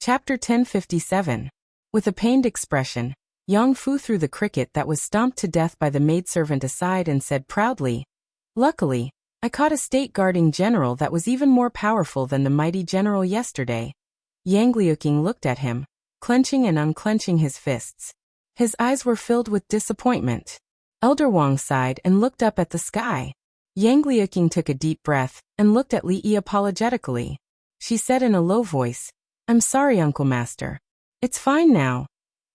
Chapter 1057. With a pained expression, Yang Fu threw the cricket that was stomped to death by the maidservant aside and said proudly, "Luckily, I caught a state-guarding general that was even more powerful than the mighty general yesterday." Yang Liuqing looked at him, clenching and unclenching his fists. His eyes were filled with disappointment. Elder Wang sighed and looked up at the sky. Yang Liuqing took a deep breath and looked at Li Yi apologetically. She said in a low voice, "I'm sorry, Uncle Master. It's fine now.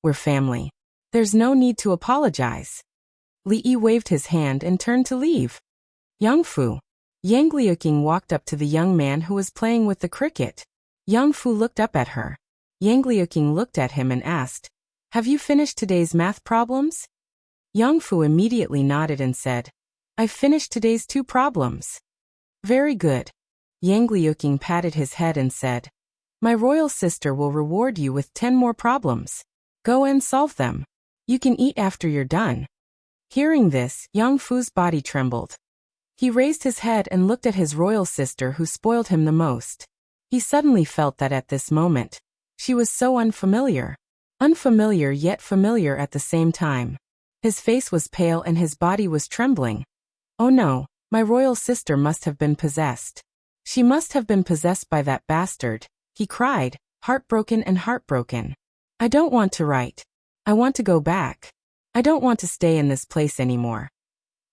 We're family. There's no need to apologize." Li Yi waved his hand and turned to leave. "Yang Fu." Yang Liuqing walked up to the young man who was playing with the cricket. Yang Fu looked up at her. Yang Liuqing looked at him and asked, "Have you finished today's math problems?" Yang Fu immediately nodded and said, "I've finished today's 2 problems." "Very good." Yang Liuqing patted his head and said, "My royal sister will reward you with 10 more problems. Go and solve them. You can eat after you're done." Hearing this, Yang Fu's body trembled. He raised his head and looked at his royal sister who spoiled him the most. He suddenly felt that at this moment, she was so unfamiliar. Unfamiliar yet familiar at the same time. His face was pale and his body was trembling. "Oh no, my royal sister must have been possessed. She must have been possessed by that bastard," he cried, heartbroken and heartbroken. "I don't want to write. I want to go back. I don't want to stay in this place anymore."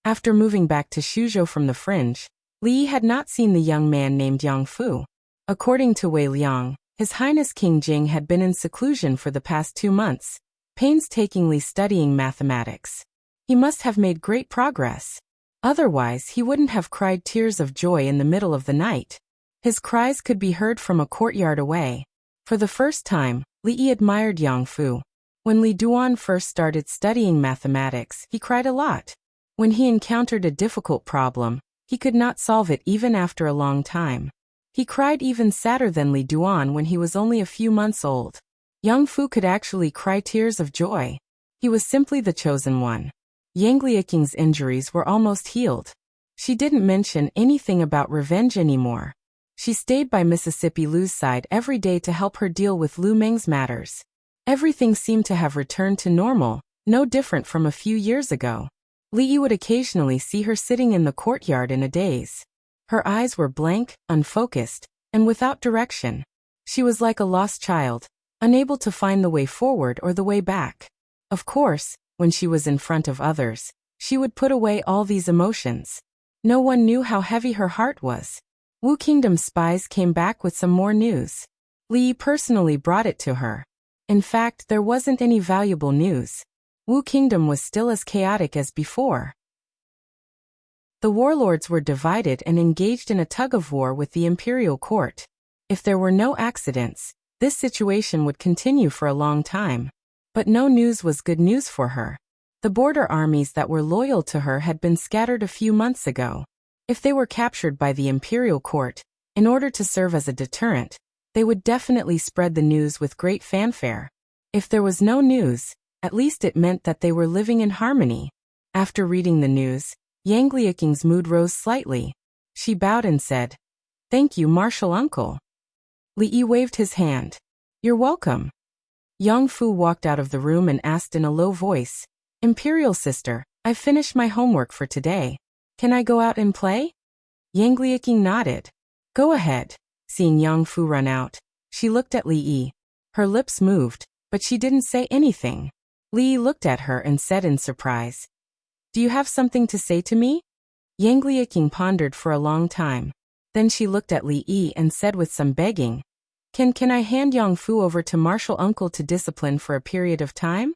After moving back to Shuzhou from the fringe, Li Yi had not seen the young man named Yang Fu. According to Wei Liang, His Highness King Jing had been in seclusion for the past 2 months, painstakingly studying mathematics. He must have made great progress. Otherwise, he wouldn't have cried tears of joy in the middle of the night. His cries could be heard from a courtyard away. For the first time, Li Yi admired Yang Fu. When Li Duan first started studying mathematics, he cried a lot. When he encountered a difficult problem, he could not solve it even after a long time. He cried even sadder than Li Duan when he was only a few months old. Yang Fu could actually cry tears of joy. He was simply the chosen one. Yang Liuqing's injuries were almost healed. She didn't mention anything about revenge anymore. She stayed by Mississippi Lu's side every day to help her deal with Lu Meng's matters. Everything seemed to have returned to normal, no different from a few years ago. Li Yi would occasionally see her sitting in the courtyard in a daze. Her eyes were blank, unfocused, and without direction. She was like a lost child, unable to find the way forward or the way back. Of course, when she was in front of others, she would put away all these emotions. No one knew how heavy her heart was. Wu Kingdom's spies came back with some more news. Li Yi personally brought it to her. In fact, there wasn't any valuable news. Wu Kingdom was still as chaotic as before. The warlords were divided and engaged in a tug-of-war with the imperial court. If there were no accidents, this situation would continue for a long time. But no news was good news for her. The border armies that were loyal to her had been scattered a few months ago. If they were captured by the imperial court, in order to serve as a deterrent, they would definitely spread the news with great fanfare. If there was no news, at least it meant that they were living in harmony. After reading the news, Yang Liuqing's mood rose slightly. She bowed and said, "Thank you, Martial Uncle." Li Yi waved his hand. "You're welcome." Yang Fu walked out of the room and asked in a low voice, "Imperial sister, I've finished my homework for today. Can I go out and play?" Yang Liuqing nodded. "Go ahead." Seeing Yang Fu run out, she looked at Li Yi. Her lips moved, but she didn't say anything. Li Yi looked at her and said in surprise, "Do you have something to say to me?" Yang Liuqing pondered for a long time. Then she looked at Li Yi and said with some begging, Can I hand Yang Fu over to Martial Uncle to discipline for a period of time?"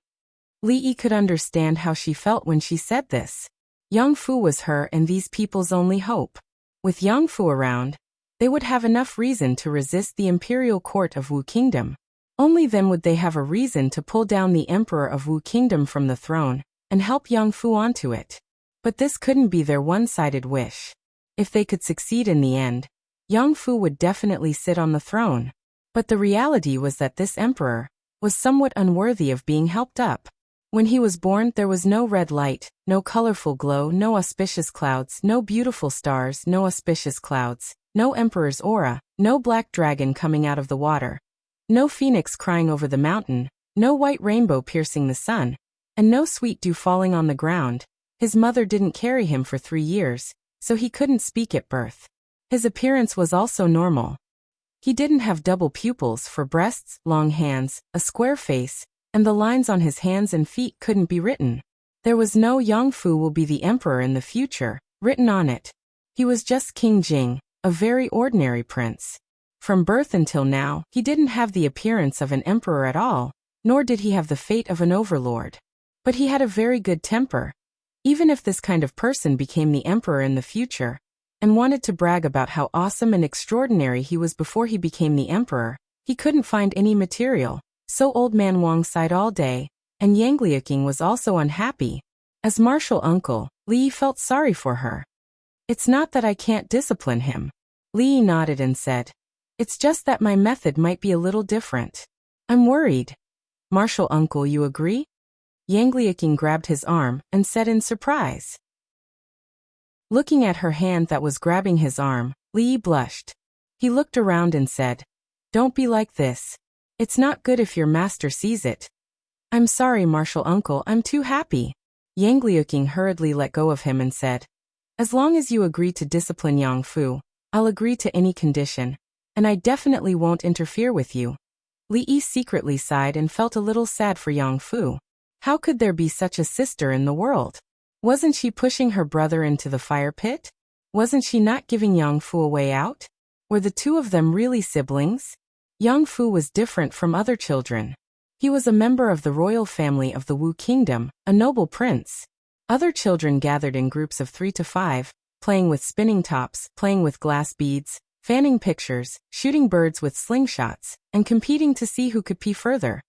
Li Yi could understand how she felt when she said this. Yang Fu was her and these people's only hope. With Yang Fu around, they would have enough reason to resist the imperial court of Wu Kingdom. Only then would they have a reason to pull down the emperor of Wu Kingdom from the throne and help Yang Fu onto it. But this couldn't be their one-sided wish. If they could succeed in the end, Yang Fu would definitely sit on the throne. But the reality was that this emperor was somewhat unworthy of being helped up. When he was born, there was no red light, no colorful glow, no auspicious clouds, no beautiful stars, no auspicious clouds, no emperor's aura, no black dragon coming out of the water. No phoenix crying over the mountain, no white rainbow piercing the sun, and no sweet dew falling on the ground. His mother didn't carry him for 3 years, so he couldn't speak at birth. His appearance was also normal. He didn't have double pupils for breasts, long hands, a square face, and the lines on his hands and feet couldn't be written. There was no Yangfu will be the emperor in the future written on it. He was just King Jing, a very ordinary prince. From birth until now, he didn't have the appearance of an emperor at all, nor did he have the fate of an overlord. But he had a very good temper. Even if this kind of person became the emperor in the future, and wanted to brag about how awesome and extraordinary he was before he became the emperor, he couldn't find any material, so Old Man Wang sighed all day, and Yang Liuqing was also unhappy. As martial uncle, Li felt sorry for her. It's not that I can't discipline him. Li nodded and said, it's just that my method might be a little different. I'm worried. Martial uncle, you agree? Yang Liuqing grabbed his arm and said in surprise. Looking at her hand that was grabbing his arm, Li blushed. He looked around and said, don't be like this. It's not good if your master sees it. I'm sorry, martial uncle, I'm too happy. Yang Liuqing hurriedly let go of him and said, as long as you agree to discipline Yang Fu, I'll agree to any condition, and I definitely won't interfere with you. Li secretly sighed and felt a little sad for Yang Fu. How could there be such a sister in the world? Wasn't she pushing her brother into the fire pit? Wasn't she not giving Yang Fu a way out? Were the two of them really siblings? Yang Fu was different from other children. He was a member of the royal family of the Wu Kingdom, a noble prince. Other children gathered in groups of 3 to 5, playing with spinning tops, playing with glass beads, fanning pictures, shooting birds with slingshots, and competing to see who could pee further.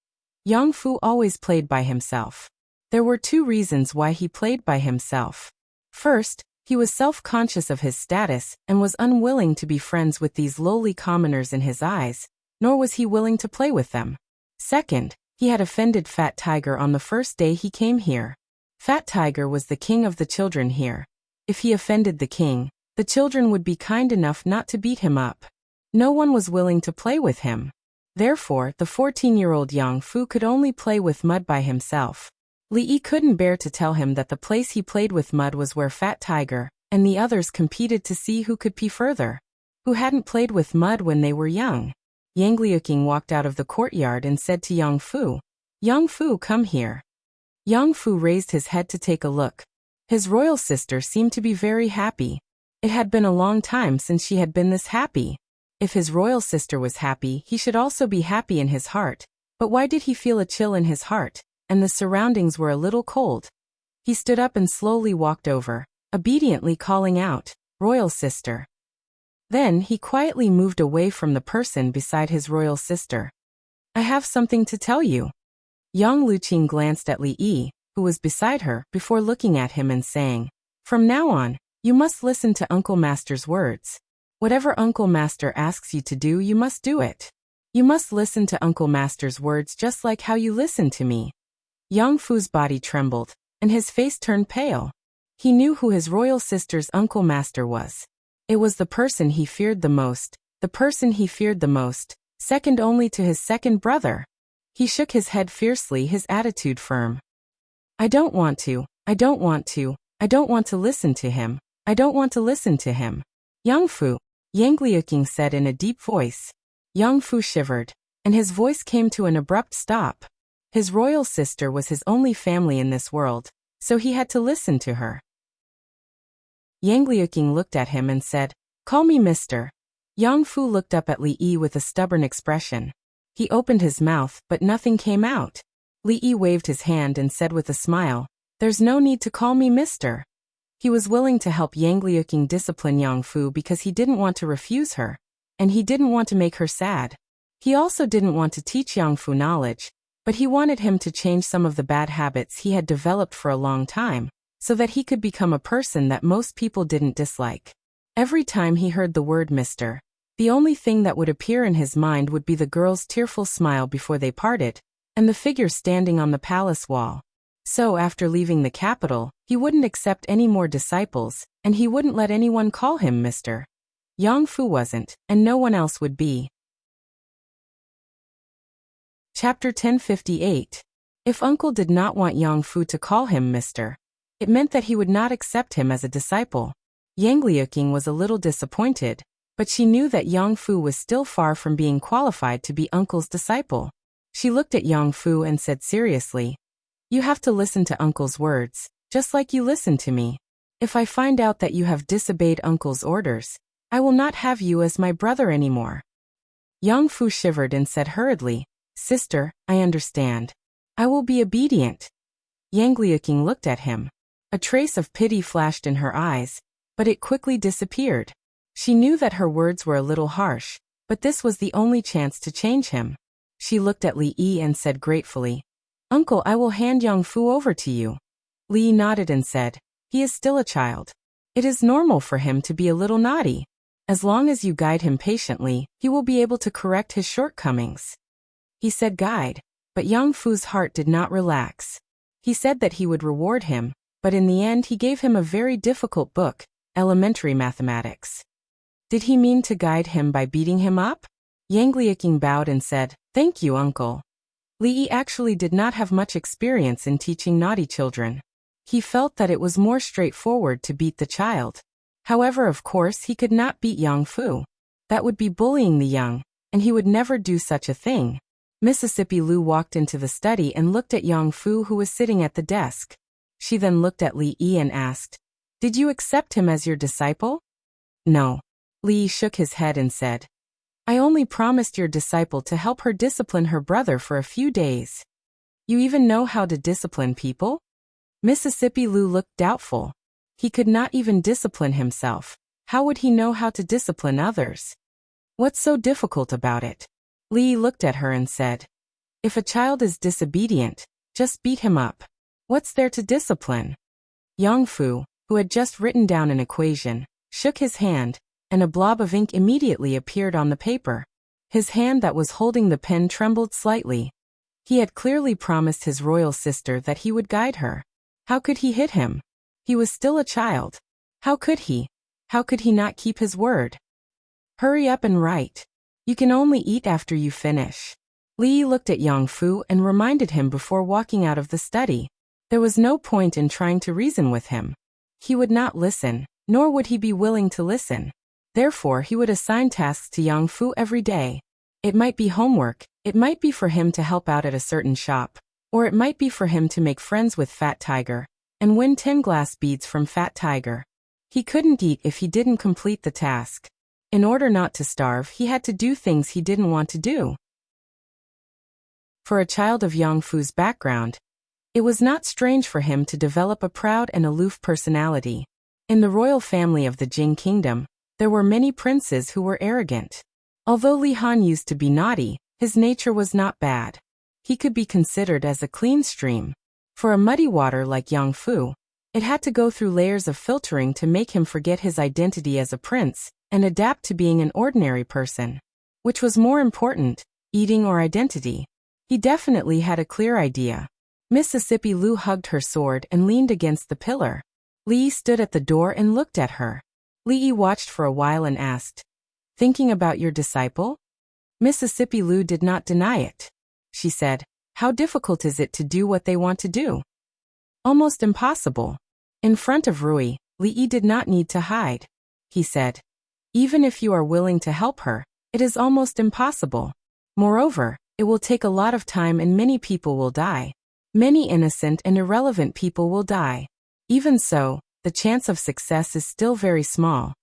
Yang Fu always played by himself. There were 2 reasons why he played by himself. First, he was self-conscious of his status and was unwilling to be friends with these lowly commoners in his eyes, nor was he willing to play with them. Second, he had offended Fat Tiger on the first day he came here. Fat Tiger was the king of the children here. If he offended the king, the children would be kind enough not to beat him up. No one was willing to play with him. Therefore, the 14-year-old Yang Fu could only play with mud by himself. Li couldn't bear to tell him that the place he played with mud was where Fat Tiger and the others competed to see who could pee further. Who hadn't played with mud when they were young? Yang Liuqing walked out of the courtyard and said to Yang Fu, Yang Fu, come here. Yang Fu raised his head to take a look. His royal sister seemed to be very happy. It had been a long time since she had been this happy. If his royal sister was happy, he should also be happy in his heart. But why did he feel a chill in his heart? And the surroundings were a little cold. He stood up and slowly walked over, obediently calling out, royal sister. Then he quietly moved away from the person beside his royal sister. I have something to tell you. Yang Liuqing glanced at Li, who was beside her, before looking at him and saying, from now on, you must listen to Uncle Master's words. Whatever Uncle Master asks you to do, you must do it. You must listen to Uncle Master's words just like how you listen to me. Yang Fu's body trembled, and his face turned pale. He knew who his royal sister's Uncle Master was. It was the person he feared the most, second only to his second brother. He shook his head fiercely, his attitude firm. I don't want to listen to him. I don't want to listen to him. Yang Fu, Yang Liuqing said in a deep voice. Yang Fu shivered, and his voice came to an abrupt stop. His royal sister was his only family in this world, so he had to listen to her. Yang Liuqing looked at him and said, call me mister. Yang Fu looked up at Li with a stubborn expression. He opened his mouth, but nothing came out. Li waved his hand and said with a smile, there's no need to call me mister. He was willing to help Yang Liuqing discipline Yang Fu because he didn't want to refuse her, and he didn't want to make her sad. He also didn't want to teach Yang Fu knowledge, but he wanted him to change some of the bad habits he had developed for a long time, so that he could become a person that most people didn't dislike. Every time he heard the word mister, the only thing that would appear in his mind would be the girl's tearful smile before they parted, and the figure standing on the palace wall. So after leaving the capital, he wouldn't accept any more disciples, and he wouldn't let anyone call him mister. Yang Fu wasn't, and no one else would be. Chapter 1058. If Uncle did not want Yang Fu to call him Mr., it meant that he would not accept him as a disciple. Yang Liuqing was a little disappointed, but she knew that Yang Fu was still far from being qualified to be Uncle's disciple. She looked at Yang Fu and said seriously, "You have to listen to Uncle's words, just like you listen to me. If I find out that you have disobeyed Uncle's orders, I will not have you as my brother anymore." Yang Fu shivered and said hurriedly, "Sister, I understand. I will be obedient." Yang Liuqing looked at him. A trace of pity flashed in her eyes, but it quickly disappeared. She knew that her words were a little harsh, but this was the only chance to change him. She looked at Li Yi and said gratefully, "Uncle, I will hand Yang Fu over to you." Li Yi nodded and said, "He is still a child. It is normal for him to be a little naughty. As long as you guide him patiently, he will be able to correct his shortcomings." He said guide, but Yang Fu's heart did not relax. He said that he would reward him, but in the end he gave him a very difficult book, elementary mathematics. Did he mean to guide him by beating him up? Yang Liuqing bowed and said, "Thank you, Uncle." Li Yi actually did not have much experience in teaching naughty children. He felt that it was more straightforward to beat the child. However, of course, he could not beat Yang Fu. That would be bullying the young, and he would never do such a thing. Mississippi Lu walked into the study and looked at Yang Fu, who was sitting at the desk. She then looked at Li Yi and asked, "Did you accept him as your disciple?" "No." Li Yi shook his head and said, "I only promised your disciple to help her discipline her brother for a few days." "You even know how to discipline people?" Mississippi Lu looked doubtful. He could not even discipline himself. How would he know how to discipline others? What's so difficult about it? Li Yi looked at her and said, "If a child is disobedient, just beat him up. What's there to discipline?" Yang Fu, who had just written down an equation, shook his hand, and a blob of ink immediately appeared on the paper. His hand that was holding the pen trembled slightly. He had clearly promised his royal sister that he would guide her. How could he hit him? He was still a child. How could he? How could he not keep his word? "Hurry up and write. You can only eat after you finish." Li Yi looked at Yang Fu and reminded him before walking out of the study. There was no point in trying to reason with him. He would not listen, nor would he be willing to listen. Therefore, he would assign tasks to Yang Fu every day. It might be homework, it might be for him to help out at a certain shop, or it might be for him to make friends with Fat Tiger and win 10 glass beads from Fat Tiger. He couldn't eat if he didn't complete the task. In order not to starve, he had to do things he didn't want to do. For a child of Yang Fu's background, it was not strange for him to develop a proud and aloof personality. In the royal family of the Jing Kingdom, there were many princes who were arrogant. Although Li Han used to be naughty, his nature was not bad. He could be considered as a clean stream. For a muddy water like Yang Fu, it had to go through layers of filtering to make him forget his identity as a prince and adapt to being an ordinary person. Which was more important, eating or identity? He definitely had a clear idea. Mississippi Lu hugged her sword and leaned against the pillar. Li Yi stood at the door and looked at her. Li Yi watched for a while and asked, "Thinking about your disciple?" Mississippi Lu did not deny it. She said, "How difficult is it to do what they want to do?" "Almost impossible." In front of Rui, Li Yi did not need to hide. He said, "Even if you are willing to help her, it is almost impossible. Moreover, it will take a lot of time and many people will die. Many innocent and irrelevant people will die. Even so, the chance of success is still very small.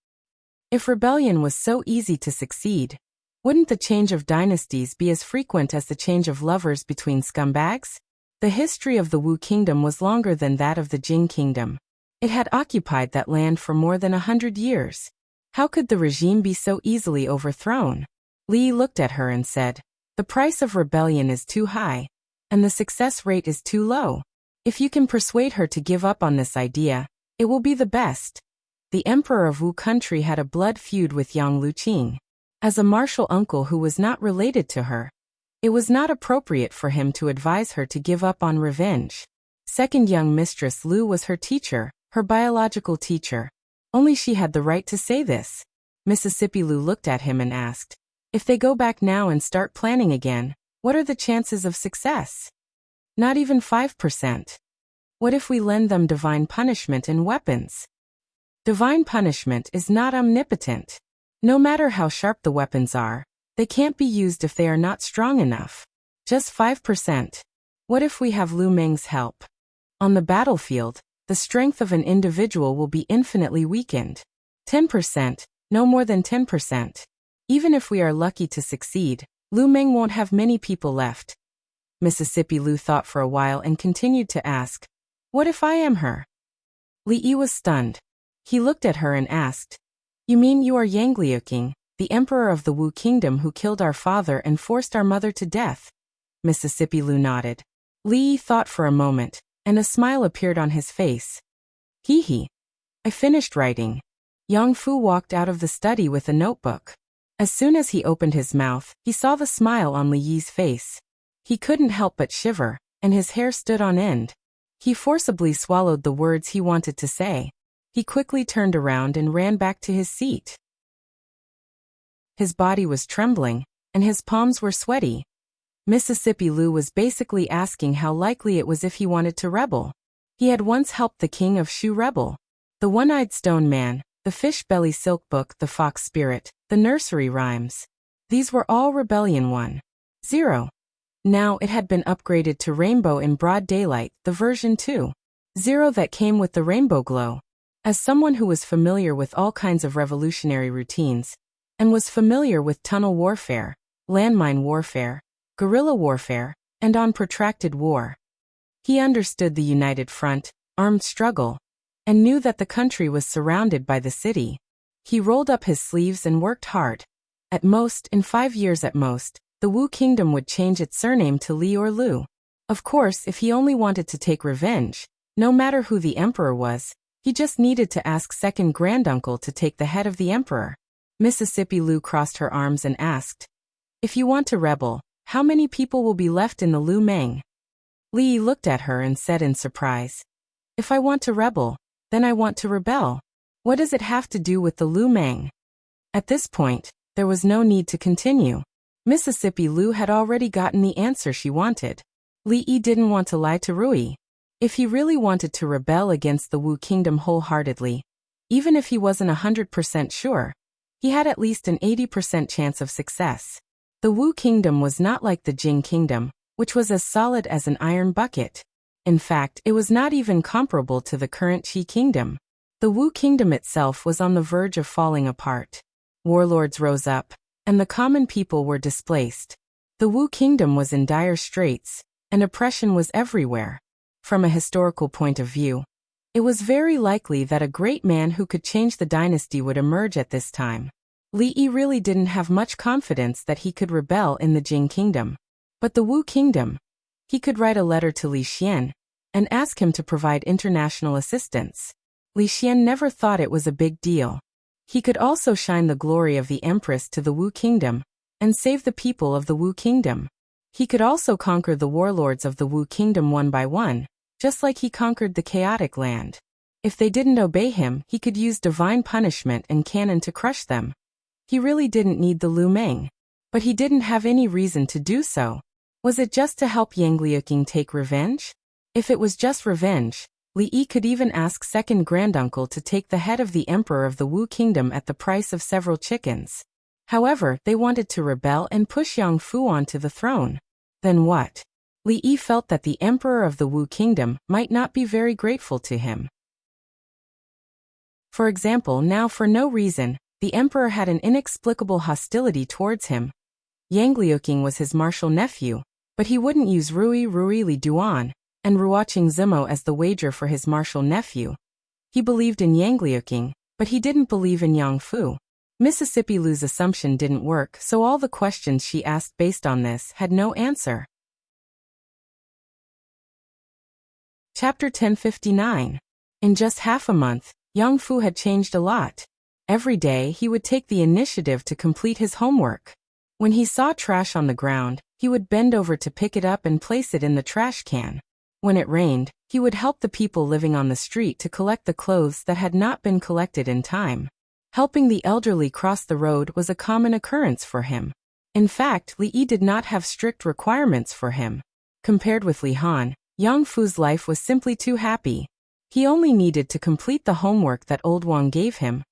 If rebellion was so easy to succeed, wouldn't the change of dynasties be as frequent as the change of lovers between scumbags?" The history of the Wu Kingdom was longer than that of the Jing Kingdom. It had occupied that land for more than 100 years. How could the regime be so easily overthrown? Li Yi looked at her and said, "The price of rebellion is too high, and the success rate is too low. If you can persuade her to give up on this idea, it will be the best." The emperor of Wu country had a blood feud with Yang Luqing. As a martial uncle who was not related to her, it was not appropriate for him to advise her to give up on revenge. Second young mistress Lu was her teacher, her biological teacher. Only she had the right to say this. Mississippi Lu looked at him and asked, "If they go back now and start planning again, What are the chances of success? Not even 5%. What if we lend them divine punishment and weapons? Divine punishment is not omnipotent. No matter how sharp the weapons are, they can't be used if they are not strong enough. Just 5%. What if we have Lu Meng's help? On the battlefield, the strength of an individual will be infinitely weakened. 10%, no more than 10%. Even if we are lucky to succeed, Lu Meng won't have many people left. Mississippi Lu thought for a while and continued to ask, "What if I am her?" Li Yi was stunned. He looked at her and asked, "You mean you are Yang Liuqing, the emperor of the Wu kingdom who killed our father and forced our mother to death?" Mississippi Lu nodded. Li Yi thought for a moment, and a smile appeared on his face. Hee. I finished writing." Yang Fu walked out of the study with a notebook. As soon as he opened his mouth, he saw the smile on Li Yi's face. He couldn't help but shiver, and his hair stood on end. He forcibly swallowed the words he wanted to say. He quickly turned around and ran back to his seat. His body was trembling, and his palms were sweaty. Mississippi Lu was basically asking how likely it was if he wanted to rebel. He had once helped the king of Shu rebel. The one-eyed stone man, the fish belly silk book, the fox spirit, the nursery rhymes. These were all rebellion 1.0. Now it had been upgraded to Rainbow in Broad Daylight, the version 2.0 that came with the rainbow glow. As someone who was familiar with all kinds of revolutionary routines, and was familiar with tunnel warfare, landmine warfare, guerrilla warfare, and on protracted war, he understood the united front, armed struggle, and knew that the country was surrounded by the city. He rolled up his sleeves and worked hard. At most, in 5 years at most, the Wu kingdom would change its surname to Li or Lu. Of course, if he only wanted to take revenge, no matter who the emperor was, he just needed to ask second granduncle to take the head of the emperor. Mississippi Lu crossed her arms and asked, "If you want to rebel, how many people will be left in the Lu Meng?" Li looked at her and said in surprise, "If I want to rebel, then I want to rebel. What does it have to do with the Lu Meng?" At this point, there was no need to continue. Mississippi Lu had already gotten the answer she wanted. Li Yi didn't want to lie to Rui. If he really wanted to rebel against the Wu kingdom wholeheartedly, even if he wasn't 100% sure, he had at least an 80% chance of success. The Wu kingdom was not like the Jing kingdom, which was as solid as an iron bucket. In fact, it was not even comparable to the current Qi kingdom. The Wu kingdom itself was on the verge of falling apart. Warlords rose up, and the common people were displaced. The Wu kingdom was in dire straits, and oppression was everywhere. From a historical point of view, it was very likely that a great man who could change the dynasty would emerge at this time. Li Yi really didn't have much confidence that he could rebel in the Jing kingdom. But the Wu kingdom, he could write a letter to Li Xian and ask him to provide international assistance. Li Xian never thought it was a big deal. He could also shine the glory of the empress to the Wu kingdom and save the people of the Wu kingdom. He could also conquer the warlords of the Wu kingdom one by one, just like he conquered the chaotic land. If they didn't obey him, he could use divine punishment and cannon to crush them. He really didn't need the Lu Meng. But he didn't have any reason to do so. Was it just to help Yang Liuqing take revenge? If it was just revenge, Li Yi could even ask second granduncle to take the head of the emperor of the Wu kingdom at the price of several chickens. However, they wanted to rebel and push Yang Fu onto the throne. Then what? Li Yi felt that the emperor of the Wu kingdom might not be very grateful to him. For example, now for no reason, the emperor had an inexplicable hostility towards him. Yang Liuqing was his martial nephew, but he wouldn't use Rui Li Duan and Ruoqing Zimo as the wager for his martial nephew. He believed in Yang Liuqing, but he didn't believe in Yang Fu. Mississippi Lu's assumption didn't work, so all the questions she asked based on this had no answer. Chapter 1059. In just half a month, Yang Fu had changed a lot. Every day he would take the initiative to complete his homework. When he saw trash on the ground, he would bend over to pick it up and place it in the trash can. When it rained, he would help the people living on the street to collect the clothes that had not been collected in time. Helping the elderly cross the road was a common occurrence for him. In fact, Li Yi did not have strict requirements for him. Compared with Li Han, Yang Fu's life was simply too happy. He only needed to complete the homework that old Wang gave him,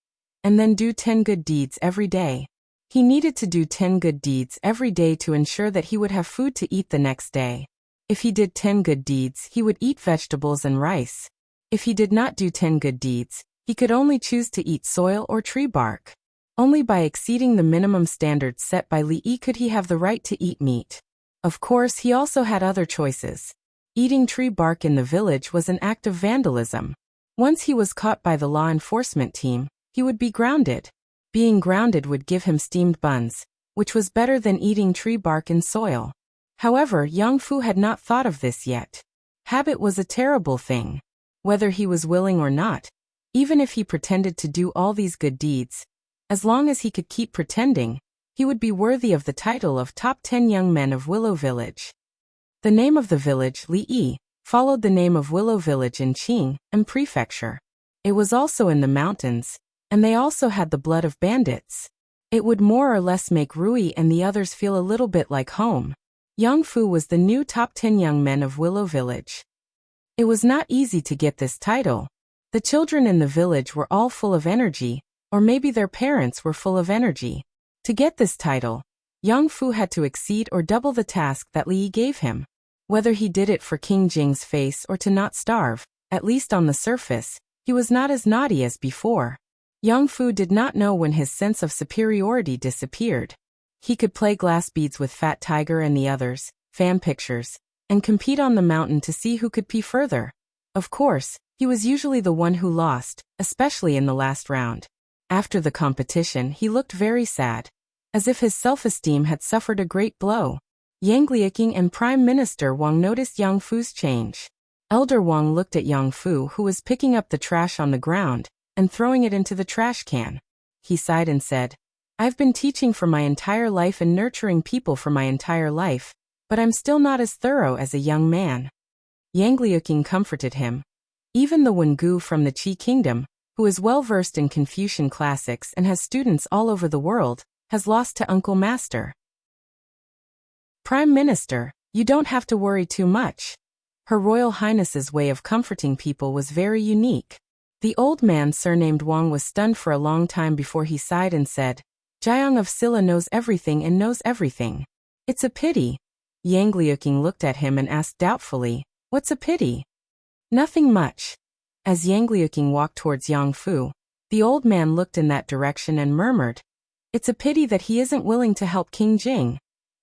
and then do 10 good deeds every day. He needed to do 10 good deeds every day to ensure that he would have food to eat the next day. If he did 10 good deeds, he would eat vegetables and rice. If he did not do 10 good deeds, he could only choose to eat soil or tree bark. Only by exceeding the minimum standards set by Li Yi could he have the right to eat meat. Of course, he also had other choices. Eating tree bark in the village was an act of vandalism. Once he was caught by the law enforcement team, he would be grounded. Being grounded would give him steamed buns, which was better than eating tree bark and soil. However, Yang Fu had not thought of this yet. Habit was a terrible thing. Whether he was willing or not, even if he pretended to do all these good deeds, as long as he could keep pretending, he would be worthy of the title of top 10 young men of Willow Village. The name of the village, Li Yi, followed the name of Willow Village in Qing and Prefecture. It was also in the mountains, and they also had the blood of bandits. It would more or less make Rui and the others feel a little bit like home. Yang Fu was the new top 10 young men of Willow Village. It was not easy to get this title. The children in the village were all full of energy, or maybe their parents were full of energy. To get this title, Yang Fu had to exceed or double the task that Li Yi gave him. Whether he did it for King Jing's face or to not starve, at least on the surface, he was not as naughty as before. Yang Fu did not know when his sense of superiority disappeared. He could play glass beads with Fat Tiger and the others, fan pictures, and compete on the mountain to see who could pee further. Of course, he was usually the one who lost, especially in the last round. After the competition, he looked very sad, as if his self-esteem had suffered a great blow. Yang Liaking and Prime Minister Wang noticed Yang Fu's change. Elder Wang looked at Yang Fu, who was picking up the trash on the ground and throwing it into the trash can. He sighed and said, "I've been teaching for my entire life and nurturing people for my entire life, but I'm still not as thorough as a young man." Yang Liaking comforted him. Even the Wengu from the Qi Kingdom, who is well versed in Confucian classics and has students all over the world, has lost to Uncle Master. "Prime Minister, you don't have to worry too much." Her Royal Highness's way of comforting people was very unique. The old man surnamed Wang was stunned for a long time before he sighed and said, "Jiang of Silla knows everything and knows everything. It's a pity." Yang Liaking looked at him and asked doubtfully, "What's a pity?" "Nothing much." As Yang Liaking walked towards Yang Fu, the old man looked in that direction and murmured, "It's a pity that he isn't willing to help King Jing."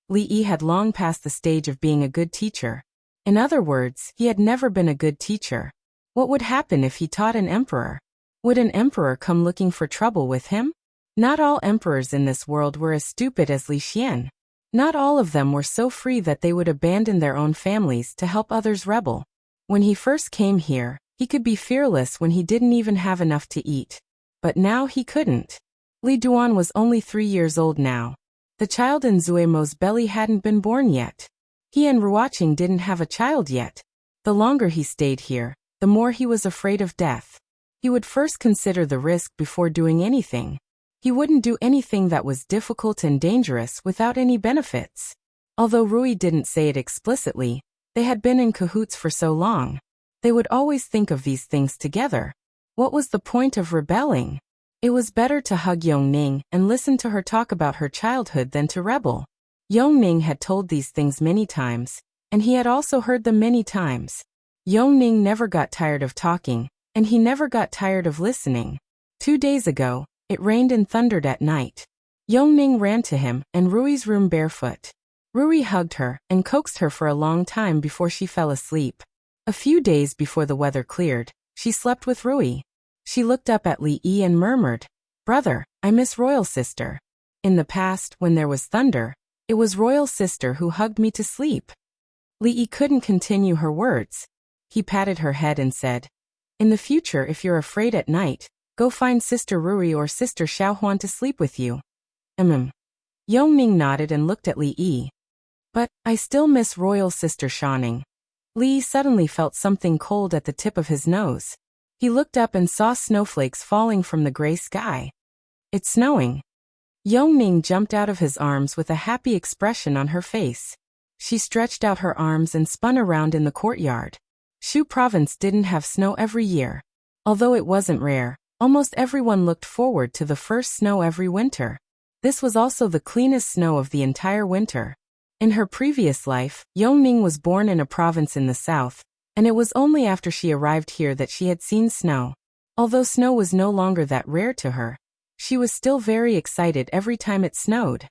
Li Yi had long passed the stage of being a good teacher. In other words, he had never been a good teacher. What would happen if he taught an emperor? Would an emperor come looking for trouble with him? Not all emperors in this world were as stupid as Li Xian. Not all of them were so free that they would abandon their own families to help others rebel. When he first came here, he could be fearless when he didn't even have enough to eat. But now he couldn't. Li Duan was only 3 years old now. The child in Zuemo's belly hadn't been born yet. He and Ruoqing didn't have a child yet. The longer he stayed here, the more he was afraid of death. He would first consider the risk before doing anything. He wouldn't do anything that was difficult and dangerous without any benefits. Although Rui didn't say it explicitly, they had been in cahoots for so long. They would always think of these things together. What was the point of rebelling? It was better to hug Yongning and listen to her talk about her childhood than to rebel. Yongning had told these things many times, and he had also heard them many times. Yongning never got tired of talking, and he never got tired of listening. 2 days ago, it rained and thundered at night. Yongning ran to him and Rui's room barefoot. Rui hugged her and coaxed her for a long time before she fell asleep. A few days before the weather cleared, she slept with Rui. She looked up at Li Yi and murmured, "Brother, I miss Royal Sister." In the past, when there was thunder, it was Royal Sister who hugged me to sleep. Li Yi couldn't continue her words. He patted her head and said, "In the future, if you're afraid at night, go find Sister Rui or Sister Xiaohuan to sleep with you." Yongning nodded and looked at Li Yi. "But, I still miss Royal Sister Shaning." Li Yi suddenly felt something cold at the tip of his nose. He looked up and saw snowflakes falling from the gray sky. "It's snowing." Yongning jumped out of his arms with a happy expression on her face. She stretched out her arms and spun around in the courtyard. Shu province didn't have snow every year. Although it wasn't rare, almost everyone looked forward to the first snow every winter. This was also the cleanest snow of the entire winter. In her previous life, Yongning was born in a province in the south, and it was only after she arrived here that she had seen snow. Although snow was no longer that rare to her, she was still very excited every time it snowed.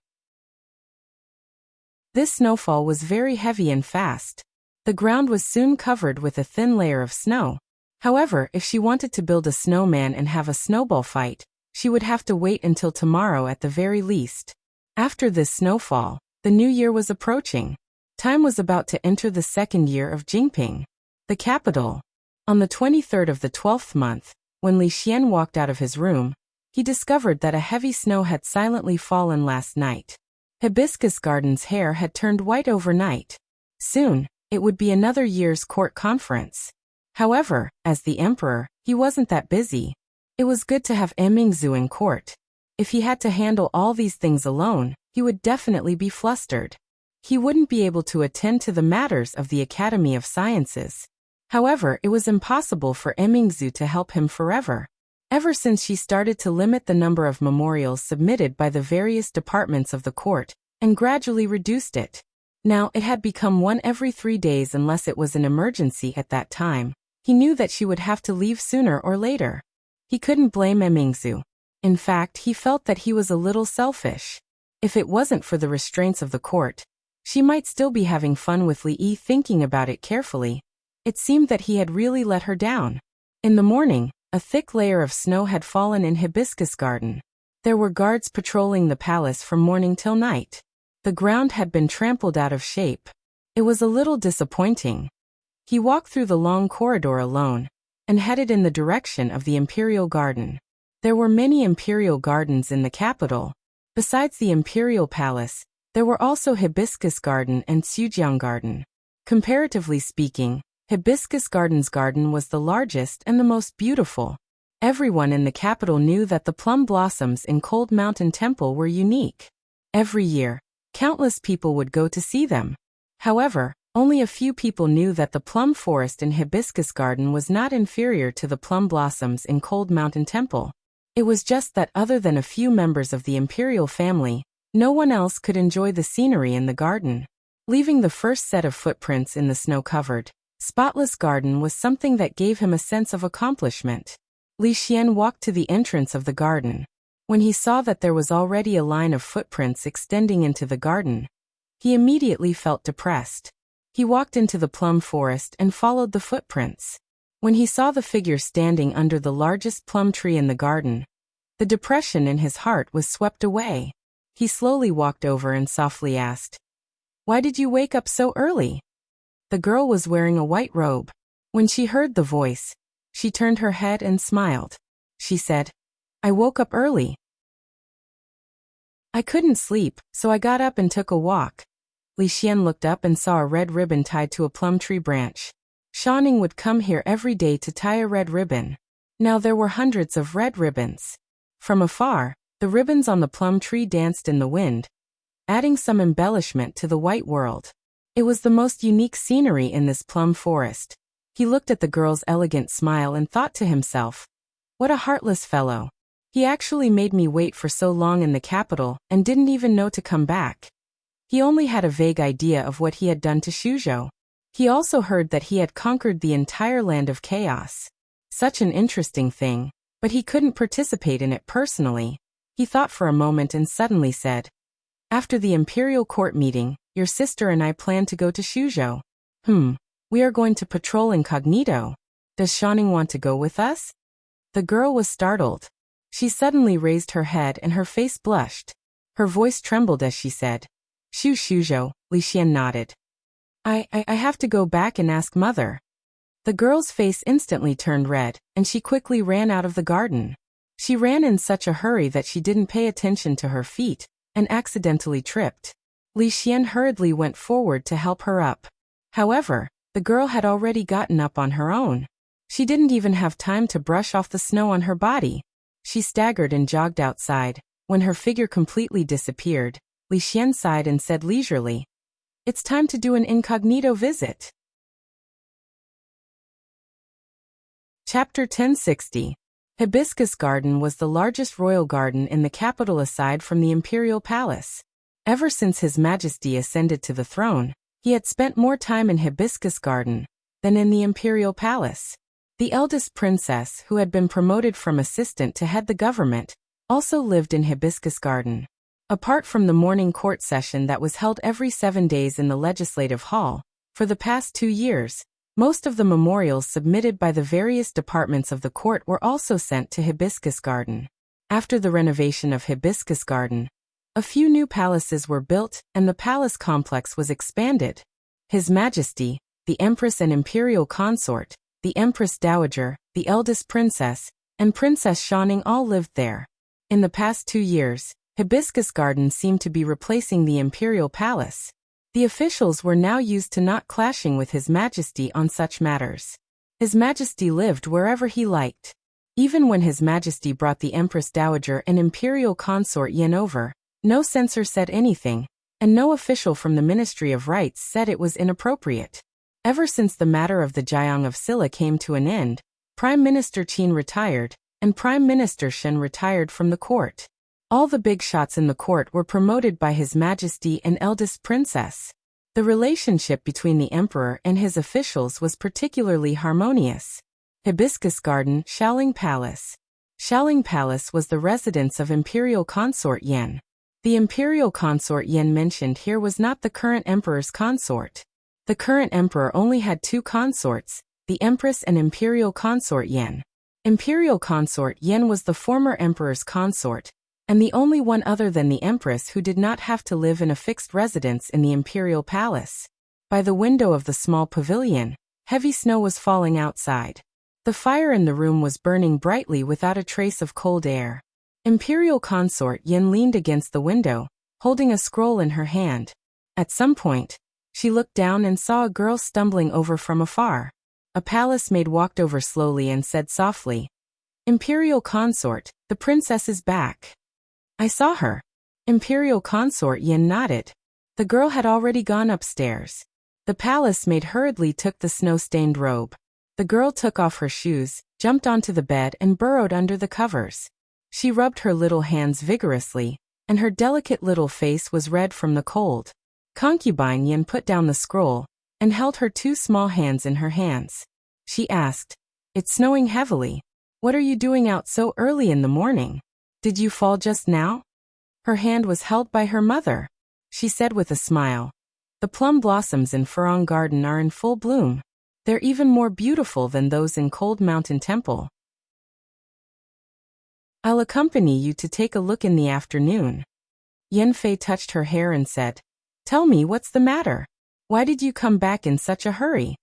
This snowfall was very heavy and fast. The ground was soon covered with a thin layer of snow. However, if she wanted to build a snowman and have a snowball fight, she would have to wait until tomorrow at the very least. After this snowfall, the new year was approaching. Time was about to enter the second year of Jingping, the capital. On the 23rd of the 12th month, when Li Xian walked out of his room, he discovered that a heavy snow had silently fallen last night. Hibiscus Garden's hair had turned white overnight. Soon, it would be another year's court conference. However, as the emperor, he wasn't that busy. It was good to have Emingzu in court. If he had to handle all these things alone, he would definitely be flustered. He wouldn't be able to attend to the matters of the Academy of Sciences. However, it was impossible for Emingzu to help him forever. Ever since she started to limit the number of memorials submitted by the various departments of the court, and gradually reduced it. Now it had become one every 3 days unless it was an emergency at that time. He knew that she would have to leave sooner or later. He couldn't blame Emingzu. In fact, he felt that he was a little selfish. If it wasn't for the restraints of the court, she might still be having fun with Li Yi. Thinking about it carefully, it seemed that he had really let her down. In the morning, a thick layer of snow had fallen in Hibiscus Garden. There were guards patrolling the palace from morning till night. The ground had been trampled out of shape. It was a little disappointing. He walked through the long corridor alone, and headed in the direction of the Imperial Garden. There were many Imperial Gardens in the capital. Besides the Imperial Palace, there were also Hibiscus Garden and Sujiang Garden. Comparatively speaking, Hibiscus Garden's garden was the largest and the most beautiful. Everyone in the capital knew that the plum blossoms in Cold Mountain Temple were unique. Every year, countless people would go to see them. However, only a few people knew that the plum forest in Hibiscus Garden was not inferior to the plum blossoms in Cold Mountain Temple. It was just that other than a few members of the imperial family, no one else could enjoy the scenery in the garden. Leaving the first set of footprints in the snow-covered, spotless garden was something that gave him a sense of accomplishment. Li Xian walked to the entrance of the garden. When he saw that there was already a line of footprints extending into the garden, he immediately felt depressed. He walked into the plum forest and followed the footprints. When he saw the figure standing under the largest plum tree in the garden, the depression in his heart was swept away. He slowly walked over and softly asked, "Why did you wake up so early?" The girl was wearing a white robe. When she heard the voice, she turned her head and smiled. She said, "I woke up early. I couldn't sleep, so I got up and took a walk." Li Xian looked up and saw a red ribbon tied to a plum tree branch. Shanning would come here every day to tie a red ribbon. Now there were hundreds of red ribbons. From afar, the ribbons on the plum tree danced in the wind, adding some embellishment to the white world. It was the most unique scenery in this plum forest. He looked at the girl's elegant smile and thought to himself, "What a heartless fellow. He actually made me wait for so long in the capital and didn't even know to come back." He only had a vague idea of what he had done to Shuzhou. He also heard that he had conquered the entire land of chaos. Such an interesting thing, but he couldn't participate in it personally. He thought for a moment and suddenly said, "After the imperial court meeting, your sister and I plan to go to Shuzhou. We are going to patrol incognito. Does Shanning want to go with us?" The girl was startled. She suddenly raised her head and her face blushed. Her voice trembled as she said, Shuzhou." Li Xian nodded. I have to go back and ask mother." The girl's face instantly turned red, and she quickly ran out of the garden. She ran in such a hurry that she didn't pay attention to her feet, and accidentally tripped. Li Xian hurriedly went forward to help her up. However, the girl had already gotten up on her own. She didn't even have time to brush off the snow on her body. She staggered and jogged outside, When her figure completely disappeared, Li Xian sighed and said leisurely, "It's time to do an incognito visit." Chapter 1060. Hibiscus Garden was the largest royal garden in the capital aside from the imperial palace. Ever since His Majesty ascended to the throne, he had spent more time in Hibiscus Garden than in the imperial palace. The eldest princess, who had been promoted from assistant to head the government, also lived in Hibiscus Garden. Apart from the morning court session that was held every 7 days in the Legislative Hall, for the past 2 years, most of the memorials submitted by the various departments of the court were also sent to Hibiscus Garden. After the renovation of Hibiscus Garden, a few new palaces were built and the palace complex was expanded. His Majesty, the Empress and Imperial Consort, the Empress Dowager, the eldest princess, and Princess Shaning all lived there. In the past 2 years, Hibiscus Garden seemed to be replacing the Imperial Palace. The officials were now used to not clashing with His Majesty on such matters. His Majesty lived wherever he liked. Even when His Majesty brought the Empress Dowager and Imperial Consort Yin over, no censor said anything, and no official from the Ministry of Rights said it was inappropriate. Ever since the matter of the Jiang of Silla came to an end, Prime Minister Qin retired, and Prime Minister Shen retired from the court. All the big shots in the court were promoted by His Majesty and eldest princess. The relationship between the emperor and his officials was particularly harmonious. Hibiscus Garden, Shaoling Palace. Shaoling Palace was the residence of Imperial Consort Yen. The Imperial Consort Yen mentioned here was not the current emperor's consort. The current emperor only had 2 consorts, the Empress and Imperial Consort Yen. Imperial Consort Yen was the former emperor's consort, and the only one other than the Empress who did not have to live in a fixed residence in the Imperial Palace. By the window of the small pavilion, heavy snow was falling outside. The fire in the room was burning brightly without a trace of cold air. Imperial Consort Yin leaned against the window, holding a scroll in her hand. At some point, she looked down and saw a girl stumbling over from afar. A palace maid walked over slowly and said softly, "Imperial Consort, the princess is back." "I saw her." Imperial Consort Yin nodded. The girl had already gone upstairs. The palace maid hurriedly took the snow-stained robe. The girl took off her shoes, jumped onto the bed and burrowed under the covers. She rubbed her little hands vigorously, and her delicate little face was red from the cold. Concubine Yin put down the scroll, and held her 2 small hands in her hands. She asked, "It's snowing heavily. What are you doing out so early in the morning? Did you fall just now?" Her hand was held by her mother. She said with a smile, "The plum blossoms in Furong Garden are in full bloom. They're even more beautiful than those in Cold Mountain Temple. I'll accompany you to take a look in the afternoon." Yen Fei touched her hair and said, "Tell me what's the matter? Why did you come back in such a hurry?"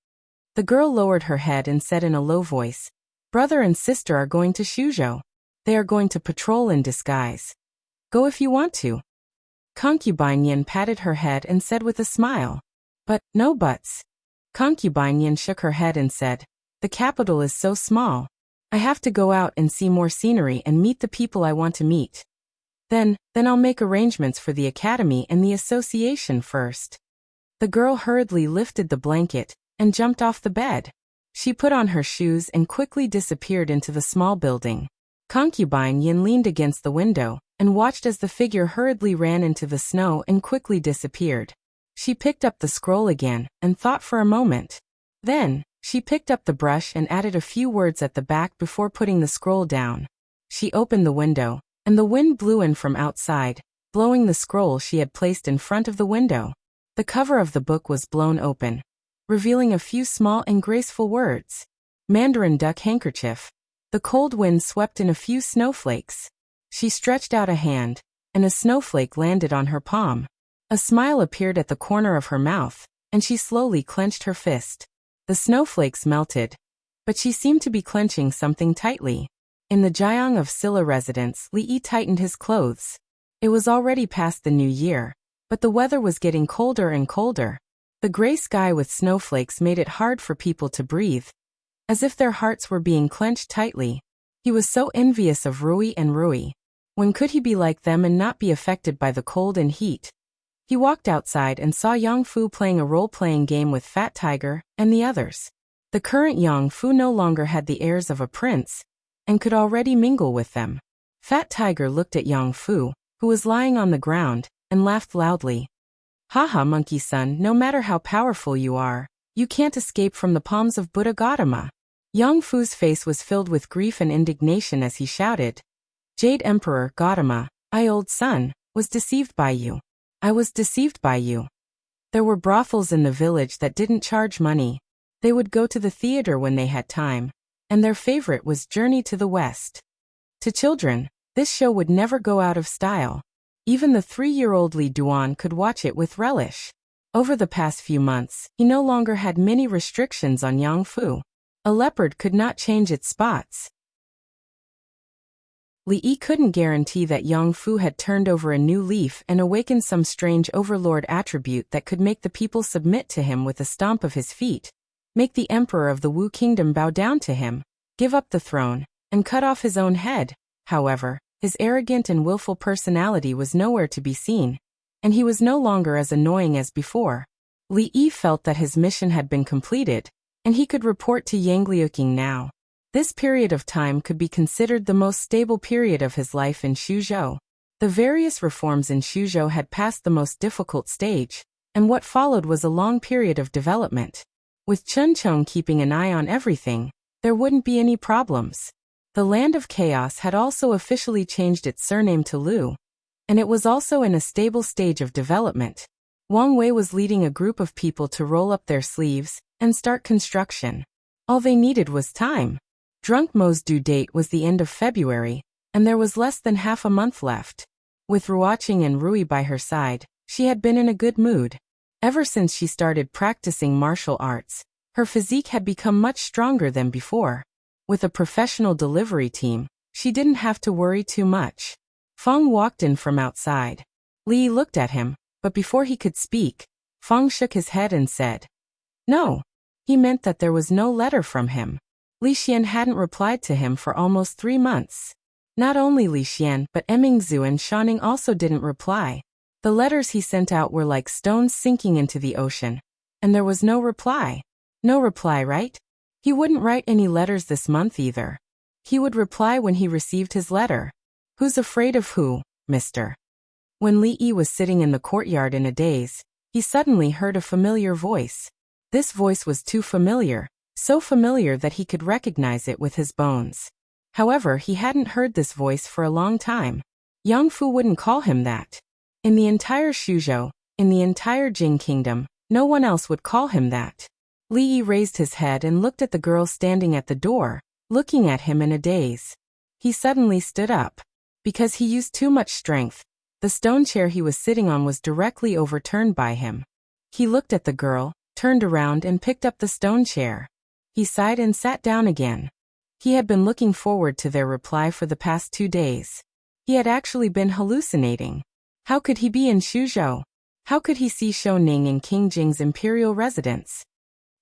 The girl lowered her head and said in a low voice, "Brother and sister are going to Shuzhou. They are going to patrol in disguise. Go if you want to." Concubine Yin patted her head and said with a smile, "But, no buts." Concubine Yin shook her head and said, "The capital is so small. I have to go out and see more scenery and meet the people I want to meet. Then I'll make arrangements for the academy and the association first." The girl hurriedly lifted the blanket and jumped off the bed. She put on her shoes and quickly disappeared into the small building. Concubine Yin leaned against the window and watched as the figure hurriedly ran into the snow and quickly disappeared. She picked up the scroll again and thought for a moment. Then, she picked up the brush and added a few words at the back before putting the scroll down. She opened the window, and the wind blew in from outside, blowing the scroll she had placed in front of the window. The cover of the book was blown open, revealing a few small and graceful words. Mandarin duck handkerchief. The cold wind swept in a few snowflakes. She stretched out a hand, and a snowflake landed on her palm. A smile appeared at the corner of her mouth, and she slowly clenched her fist. The snowflakes melted, but she seemed to be clenching something tightly. In the Jiang of Silla residence, Li Yi tightened his clothes. It was already past the new year, but the weather was getting colder and colder. The gray sky with snowflakes made it hard for people to breathe, as if their hearts were being clenched tightly. He was so envious of Rui and Rui. When could he be like them and not be affected by the cold and heat? He walked outside and saw Yang Fu playing a role-playing game with Fat Tiger and the others. The current Yang Fu no longer had the airs of a prince and could already mingle with them. Fat Tiger looked at Yang Fu, who was lying on the ground, and laughed loudly. Haha, monkey son, no matter how powerful you are, you can't escape from the palms of Buddha Gautama. Yang Fu's face was filled with grief and indignation as he shouted, Jade Emperor Gautama, I old son, was deceived by you. I was deceived by you. There were brothels in the village that didn't charge money. They would go to the theater when they had time, and their favorite was Journey to the West. To children, this show would never go out of style. Even the 3-year-old Li Duan could watch it with relish. Over the past few months, he no longer had many restrictions on Yang Fu. A leopard could not change its spots. Li Yi couldn't guarantee that Yang Fu had turned over a new leaf and awakened some strange overlord attribute that could make the people submit to him with a stomp of his feet, make the emperor of the Wu kingdom bow down to him, give up the throne, and cut off his own head. However, his arrogant and willful personality was nowhere to be seen, and he was no longer as annoying as before. Li Yi felt that his mission had been completed, and he could report to Yang Liuqing now. This period of time could be considered the most stable period of his life in Xuzhou. The various reforms in Xuzhou had passed the most difficult stage, and what followed was a long period of development. With Chun Chong keeping an eye on everything, there wouldn't be any problems. The Land of Chaos had also officially changed its surname to Lu, and it was also in a stable stage of development. Wang Wei was leading a group of people to roll up their sleeves and start construction. All they needed was time. Drunk Mo's due date was the end of February, and there was less than half a month left. With Ruoqing and Rui by her side, she had been in a good mood. Ever since she started practicing martial arts, her physique had become much stronger than before. With a professional delivery team, she didn't have to worry too much. Feng walked in from outside. Li looked at him, but before he could speak, Feng shook his head and said, No. He meant that there was no letter from him. Li Xian hadn't replied to him for almost 3 months. Not only Li Xian but Emingzu and Shaning also didn't reply. The letters he sent out were like stones sinking into the ocean. And there was no reply. No reply, right? He wouldn't write any letters this month either. He would reply when he received his letter. Who's afraid of who, mister? When Li Yi was sitting in the courtyard in a daze, he suddenly heard a familiar voice. This voice was too familiar, so familiar that he could recognize it with his bones. However, he hadn't heard this voice for a long time. Yang Fu wouldn't call him that. In the entire Xuzhou, in the entire Jing kingdom, no one else would call him that. Li Yi raised his head and looked at the girl standing at the door, looking at him in a daze. He suddenly stood up. Because he used too much strength, the stone chair he was sitting on was directly overturned by him. He looked at the girl, turned around and picked up the stone chair. He sighed and sat down again. He had been looking forward to their reply for the past 2 days. He had actually been hallucinating. How could he be in Xuzhou? How could he see Shouning in King Jing's imperial residence?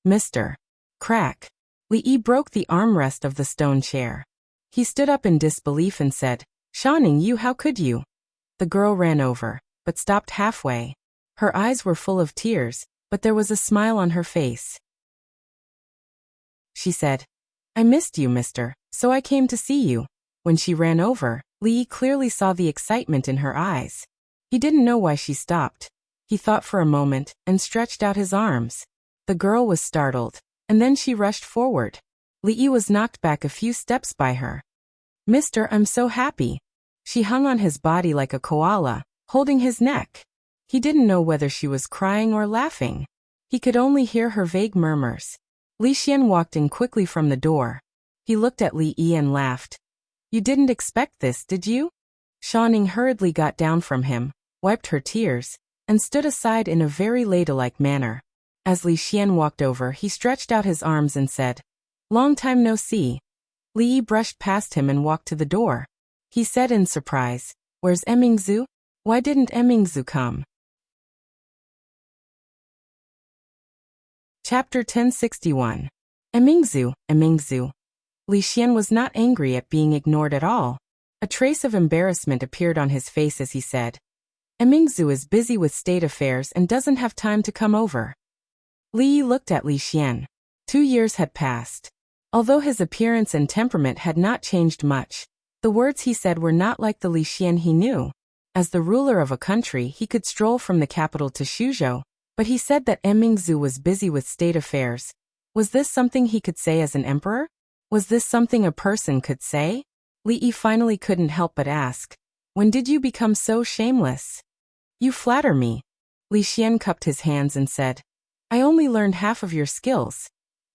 Mr. Crack. Li Yi broke the armrest of the stone chair. He stood up in disbelief and said, Shaning, you, how could you? The girl ran over, but stopped halfway. Her eyes were full of tears, but there was a smile on her face. She said, I missed you, mister, so I came to see you. When she ran over, Li Yi clearly saw the excitement in her eyes. He didn't know why she stopped. He thought for a moment and stretched out his arms. The girl was startled, and then she rushed forward. Li Yi was knocked back a few steps by her. Mister, I'm so happy. She hung on his body like a koala, holding his neck. He didn't know whether she was crying or laughing. He could only hear her vague murmurs. Li Xian walked in quickly from the door. He looked at Li Yi and laughed. You didn't expect this, did you? Shaning hurriedly got down from him, wiped her tears, and stood aside in a very ladylike manner. As Li Xian walked over, he stretched out his arms and said, Long time no see. Li Yi brushed past him and walked to the door. He said in surprise, Where's Emingzu? Why didn't Emingzu come? Chapter 1061. Emingzu, Emingzu. Li Xian was not angry at being ignored at all. A trace of embarrassment appeared on his face as he said, Emingzu is busy with state affairs and doesn't have time to come over. Li Yi looked at Li Xian. 2 years had passed. Although his appearance and temperament had not changed much, the words he said were not like the Li Xian he knew. As the ruler of a country, he could stroll from the capital to Suzhou, but he said that Emingzu was busy with state affairs. Was this something he could say as an emperor? Was this something a person could say? Li Yi finally couldn't help but ask, when did you become so shameless? You flatter me. Li Xian cupped his hands and said, I only learned half of your skills.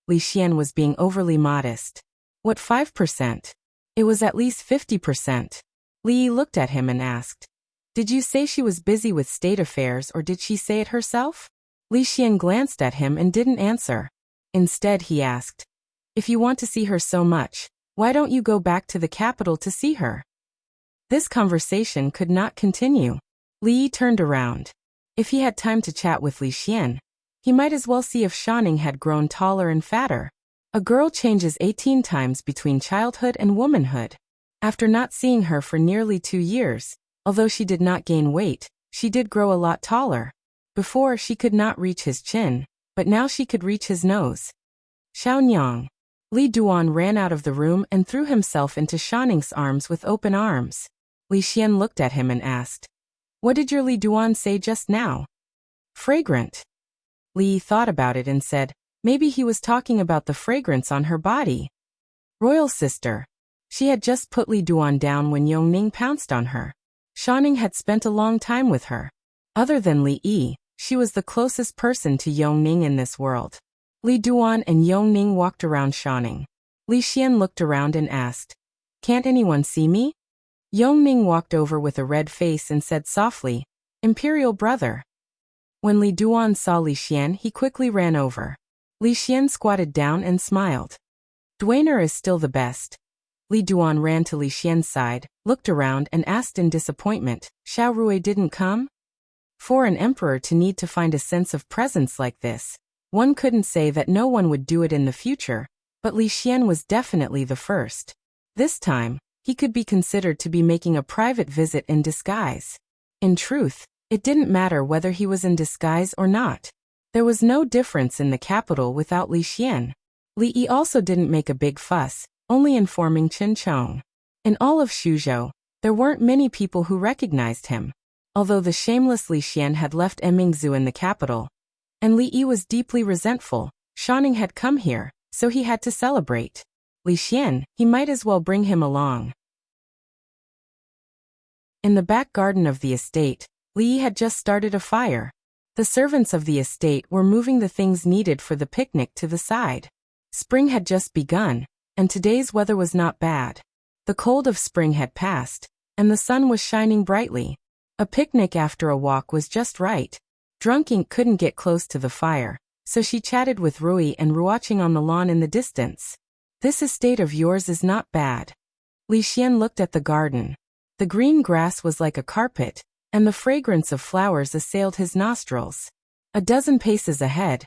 Li Xian was being overly modest. What 5%? It was at least 50%. Li Yi looked at him and asked, did you say she was busy with state affairs or did she say it herself? Li Xian glanced at him and didn't answer. Instead he asked, if you want to see her so much, why don't you go back to the capital to see her? This conversation could not continue. Li Yi turned around. If he had time to chat with Li Xian, he might as well see if Shanning had grown taller and fatter. A girl changes 18 times between childhood and womanhood. After not seeing her for nearly 2 years, although she did not gain weight, she did grow a lot taller. Before she could not reach his chin, but now she could reach his nose. Xiaonyang. Li Duan ran out of the room and threw himself into Shanning's arms with open arms. Li Xian looked at him and asked, what did your Li Duan say just now? Fragrant. Li Yi thought about it and said, maybe he was talking about the fragrance on her body. Royal sister. She had just put Li Duan down when Yongning pounced on her. Shanning had spent a long time with her. Other than Li Yi, she was the closest person to Yongning in this world. Li Duan and Yongning walked around Shanning. Li Xian looked around and asked, can't anyone see me? Yongning walked over with a red face and said softly, Imperial brother. When Li Duan saw Li Xian, he quickly ran over. Li Xian squatted down and smiled. Dwener is still the best. Li Duan ran to Li Xian's side, looked around and asked in disappointment, Xiao Rui didn't come? For an emperor to need to find a sense of presence like this, one couldn't say that no one would do it in the future, but Li Xian was definitely the first. This time, he could be considered to be making a private visit in disguise. In truth, it didn't matter whether he was in disguise or not. There was no difference in the capital without Li Xian. Li Yi also didn't make a big fuss, only informing Chen Chong. In all of Suzhou, there weren't many people who recognized him. Although the shameless Li Xian had left Emingzu in the capital, and Li Yi was deeply resentful, Shanning had come here, so he had to celebrate. Li Xian, he might as well bring him along. In the back garden of the estate, Li Yi had just started a fire. The servants of the estate were moving the things needed for the picnic to the side. Spring had just begun, and today's weather was not bad. The cold of spring had passed, and the sun was shining brightly. A picnic after a walk was just right. Drunk Ink couldn't get close to the fire, so she chatted with Rui and watching on the lawn in the distance. This estate of yours is not bad. Li Xian looked at the garden. The green grass was like a carpet, and the fragrance of flowers assailed his nostrils. A dozen paces ahead,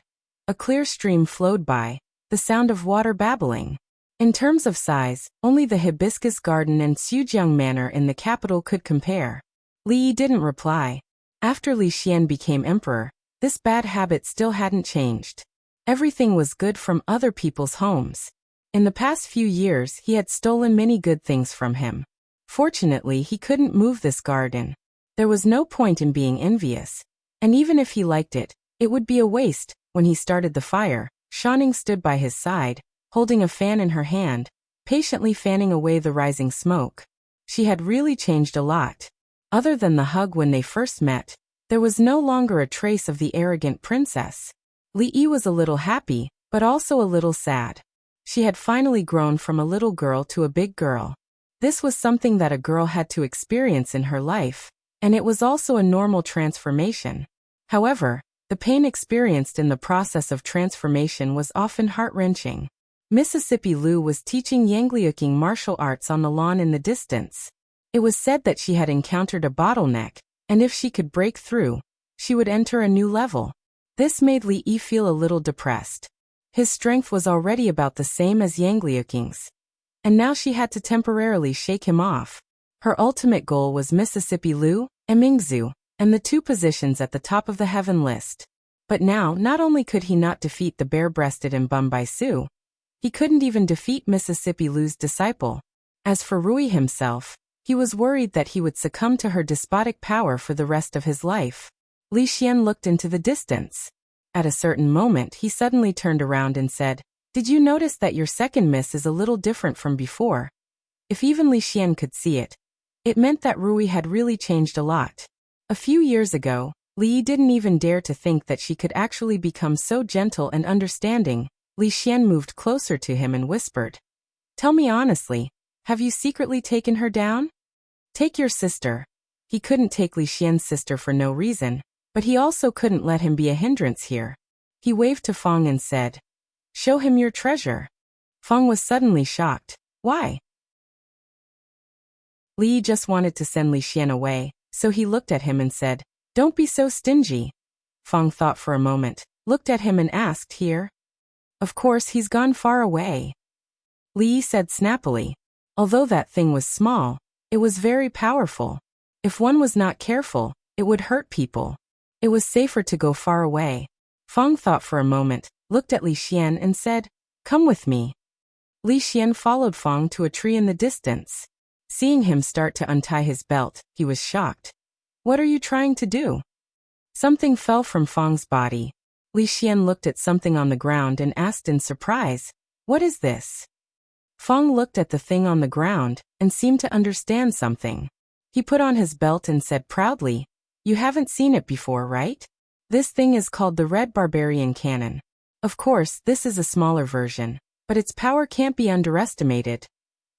a clear stream flowed by, the sound of water babbling. In terms of size, only the hibiscus garden and Sujiang Manor in the capital could compare. Li Yi didn't reply. After Li Xian became emperor, this bad habit still hadn't changed. Everything was good from other people's homes. In the past few years, he had stolen many good things from him. Fortunately, he couldn't move this garden. There was no point in being envious. And even if he liked it, it would be a waste. When he started the fire, Shanning stood by his side, holding a fan in her hand, patiently fanning away the rising smoke. She had really changed a lot. Other than the hug when they first met, there was no longer a trace of the arrogant princess. Li Yi was a little happy, but also a little sad. She had finally grown from a little girl to a big girl. This was something that a girl had to experience in her life, and it was also a normal transformation. However, the pain experienced in the process of transformation was often heart-wrenching. Mississippi Lu was teaching Yangliuking martial arts on the lawn in the distance. It was said that she had encountered a bottleneck, and if she could break through, she would enter a new level. This made Li Yi feel a little depressed. His strength was already about the same as Yangliuking's, and now she had to temporarily shake him off. Her ultimate goal was Mississippi Lu, Emingzu, and the two positions at the top of the heaven list. But now, not only could he not defeat the bare-breasted Mbumbai Su, he couldn't even defeat Mississippi Lu's disciple. As for Rui himself, he was worried that he would succumb to her despotic power for the rest of his life. Li Xian looked into the distance. At a certain moment he suddenly turned around and said, "Did you notice that your second miss is a little different from before?" If even Li Xian could see it, it meant that Rui had really changed a lot. A few years ago, Li didn't even dare to think that she could actually become so gentle and understanding. Li Xian moved closer to him and whispered, "Tell me honestly, have you secretly taken her down? Take your sister." He couldn't take Li Xian's sister for no reason, but he also couldn't let him be a hindrance here. He waved to Feng and said, "Show him your treasure." Feng was suddenly shocked. Why? Li just wanted to send Li Xian away, so he looked at him and said, "Don't be so stingy." Feng thought for a moment, looked at him and asked, "Here?" "Of course he's gone far away," Li said snappily. Although that thing was small, it was very powerful. If one was not careful, it would hurt people. It was safer to go far away. Feng thought for a moment, looked at Li Xian and said, "Come with me." Li Xian followed Feng to a tree in the distance. Seeing him start to untie his belt, he was shocked. "What are you trying to do?" Something fell from Feng's body. Li Xian looked at something on the ground and asked in surprise, "What is this?" Feng looked at the thing on the ground and seemed to understand something. He put on his belt and said proudly, "You haven't seen it before, right? This thing is called the Red Barbarian Cannon. Of course, this is a smaller version, but its power can't be underestimated."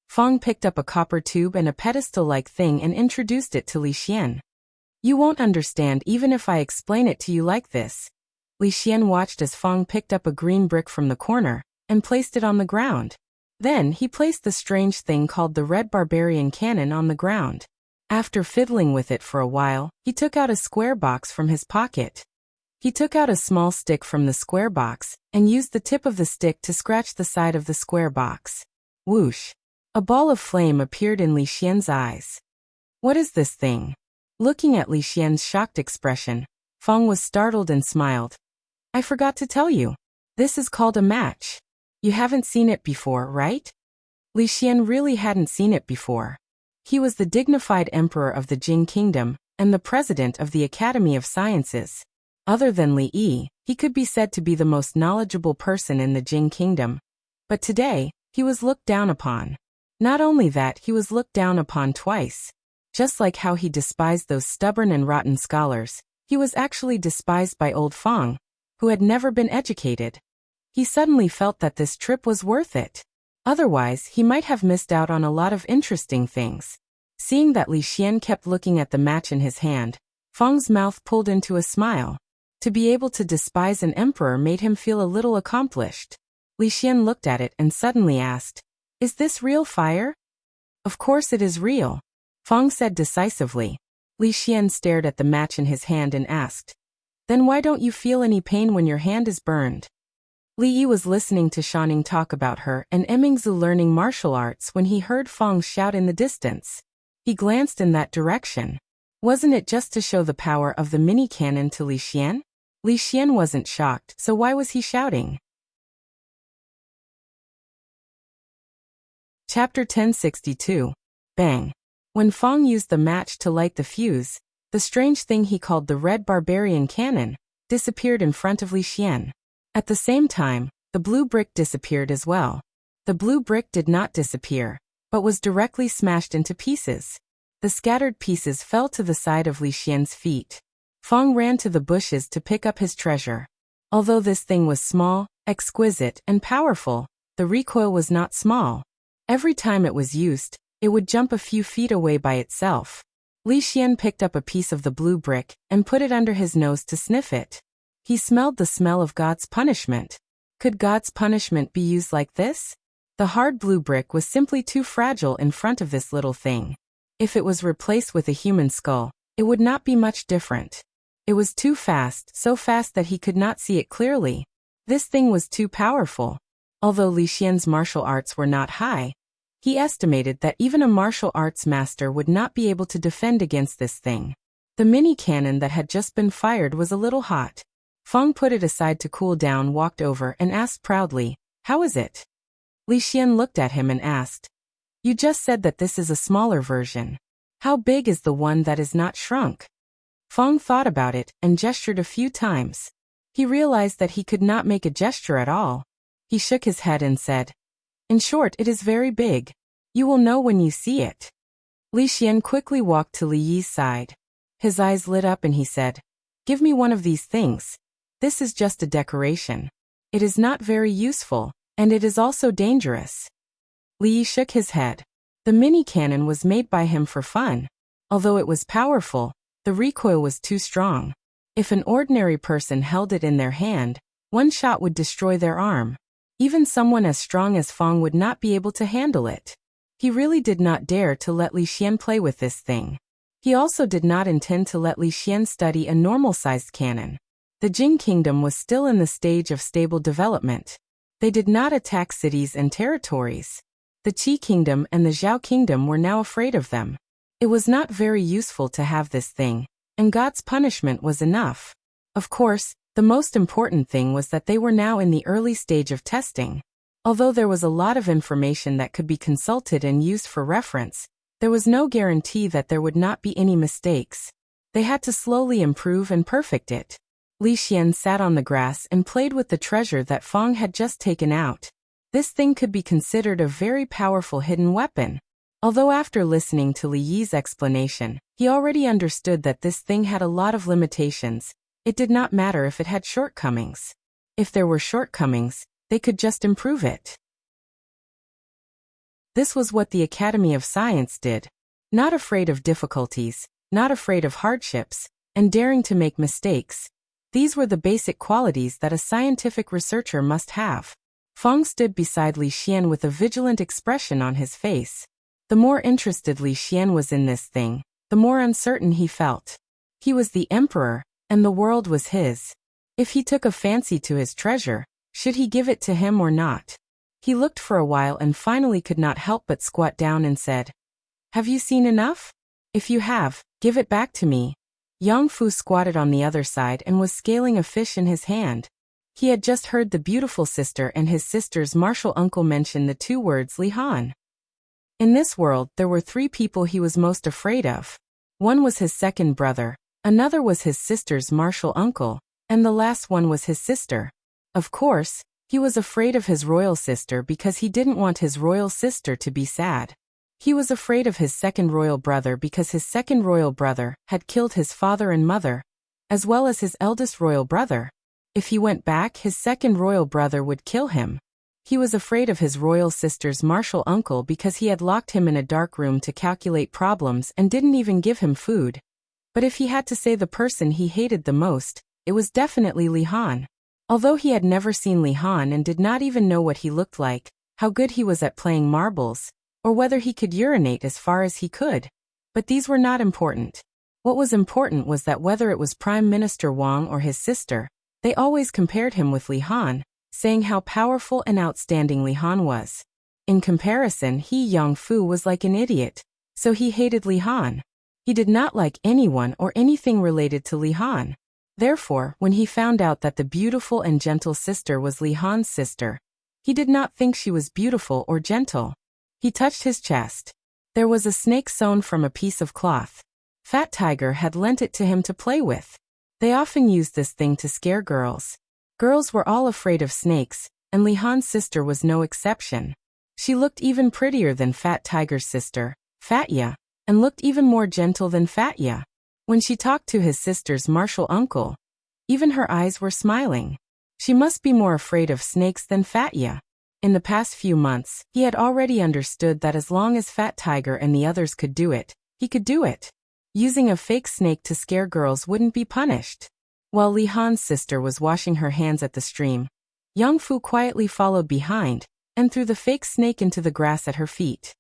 Feng picked up a copper tube and a pedestal-like thing and introduced it to Li Xian. "You won't understand even if I explain it to you like this." Li Xian watched as Feng picked up a green brick from the corner and placed it on the ground. Then he placed the strange thing called the Red Barbarian Cannon on the ground. After fiddling with it for a while, he took out a square box from his pocket. He took out a small stick from the square box and used the tip of the stick to scratch the side of the square box. Whoosh! A ball of flame appeared in Li Xian's eyes. "What is this thing?" Looking at Li Xian's shocked expression, Feng was startled and smiled. "I forgot to tell you. This is called a match. You haven't seen it before, right?" Li Xian really hadn't seen it before. He was the dignified emperor of the Jing Kingdom and the president of the Academy of Sciences. Other than Li Yi, he could be said to be the most knowledgeable person in the Jing Kingdom. But today, he was looked down upon. Not only that, he was looked down upon twice. Just like how he despised those stubborn and rotten scholars, he was actually despised by old Feng, who had never been educated. He suddenly felt that this trip was worth it. Otherwise, he might have missed out on a lot of interesting things. Seeing that Li Xian kept looking at the match in his hand, Feng's mouth pulled into a smile. To be able to despise an emperor made him feel a little accomplished. Li Xian looked at it and suddenly asked, "Is this real fire?" "Of course it is real," Feng said decisively. Li Xian stared at the match in his hand and asked, "Then why don't you feel any pain when your hand is burned?" Li Yi was listening to Shanning talk about her and Emingzu learning martial arts when he heard Feng shout in the distance. He glanced in that direction. Wasn't it just to show the power of the mini cannon to Li Xian? Li Xian wasn't shocked, so why was he shouting? Chapter 1062. Bang. When Feng used the match to light the fuse, the strange thing he called the Red Barbarian Cannon disappeared in front of Li Xian. At the same time, the blue brick disappeared as well. The blue brick did not disappear, but was directly smashed into pieces. The scattered pieces fell to the side of Li Xian's feet. Feng ran to the bushes to pick up his treasure. Although this thing was small, exquisite, and powerful, the recoil was not small. Every time it was used, it would jump a few feet away by itself. Li Xian picked up a piece of the blue brick and put it under his nose to sniff it. He smelled the smell of God's punishment. Could God's punishment be used like this? The hard blue brick was simply too fragile in front of this little thing. If it was replaced with a human skull, it would not be much different. It was too fast, so fast that he could not see it clearly. This thing was too powerful. Although Li Xian's martial arts were not high, He estimated that even a martial arts master would not be able to defend against this thing. The mini cannon that had just been fired was a little hot. Feng put it aside to cool down, walked over, and asked proudly, "How is it?" Li Xian looked at him and asked, "You just said that this is a smaller version. How big is the one that is not shrunk?" Feng thought about it and gestured a few times. He realized that he could not make a gesture at all. He shook his head and said, "In short, it is very big. You will know when you see it." Li Xian quickly walked to Li Yi's side. His eyes lit up and he said, "Give me one of these things. This is just a decoration. It is not very useful, and it is also dangerous." Li Yi shook his head. The mini cannon was made by him for fun. Although it was powerful, the recoil was too strong. If an ordinary person held it in their hand, one shot would destroy their arm. Even someone as strong as Feng would not be able to handle it. He really did not dare to let Li Xian play with this thing. He also did not intend to let Li Xian study a normal-sized cannon. The Jing Kingdom was still in the stage of stable development. They did not attack cities and territories. The Qi Kingdom and the Zhao Kingdom were now afraid of them. It was not very useful to have this thing, and God's punishment was enough. Of course, the most important thing was that they were now in the early stage of testing. Although there was a lot of information that could be consulted and used for reference, there was no guarantee that there would not be any mistakes. They had to slowly improve and perfect it. Li Xian sat on the grass and played with the treasure that Feng had just taken out. This thing could be considered a very powerful hidden weapon. Although after listening to Li Yi's explanation, he already understood that this thing had a lot of limitations. It did not matter if it had shortcomings. If there were shortcomings, they could just improve it. This was what the Academy of Science did. Not afraid of difficulties, not afraid of hardships, and daring to make mistakes. These were the basic qualities that a scientific researcher must have. Feng stood beside Li Xian with a vigilant expression on his face. The more interested Li Xian was in this thing, the more uncertain he felt. He was the emperor, and the world was his. If he took a fancy to his treasure, should he give it to him or not? He looked for a while and finally could not help but squat down and said, "Have you seen enough? If you have, give it back to me." Yang Fu squatted on the other side and was scaling a fish in his hand. He had just heard the beautiful sister and his sister's martial uncle mention the two words Li Han. In this world, there were three people he was most afraid of. One was his second brother, another was his sister's martial uncle, and the last one was his sister. Of course, he was afraid of his royal sister because he didn't want his royal sister to be sad. He was afraid of his second royal brother because his second royal brother had killed his father and mother, as well as his eldest royal brother. If he went back, his second royal brother would kill him. He was afraid of his royal sister's martial uncle because he had locked him in a dark room to calculate problems and didn't even give him food. But if he had to say the person he hated the most, it was definitely Li Han. Although he had never seen Li Han and did not even know what he looked like, how good he was at playing marbles, or whether he could urinate as far as he could. But these were not important. What was important was that whether it was Prime Minister Wang or his sister, they always compared him with Li Han, saying how powerful and outstanding Li Han was. In comparison, Yang Fu was like an idiot, so he hated Li Han. He did not like anyone or anything related to Li Han. Therefore, when he found out that the beautiful and gentle sister was Li Han's sister, he did not think she was beautiful or gentle. He touched his chest. There was a snake sewn from a piece of cloth. Fat Tiger had lent it to him to play with. They often used this thing to scare girls. Girls were all afraid of snakes, and Li Han's sister was no exception. She looked even prettier than Fat Tiger's sister, Fatya, and looked even more gentle than Fatya. When she talked to his sister's martial uncle, even her eyes were smiling. She must be more afraid of snakes than Fatya. In the past few months, he had already understood that as long as Fat Tiger and the others could do it, he could do it. Using a fake snake to scare girls wouldn't be punished. While Li Han's sister was washing her hands at the stream, Yang Fu quietly followed behind and threw the fake snake into the grass at her feet.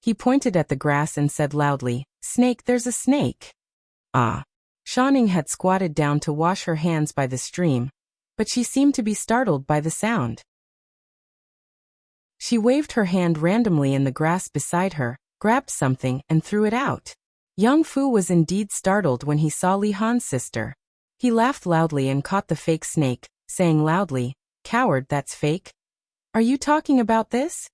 He pointed at the grass and said loudly, "Snake, there's a snake." Ah. Shanning had squatted down to wash her hands by the stream, but she seemed to be startled by the sound. She waved her hand randomly in the grass beside her, grabbed something, and threw it out. Young Fu was indeed startled when he saw Li Han's sister. He laughed loudly and caught the fake snake, saying loudly, "Coward, that's fake. Are you talking about this?"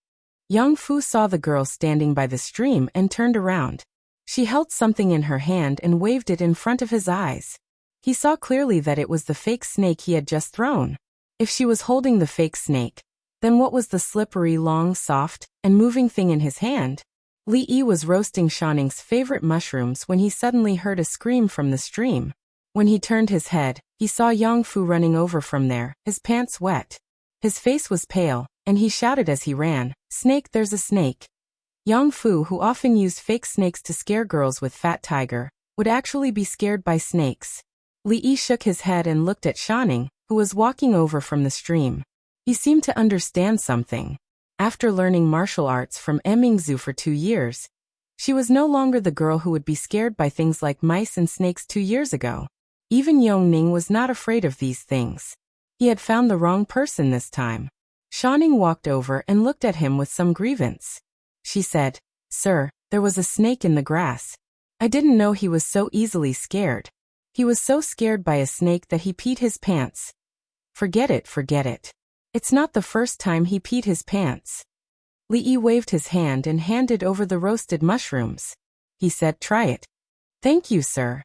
Young Fu saw the girl standing by the stream and turned around. She held something in her hand and waved it in front of his eyes. He saw clearly that it was the fake snake he had just thrown. If she was holding the fake snake, then what was the slippery, long, soft, and moving thing in his hand? Li Yi was roasting Shanning's favorite mushrooms when he suddenly heard a scream from the stream. When he turned his head, he saw Yang Fu running over from there, his pants wet. His face was pale, and he shouted as he ran, "Snake, there's a snake." Yang Fu, who often used fake snakes to scare girls with Fat Tiger, would actually be scared by snakes. Li Yi shook his head and looked at Shanning, who was walking over from the stream. He seemed to understand something. After learning martial arts from Emingzu for 2 years, she was no longer the girl who would be scared by things like mice and snakes 2 years ago. Even Yongning was not afraid of these things. He had found the wrong person this time. Shanning walked over and looked at him with some grievance. She said, "Sir, there was a snake in the grass. I didn't know he was so easily scared. He was so scared by a snake that he peed his pants." Forget it, forget it. It's not the first time he peed his pants." Li Yi waved his hand and handed over the roasted mushrooms. He said, "Try it." "Thank you, sir."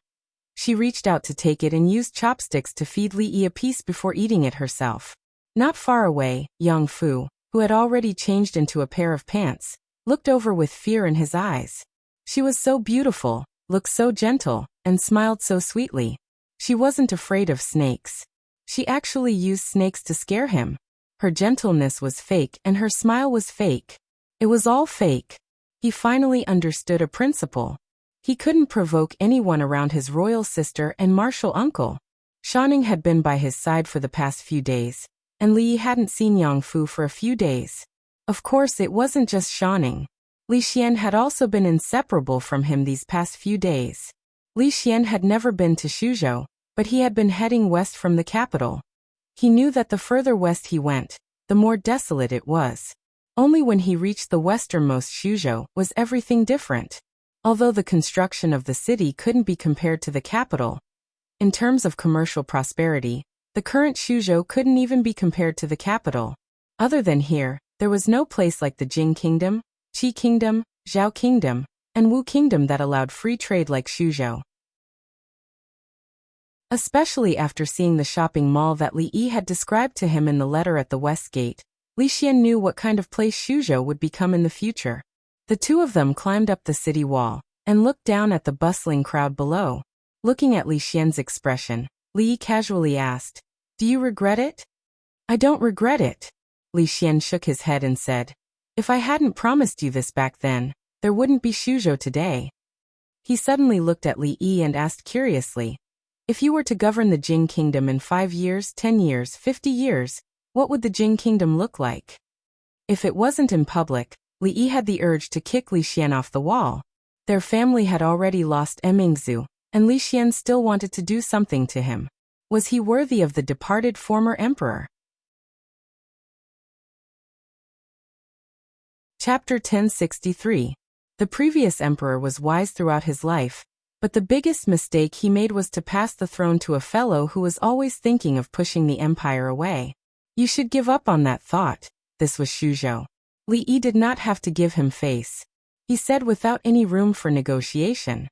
She reached out to take it and used chopsticks to feed Li Yi a piece before eating it herself. Not far away, Yang Fu, who had already changed into a pair of pants, looked over with fear in his eyes. She was so beautiful, looked so gentle, and smiled so sweetly. She wasn't afraid of snakes. She actually used snakes to scare him. Her gentleness was fake and her smile was fake. It was all fake. He finally understood a principle. He couldn't provoke anyone around his royal sister and martial uncle. Shanning had been by his side for the past few days, and Li hadn't seen Yang Fu for a few days. Of course, it wasn't just Shanning. Li Xian had also been inseparable from him these past few days. Li Xian had never been to Shuzhou, but he had been heading west from the capital. He knew that the further west he went, the more desolate it was. Only when he reached the westernmost Shuzhou was everything different. Although the construction of the city couldn't be compared to the capital, in terms of commercial prosperity, the current Shuzhou couldn't even be compared to the capital. Other than here, there was no place like the Jing Kingdom, Qi Kingdom, Zhao Kingdom, and Wu Kingdom that allowed free trade like Shuzhou. Especially after seeing the shopping mall that Li Yi had described to him in the letter at the West Gate, Li Xian knew what kind of place Shuzhou would become in the future. The two of them climbed up the city wall and looked down at the bustling crowd below. Looking at Li Xian's expression, Li Yi casually asked, "Do you regret it?" "I don't regret it." Li Xian shook his head and said, "If I hadn't promised you this back then, there wouldn't be Shuzhou today." He suddenly looked at Li Yi and asked curiously, "If you were to govern the Jing Kingdom in 5 years, 10 years, 50 years, what would the Jing Kingdom look like?" If it wasn't in public, Li Yi had the urge to kick Li Xian off the wall. Their family had already lost Emingzu, and Li Xian still wanted to do something to him. Was he worthy of the departed former emperor? Chapter 1063. The previous emperor was wise throughout his life, but the biggest mistake he made was to pass the throne to a fellow who was always thinking of pushing the empire away. You should give up on that thought. This was Shuzhou. Li Yi did not have to give him face. He said without any room for negotiation,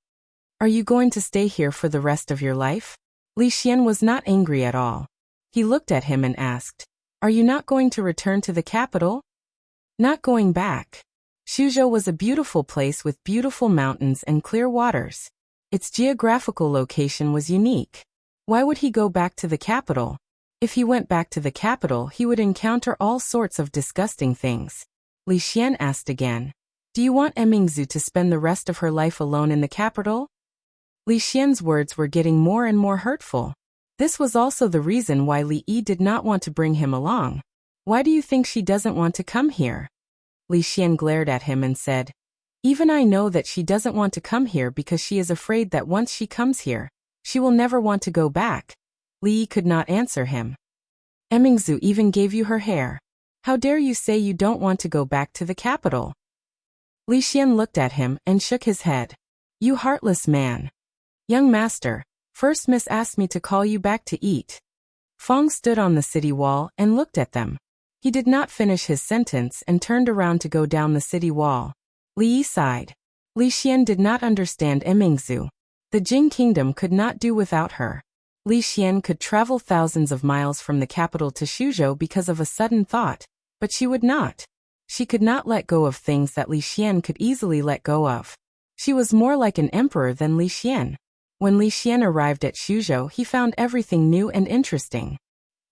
"Are you going to stay here for the rest of your life?" Li Xian was not angry at all. He looked at him and asked, "Are you not going to return to the capital?" "Not going back." Shuzhou was a beautiful place with beautiful mountains and clear waters. Its geographical location was unique. Why would he go back to the capital? If he went back to the capital, he would encounter all sorts of disgusting things. Li Xian asked again, "Do you want Emingzu to spend the rest of her life alone in the capital?" Li Xian's words were getting more and more hurtful. This was also the reason why Li Yi did not want to bring him along. "Why do you think she doesn't want to come here?" Li Xian glared at him and said, "Even I know that she doesn't want to come here because she is afraid that once she comes here, she will never want to go back." Li Yi could not answer him. "Emingzu even gave you her hair." How dare you say you don't want to go back to the capital? Li Xian looked at him and shook his head. You heartless man. Young master, first Miss asked me to call you back to eat. Fong stood on the city wall and looked at them. He did not finish his sentence and turned around to go down the city wall. Li Yi sighed. Li Xian did not understand Emingzu. The Jing kingdom could not do without her. Li Xian could travel thousands of miles from the capital to Suzhou because of a sudden thought, but she would not. She could not let go of things that Li Xian could easily let go of. She was more like an emperor than Li Xian. When Li Xian arrived at Suzhou, he found everything new and interesting.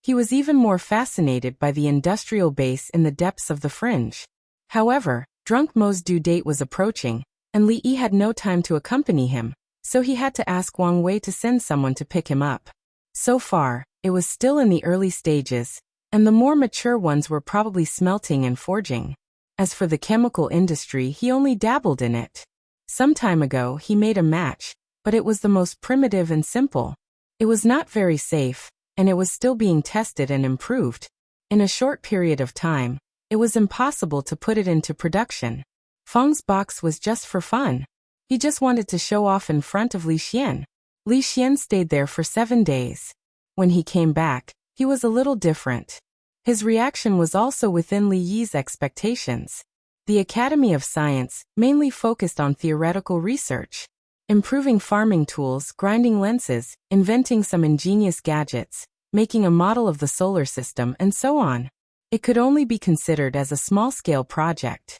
He was even more fascinated by the industrial base in the depths of the fringe. However, Drunk Mo's due date was approaching, and Li Yi had no time to accompany him, so he had to ask Wang Wei to send someone to pick him up. So far, it was still in the early stages, and the more mature ones were probably smelting and forging. As for the chemical industry, he only dabbled in it. Some time ago, he made a match, but it was the most primitive and simple. It was not very safe, and it was still being tested and improved. In a short period of time, it was impossible to put it into production. Feng's box was just for fun. He just wanted to show off in front of Li Xian. Li Xian stayed there for 7 days. When he came back, he was a little different. His reaction was also within Li Yi's expectations. The Academy of Science mainly focused on theoretical research, improving farming tools, grinding lenses, inventing some ingenious gadgets, making a model of the solar system, and so on. It could only be considered as a small-scale project.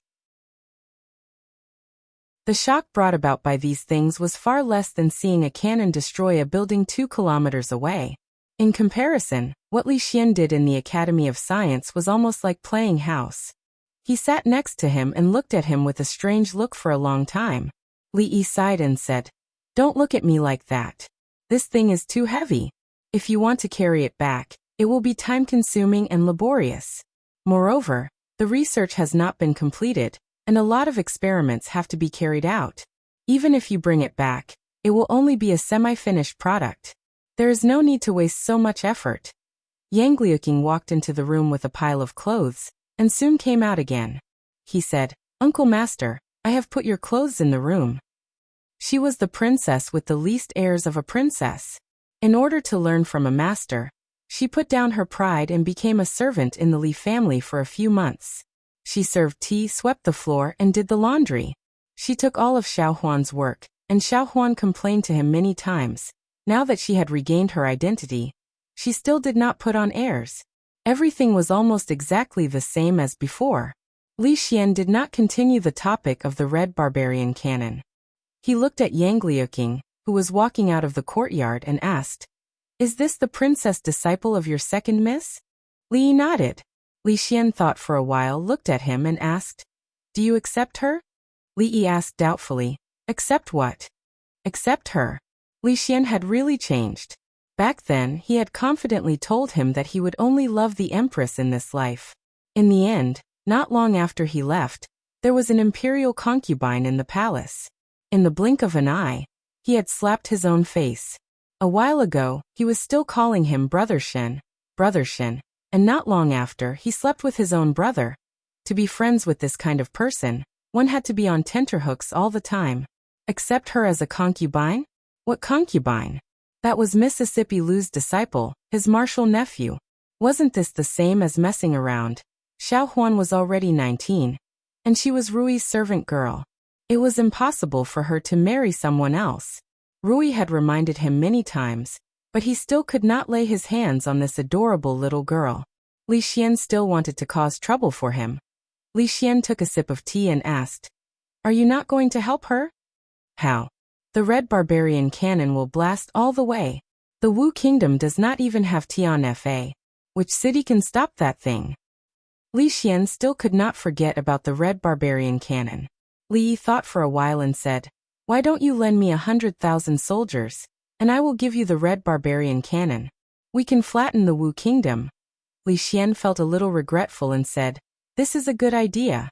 The shock brought about by these things was far less than seeing a cannon destroy a building 2 kilometers away. In comparison, what Li Xian did in the Academy of Science was almost like playing house. He sat next to him and looked at him with a strange look for a long time. Li Yi sighed and said, "Don't look at me like that. This thing is too heavy. If you want to carry it back, it will be time-consuming and laborious. Moreover, the research has not been completed, and a lot of experiments have to be carried out. Even if you bring it back, it will only be a semi-finished product. There is no need to waste so much effort." Yang Liuqing walked into the room with a pile of clothes, and soon came out again. He said, "Uncle Master, I have put your clothes in the room." She was the princess with the least airs of a princess. In order to learn from a master, she put down her pride and became a servant in the Li family for a few months. She served tea, swept the floor, and did the laundry. She took all of Xiao Huan's work, and Xiao Huan complained to him many times. Now that she had regained her identity, she still did not put on airs. Everything was almost exactly the same as before. Li Xian did not continue the topic of the red barbarian cannon. He looked at Yang Liuqing, who was walking out of the courtyard, and asked, "Is this the princess disciple of your second miss?" Li Yi nodded. Li Xian thought for a while, looked at him, and asked, "Do you accept her?" Li Yi asked doubtfully, "Accept what?" "Accept her." Li Xian had really changed. Back then, he had confidently told him that he would only love the empress in this life. In the end, not long after he left, there was an imperial concubine in the palace. In the blink of an eye, he had slapped his own face. A while ago, he was still calling him Brother Shen, and not long after, he slept with his own brother. To be friends with this kind of person, one had to be on tenterhooks all the time. Accept her as a concubine? What concubine? That was Mississippi Lu's disciple, his martial nephew. Wasn't this the same as messing around? Xiao Huan was already 19, and she was Rui's servant girl. It was impossible for her to marry someone else. Rui had reminded him many times, but he still could not lay his hands on this adorable little girl. Li Xian still wanted to cause trouble for him. Li Xian took a sip of tea and asked, "Are you not going to help her?" "How?" "The red barbarian cannon will blast all the way. The Wu kingdom does not even have Tian Fa. Which city can stop that thing?" Li Xian still could not forget about the red barbarian cannon. Li Yi thought for a while and said, "Why don't you lend me 100,000 soldiers, and I will give you the red barbarian cannon. We can flatten the Wu kingdom." Li Xian felt a little regretful and said, "This is a good idea.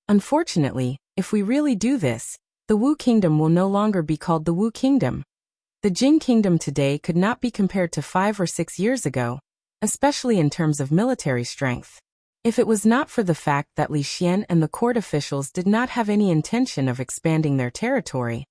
Unfortunately, if we really do this, the Wu kingdom will no longer be called the Wu kingdom. The Jing kingdom today could not be compared to 5 or 6 years ago. especially in terms of military strength. If it was not for the fact that Li Xian and the court officials did not have any intention of expanding their territory,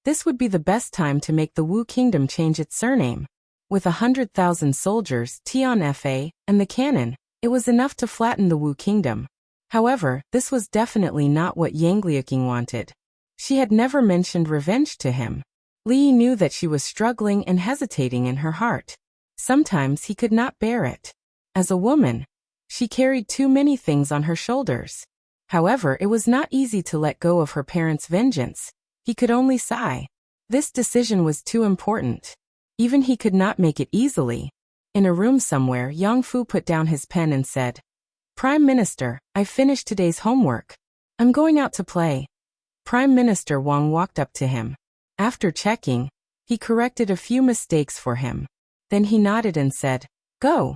this would be the best time to make the Wu kingdom change its surname. With 100,000 soldiers, Tian Fa, and the cannon, it was enough to flatten the Wu kingdom. However, this was definitely not what Yang Liuqing wanted. She had never mentioned revenge to him. Li knew that she was struggling and hesitating in her heart. Sometimes he could not bear it. As a woman, she carried too many things on her shoulders. However, it was not easy to let go of her parents' vengeance. He could only sigh. This decision was too important. Even he could not make it easily. In a room somewhere, Yang Fu put down his pen and said, "Prime Minister, I've finished today's homework. I'm going out to play." Prime Minister Wang walked up to him. After checking, he corrected a few mistakes for him. Then he nodded and said, "Go."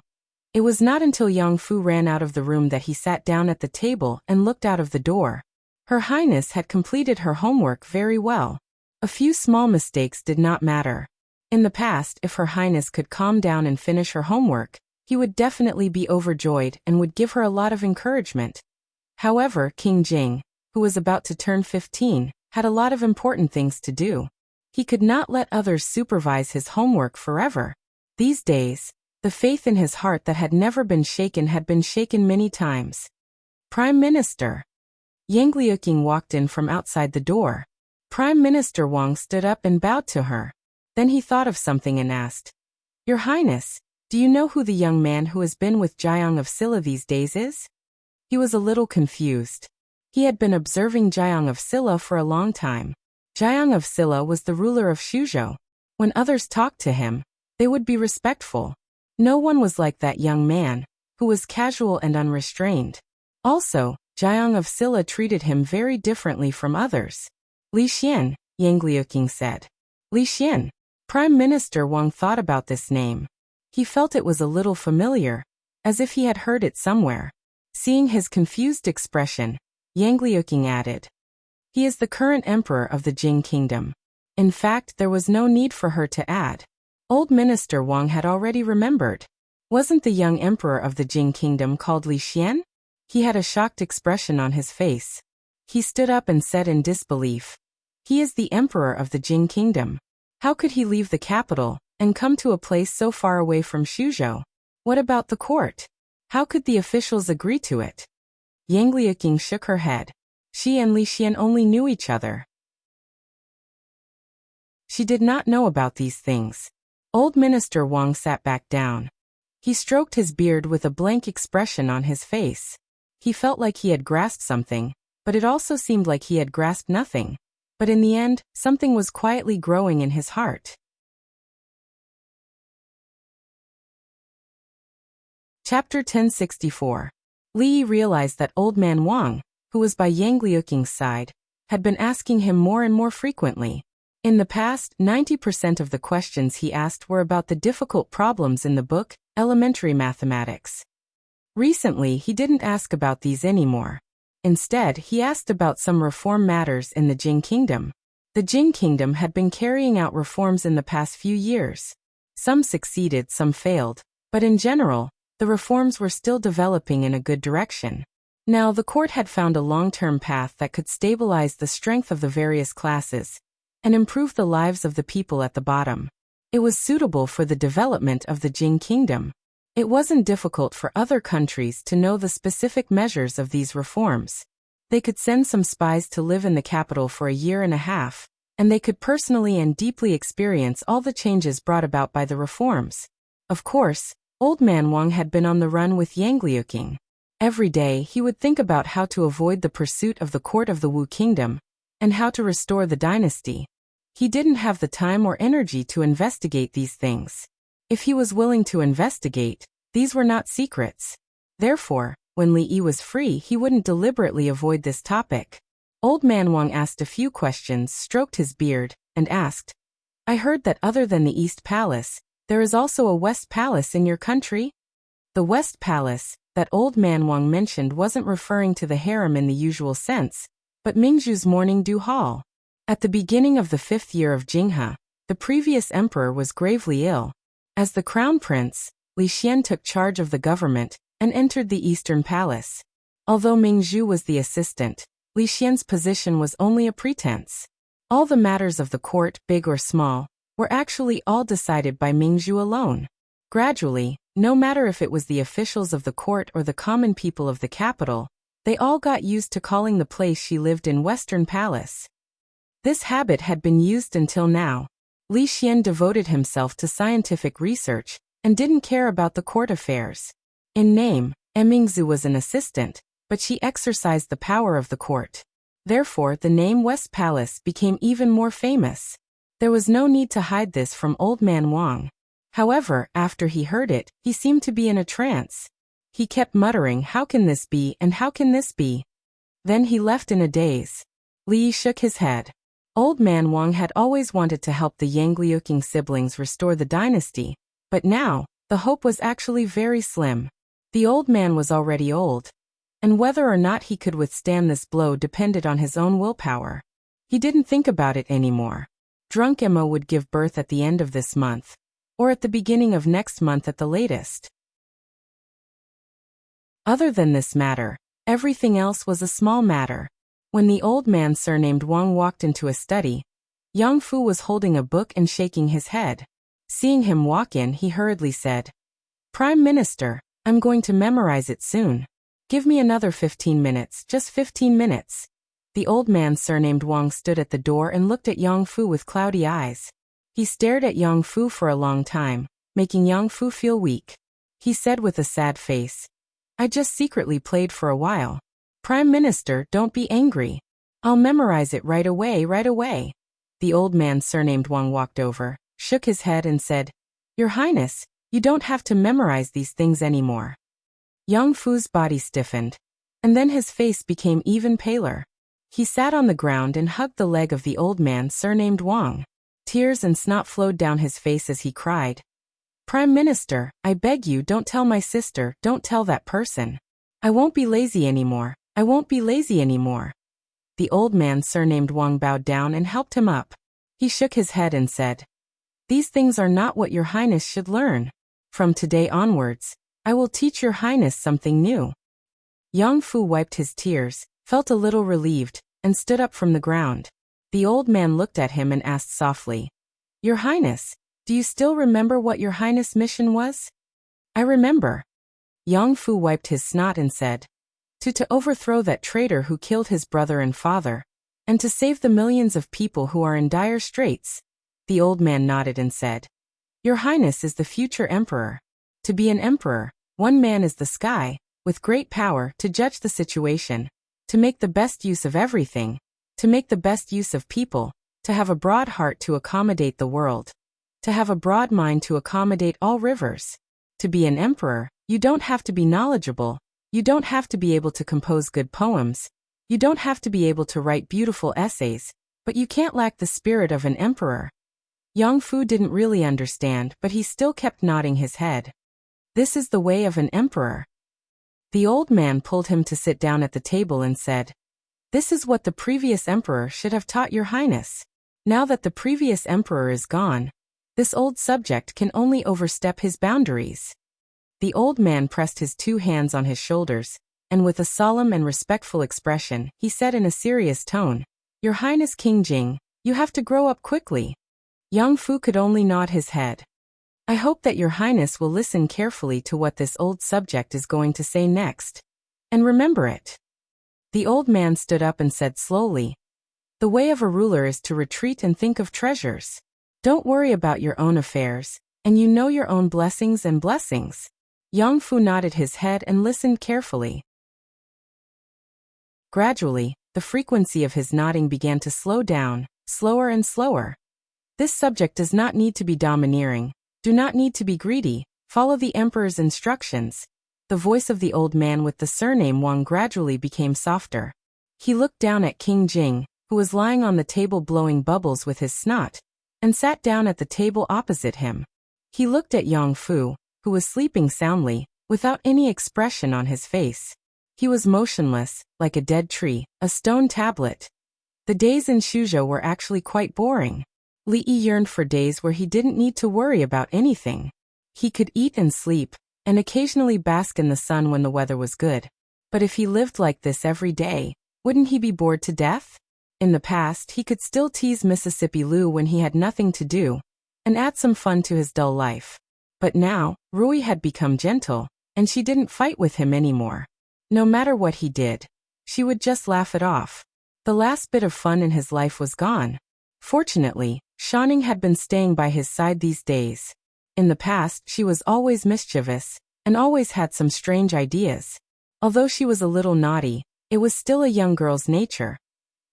It was not until Yang Fu ran out of the room that he sat down at the table and looked out of the door. Her Highness had completed her homework very well. A few small mistakes did not matter. In the past, if Her Highness could calm down and finish her homework, he would definitely be overjoyed and would give her a lot of encouragement. However, King Jing, who was about to turn 15, had a lot of important things to do. He could not let others supervise his homework forever. These days, the faith in his heart that had never been shaken had been shaken many times. "Prime Minister." Yang Liuqing walked in from outside the door. Prime Minister Wang stood up and bowed to her. Then he thought of something and asked, "Your Highness, do you know who the young man who has been with Jiang of Silla these days is?" He was a little confused. He had been observing Jiang of Silla for a long time. Jiang of Silla was the ruler of Shuzhou. When others talked to him, they would be respectful. No one was like that young man, who was casual and unrestrained. Also, Jiang of Silla treated him very differently from others. "Li Xian," Yang Liuqing said. "Li Xian." Prime Minister Wang thought about this name. He felt it was a little familiar, as if he had heard it somewhere. Seeing his confused expression, Yang Liuqing added, "He is the current emperor of the Jing kingdom." In fact, there was no need for her to add. Old Minister Wang had already remembered. Wasn't the young emperor of the Jing kingdom called Li Xian? He had a shocked expression on his face. He stood up and said in disbelief, "He is the emperor of the Jing kingdom. How could he leave the capital and come to a place so far away from Shuzhou? What about the court? How could the officials agree to it?" Yang Liuqing shook her head. She and Li Xian only knew each other. She did not know about these things. Old Minister Wang sat back down. He stroked his beard with a blank expression on his face. He felt like he had grasped something, but it also seemed like he had grasped nothing. But in the end, something was quietly growing in his heart. Chapter 1064. Li realized that Old Man Wang, who was by Yang Liuqing's side, had been asking him more and more frequently. In the past, 90% of the questions he asked were about the difficult problems in the book, elementary mathematics. Recently, he didn't ask about these anymore. Instead, he asked about some reform matters in the Jing kingdom. The Jing kingdom had been carrying out reforms in the past few years. Some succeeded, some failed, but in general, the reforms were still developing in a good direction. Now, the court had found a long-term path that could stabilize the strength of the various classes and improve the lives of the people at the bottom. It was suitable for the development of the Jing kingdom. It wasn't difficult for other countries to know the specific measures of these reforms. They could send some spies to live in the capital for a year and a half, and they could personally and deeply experience all the changes brought about by the reforms. Of course, Old Man Wang had been on the run with Yang Liuqing. Every day he would think about how to avoid the pursuit of the court of the Wu kingdom, and how to restore the dynasty. He didn't have the time or energy to investigate these things. If he was willing to investigate, these were not secrets. Therefore, when Li Yi was free, he wouldn't deliberately avoid this topic. Old Man Wang asked a few questions, stroked his beard, and asked, "I heard that other than the East Palace, there is also a West Palace in your country?" The West Palace that Old Man Wang mentioned wasn't referring to the harem in the usual sense, but Mingzhu's Morning Dew Hall. At the beginning of the 5th year of Jinghe, the previous emperor was gravely ill. As the crown prince, Li Xian took charge of the government and entered the Eastern Palace. Although Mingzhu was the assistant, Li Xian's position was only a pretense. All the matters of the court, big or small, were actually all decided by Mingzhu alone. Gradually, no matter if it was the officials of the court or the common people of the capital, they all got used to calling the place she lived in Western Palace. This habit had been used until now. Li Xian devoted himself to scientific research and didn't care about the court affairs. In name, Mingzhu was an assistant, but she exercised the power of the court. Therefore, the name West Palace became even more famous. There was no need to hide this from Old Man Wang. However, after he heard it, he seemed to be in a trance. He kept muttering, "How can this be, and how can this be?" Then he left in a daze. Li shook his head. Old Man Wang had always wanted to help the Yangliuqing siblings restore the dynasty, but now, the hope was actually very slim. The old man was already old, and whether or not he could withstand this blow depended on his own willpower. He didn't think about it anymore. Drunk Emma would give birth at the end of this month, or at the beginning of next month at the latest. Other than this matter, everything else was a small matter. When the old man surnamed Wang walked into a study, Yang Fu was holding a book and shaking his head. Seeing him walk in, he hurriedly said, "Prime Minister, I'm going to memorize it soon. Give me another 15 minutes, just 15 minutes. The old man surnamed Wang stood at the door and looked at Yang Fu with cloudy eyes. He stared at Yang Fu for a long time, making Yang Fu feel weak. He said with a sad face, "I just secretly played for a while. Prime Minister, don't be angry. I'll memorize it right away, right away." The old man surnamed Wang walked over, shook his head and said, "Your Highness, you don't have to memorize these things anymore." Yang Fu's body stiffened, and then his face became even paler. He sat on the ground and hugged the leg of the old man surnamed Wang. Tears and snot flowed down his face as he cried, "Prime Minister, I beg you, don't tell my sister, don't tell that person. I won't be lazy anymore, I won't be lazy anymore." The old man surnamed Wang bowed down and helped him up. He shook his head and said, "These things are not what your Highness should learn. From today onwards, I will teach your Highness something new." Yang Fu wiped his tears, felt a little relieved, and stood up from the ground. The old man looked at him and asked softly, "Your Highness, do you still remember what your Highness' mission was?" "I remember." Yang Fu wiped his snot and said, To overthrow that traitor who killed his brother and father, and to save the millions of people who are in dire straits." The old man nodded and said, "Your Highness is the future emperor. To be an emperor, one man is the sky, with great power to judge the situation, to make the best use of everything, to make the best use of people, to have a broad heart to accommodate the world, to have a broad mind to accommodate all rivers. To be an emperor, you don't have to be knowledgeable, you don't have to be able to compose good poems, you don't have to be able to write beautiful essays, but you can't lack the spirit of an emperor." Yang Fu didn't really understand, but he still kept nodding his head. "This is the way of an emperor." The old man pulled him to sit down at the table and said, "This is what the previous emperor should have taught your Highness. Now that the previous emperor is gone, this old subject can only overstep his boundaries." The old man pressed his two hands on his shoulders, and with a solemn and respectful expression, he said in a serious tone, "Your Highness King Jing, you have to grow up quickly." Yang Fu could only nod his head. "I hope that your Highness will listen carefully to what this old subject is going to say next. And remember it." The old man stood up and said slowly, "The way of a ruler is to retreat and think of treasures. Don't worry about your own affairs, and you know your own blessings and blessings." Yang Fu nodded his head and listened carefully. Gradually, the frequency of his nodding began to slow down, slower and slower. "This subject does not need to be domineering, do not need to be greedy, follow the emperor's instructions." The voice of the old man with the surname Wang gradually became softer. He looked down at King Jing, who was lying on the table blowing bubbles with his snot, and sat down at the table opposite him. He looked at Yang Fu, who was sleeping soundly, without any expression on his face. He was motionless, like a dead tree, a stone tablet. The days in Shuzhou were actually quite boring. Li Yi yearned for days where he didn't need to worry about anything. He could eat and sleep, and occasionally bask in the sun when the weather was good. But if he lived like this every day, wouldn't he be bored to death? In the past, he could still tease Mississippi Lou when he had nothing to do, and add some fun to his dull life. But now, Rui had become gentle, and she didn't fight with him anymore. No matter what he did, she would just laugh it off. The last bit of fun in his life was gone. Fortunately, Shanning had been staying by his side these days. In the past, she was always mischievous, and always had some strange ideas. Although she was a little naughty, it was still a young girl's nature.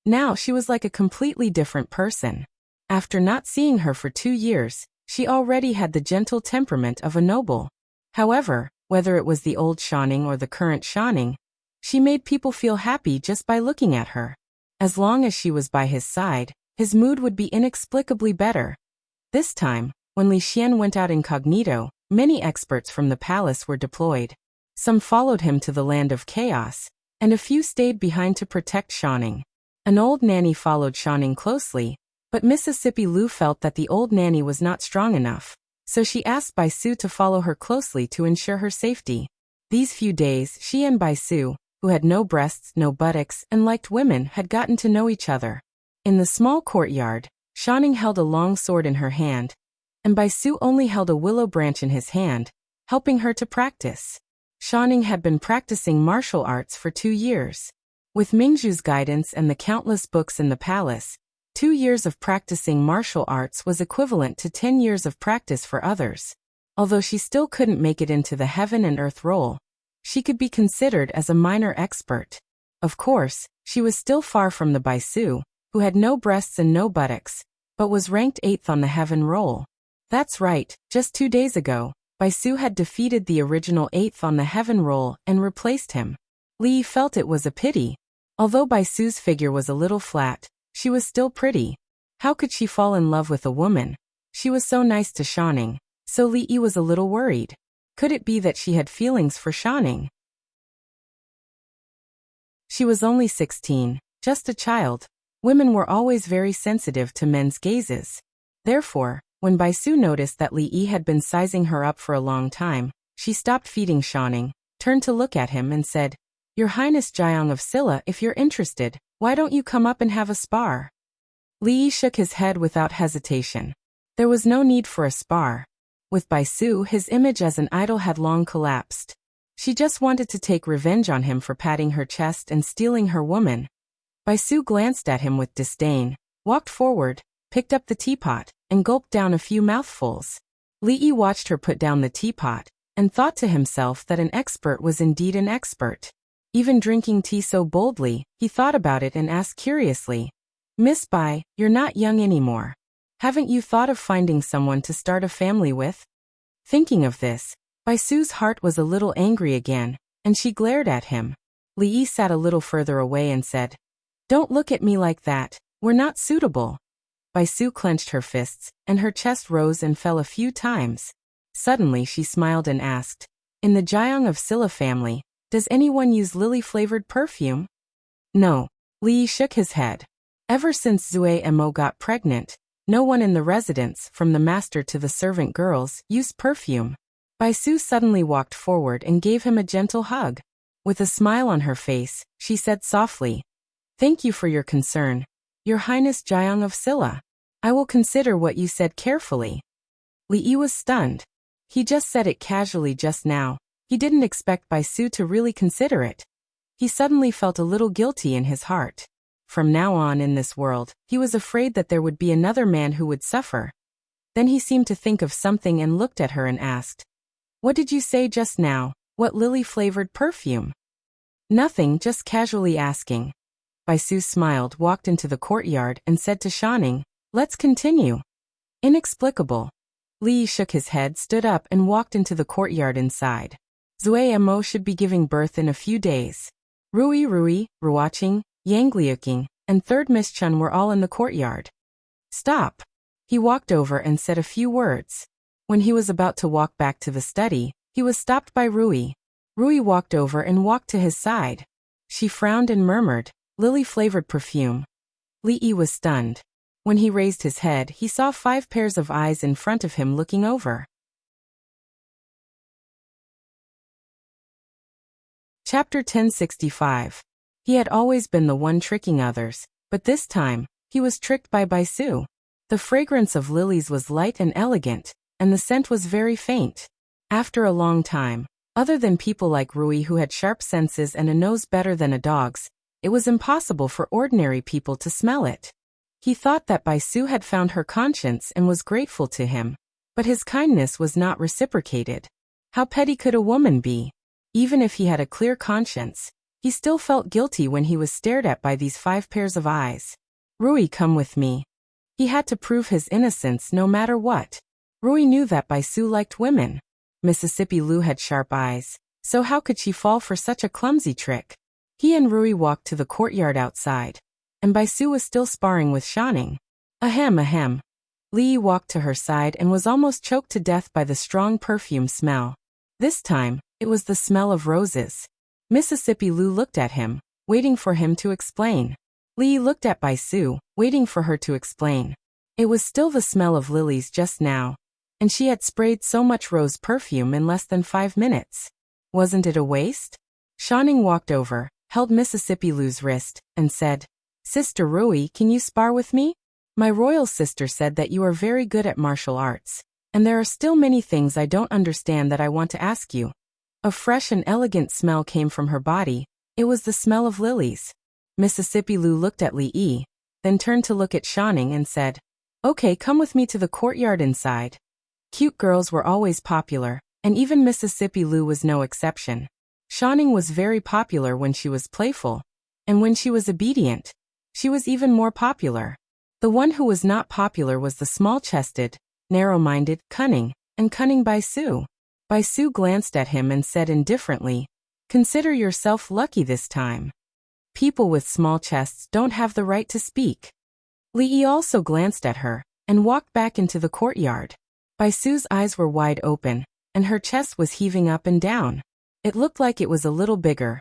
Now she was like a completely different person. After not seeing her for 2 years, she already had the gentle temperament of a noble. However, whether it was the old Shanning or the current Shanning, she made people feel happy just by looking at her. As long as she was by his side, his mood would be inexplicably better. This time, when Li Xian went out incognito, many experts from the palace were deployed. Some followed him to the land of chaos, and a few stayed behind to protect Shanning. An old nanny followed Shanning closely, but Mississippi Lou felt that the old nanny was not strong enough, so she asked Bai Su to follow her closely to ensure her safety. These few days, she and Bai Su, who had no breasts, no buttocks, and liked women, had gotten to know each other. In the small courtyard, Shanning held a long sword in her hand, and Bai Su only held a willow branch in his hand, helping her to practice. Shanning had been practicing martial arts for 2 years. With Mingzhu's guidance and the countless books in the palace, 2 years of practicing martial arts was equivalent to 10 years of practice for others. Although she still couldn't make it into the heaven and earth role, she could be considered as a minor expert. Of course, she was still far from the Bai Su, who had no breasts and no buttocks, but was ranked 8th on the heaven roll. That's right, just 2 days ago, Bai Su had defeated the original 8th on the heaven roll and replaced him. Li felt it was a pity. Although Bai Su's figure was a little flat, she was still pretty. How could she fall in love with a woman? She was so nice to Shanning, so Li was a little worried. Could it be that she had feelings for Shanning? She was only 16, just a child. Women were always very sensitive to men's gazes. Therefore, when Bai Su noticed that Li had been sizing her up for a long time, she stopped feeding Shanning, turned to look at him and said, "Your Highness Jiang of Silla, if you're interested, why don't you come up and have a spar?" Li shook his head without hesitation. There was no need for a spar. With Bai Su, his image as an idol had long collapsed. She just wanted to take revenge on him for patting her chest and stealing her woman. Bai Su glanced at him with disdain, walked forward, picked up the teapot, and gulped down a few mouthfuls. Li watched her put down the teapot, and thought to himself that an expert was indeed an expert. Even drinking tea so boldly, he thought about it and asked curiously, "Miss Bai, you're not young anymore. Haven't you thought of finding someone to start a family with?" Thinking of this, Bai Su's heart was a little angry again, and she glared at him. Li sat a little further away and said, "Don't look at me like that, we're not suitable." Bai Su clenched her fists, and her chest rose and fell a few times. Suddenly she smiled and asked, "In the Jiang of Silla family, does anyone use lily-flavored perfume?" No. Li shook his head. Ever since Zue Mo got pregnant, no one in the residence, from the master to the servant girls, used perfume. Bai Su suddenly walked forward and gave him a gentle hug. With a smile on her face, she said softly, "Thank you for your concern, Your Highness Jiang of Silla. I will consider what you said carefully." Li was stunned. He just said it casually just now. He didn't expect Bai Su to really consider it. He suddenly felt a little guilty in his heart. From now on in this world, he was afraid that there would be another man who would suffer. Then he seemed to think of something and looked at her and asked, "What did you say just now? What lily-flavored perfume?" "Nothing, just casually asking." Bai Su smiled, walked into the courtyard, and said to Shanning, "Let's continue." Inexplicable. Li shook his head, stood up, and walked into the courtyard inside. Zue Mo should be giving birth in a few days. Rui, Ruoqing, Yang Liuqing, and third Miss Chun were all in the courtyard. "Stop." He walked over and said a few words. When he was about to walk back to the study, he was stopped by Rui. Rui walked over and walked to his side. She frowned and murmured, "Lily-flavored perfume." Li was stunned. When he raised his head, he saw 5 pairs of eyes in front of him looking over. Chapter 1065. He had always been the one tricking others, but this time, he was tricked by Baisu. The fragrance of lilies was light and elegant, and the scent was very faint. After a long time, other than people like Rui who had sharp senses and a nose better than a dog's, it was impossible for ordinary people to smell it. He thought that Baisu had found her conscience and was grateful to him, but his kindness was not reciprocated. How petty could a woman be? Even if he had a clear conscience, he still felt guilty when he was stared at by these 5 pairs of eyes. Rui, come with me. He had to prove his innocence no matter what. Rui knew that Baisu liked women. Mississippi Lu had sharp eyes, so how could she fall for such a clumsy trick? He and Rui walked to the courtyard outside, and Baisu was still sparring with Shanning. Ahem ahem. Li walked to her side and was almost choked to death by the strong perfume smell. This time, it was the smell of roses. Mississippi Lu looked at him, waiting for him to explain. Li looked at Baisu, waiting for her to explain. It was still the smell of lilies just now, and she had sprayed so much rose perfume in less than 5 minutes. Wasn't it a waste? Shanning walked over, held Mississippi Lu's wrist, and said, Sister Rui, can you spar with me? My royal sister said that you are very good at martial arts, and there are still many things I don't understand that I want to ask you. A fresh and elegant smell came from her body. It was the smell of lilies. Mississippi Lu looked at Li, then turned to look at Shanning and said, Okay, come with me to the courtyard inside. Cute girls were always popular, and even Mississippi Lu was no exception. Shanning was very popular when she was playful, and when she was obedient, she was even more popular. The one who was not popular was the small-chested, narrow-minded, cunning Baisu. Baisu glanced at him and said indifferently, Consider yourself lucky this time. People with small chests don't have the right to speak. Li also glanced at her, and walked back into the courtyard. Baisu's eyes were wide open, and her chest was heaving up and down. It looked like it was a little bigger.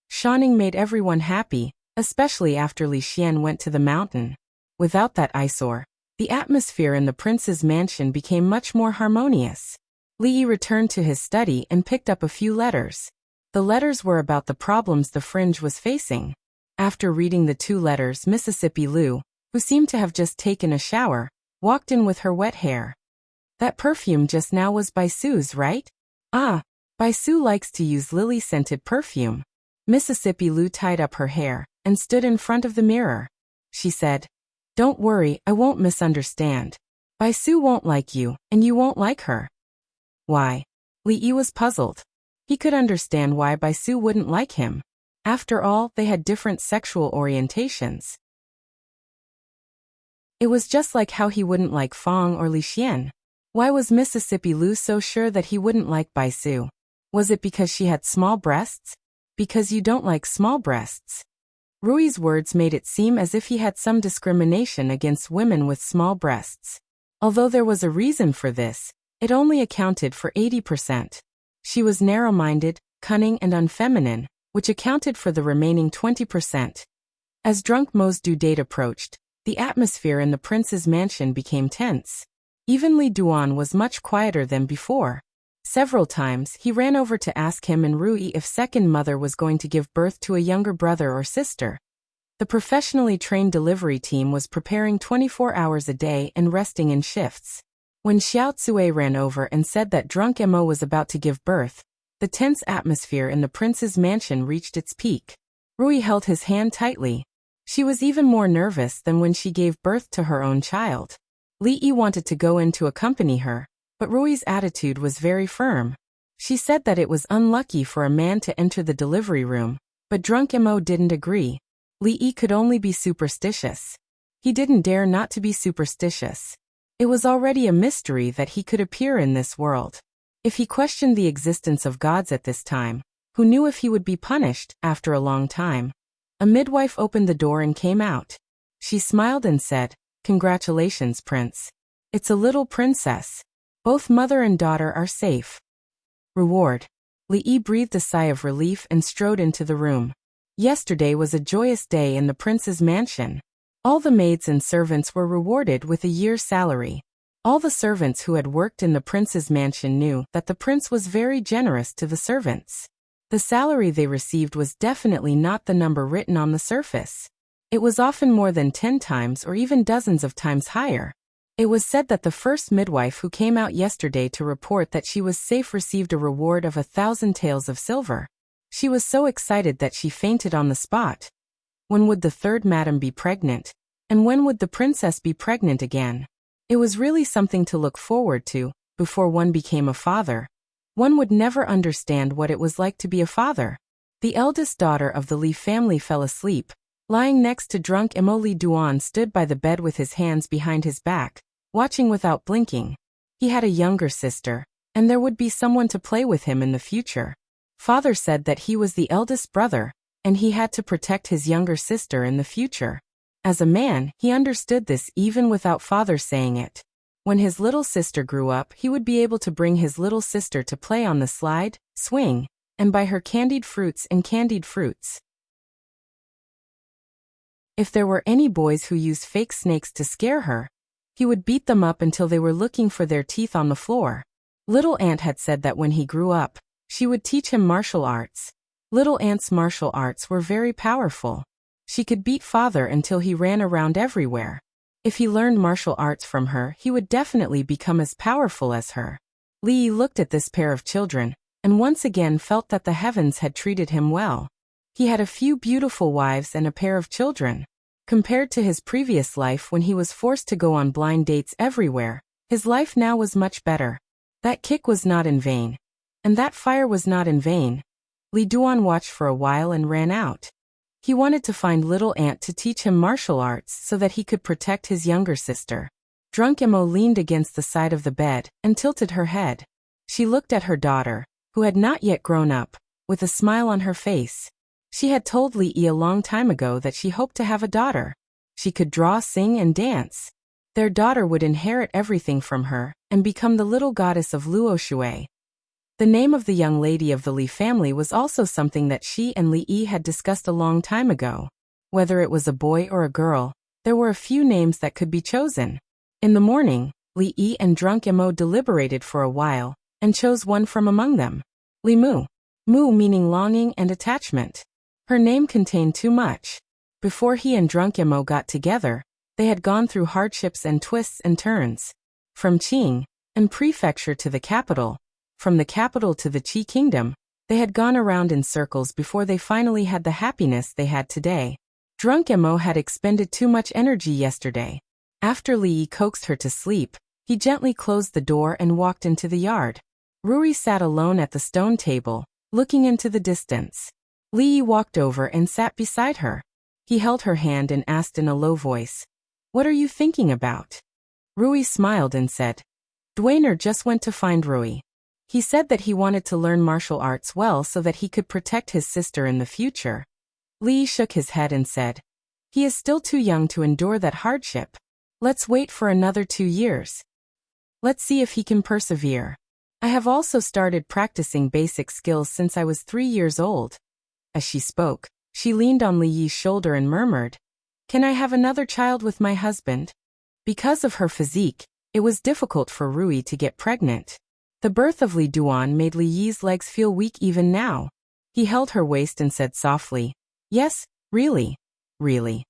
Shanning made everyone happy, especially after Li Xian went to the mountain. Without that eyesore, the atmosphere in the prince's mansion became much more harmonious. Li returned to his study and picked up a few letters. The letters were about the problems the fringe was facing. After reading the 2 letters, Mississippi Lu, who seemed to have just taken a shower, walked in with her wet hair. That perfume just now was Baisu's, right? Ah, Baisu likes to use lily-scented perfume. Mississippi Lu tied up her hair and stood in front of the mirror. She said, Don't worry, I won't misunderstand. Baisu won't like you, and you won't like her. Why? Li was puzzled. He could understand why Baisu wouldn't like him. After all, they had different sexual orientations. It was just like how he wouldn't like Fong or Li Xian. Why was Mississippi Lu so sure that he wouldn't like Baisu? Was it because she had small breasts? Because you don't like small breasts. Rui's words made it seem as if he had some discrimination against women with small breasts. Although there was a reason for this, it only accounted for 80%. She was narrow-minded, cunning and unfeminine, which accounted for the remaining 20%. As drunk Mo's due date approached, the atmosphere in the prince's mansion became tense. Even Li Duan was much quieter than before. Several times, he ran over to ask him and Rui if second mother was going to give birth to a younger brother or sister. The professionally trained delivery team was preparing 24 hours a day and resting in shifts. When Xiao Tsue ran over and said that drunk Mo was about to give birth, the tense atmosphere in the prince's mansion reached its peak. Rui held his hand tightly. She was even more nervous than when she gave birth to her own child. Li Yi wanted to go in to accompany her, but Rui's attitude was very firm. She said that it was unlucky for a man to enter the delivery room, but drunk Mo didn't agree. Li Yi could only be superstitious. He didn't dare not to be superstitious. It was already a mystery that he could appear in this world. If he questioned the existence of gods at this time, who knew if he would be punished after a long time? A midwife opened the door and came out. She smiled and said, Congratulations, Prince. It's a little princess. Both mother and daughter are safe. Reward. Li Yi breathed a sigh of relief and strode into the room. Yesterday was a joyous day in the prince's mansion. All the maids and servants were rewarded with a year's salary. All the servants who had worked in the prince's mansion knew that the prince was very generous to the servants. The salary they received was definitely not the number written on the surface. It was often more than 10 times or even dozens of times higher. It was said that the first midwife who came out yesterday to report that she was safe received a reward of 1,000 taels of silver. She was so excited that she fainted on the spot. When would the third madam be pregnant? And when would the princess be pregnant again? It was really something to look forward to, before one became a father. One would never understand what it was like to be a father. The eldest daughter of the Li family fell asleep. Lying next to drunk Emo, Li Duan stood by the bed with his hands behind his back, watching without blinking. He had a younger sister, and there would be someone to play with him in the future. Father said that he was the eldest brother, and he had to protect his younger sister in the future. As a man, he understood this even without father saying it. When his little sister grew up, he would be able to bring his little sister to play on the slide, swing, and buy her candied fruits and candied fruits. If there were any boys who used fake snakes to scare her, he would beat them up until they were looking for their teeth on the floor. Little Aunt had said that when he grew up, she would teach him martial arts. Little Aunt's martial arts were very powerful. She could beat father until he ran around everywhere. If he learned martial arts from her, he would definitely become as powerful as her. Li looked at this pair of children, and once again felt that the heavens had treated him well. He had a few beautiful wives and a pair of children. Compared to his previous life when he was forced to go on blind dates everywhere, his life now was much better. That kick was not in vain. And that fire was not in vain. Li Duan watched for a while and ran out. He wanted to find Little Aunt to teach him martial arts so that he could protect his younger sister. Drunk Emo leaned against the side of the bed and tilted her head. She looked at her daughter, who had not yet grown up, with a smile on her face. She had told Li a long time ago that she hoped to have a daughter. She could draw, sing, and dance. Their daughter would inherit everything from her and become the little goddess of Luoshui. The name of the young lady of the Li family was also something that she and Li had discussed a long time ago. Whether it was a boy or a girl, there were a few names that could be chosen. In the morning, Li and Drunk Emo deliberated for a while and chose one from among them. Li Mu. Mu meaning longing and attachment. Her name contained too much. Before he and Drunk Emo got together, they had gone through hardships and twists and turns. From Qing and prefecture to the capital, from the capital to the Qi kingdom, they had gone around in circles before they finally had the happiness they had today. Drunk Emo had expended too much energy yesterday. After Li coaxed her to sleep, he gently closed the door and walked into the yard. Rui sat alone at the stone table, looking into the distance. Li walked over and sat beside her. He held her hand and asked in a low voice, "What are you thinking about?" Rui smiled and said, "Dwayner just went to find Rui. He said that he wanted to learn martial arts well so that he could protect his sister in the future." Li shook his head and said, "He is still too young to endure that hardship. Let's wait for another 2 years. Let's see if he can persevere. I have also started practicing basic skills since I was 3 years old." As she spoke, she leaned on Li Yi's shoulder and murmured, "Can I have another child with my husband?" Because of her physique, it was difficult for Rui to get pregnant. The birth of Li Duan made Li Yi's legs feel weak even now. He held her waist and said softly, "Yes, really, really."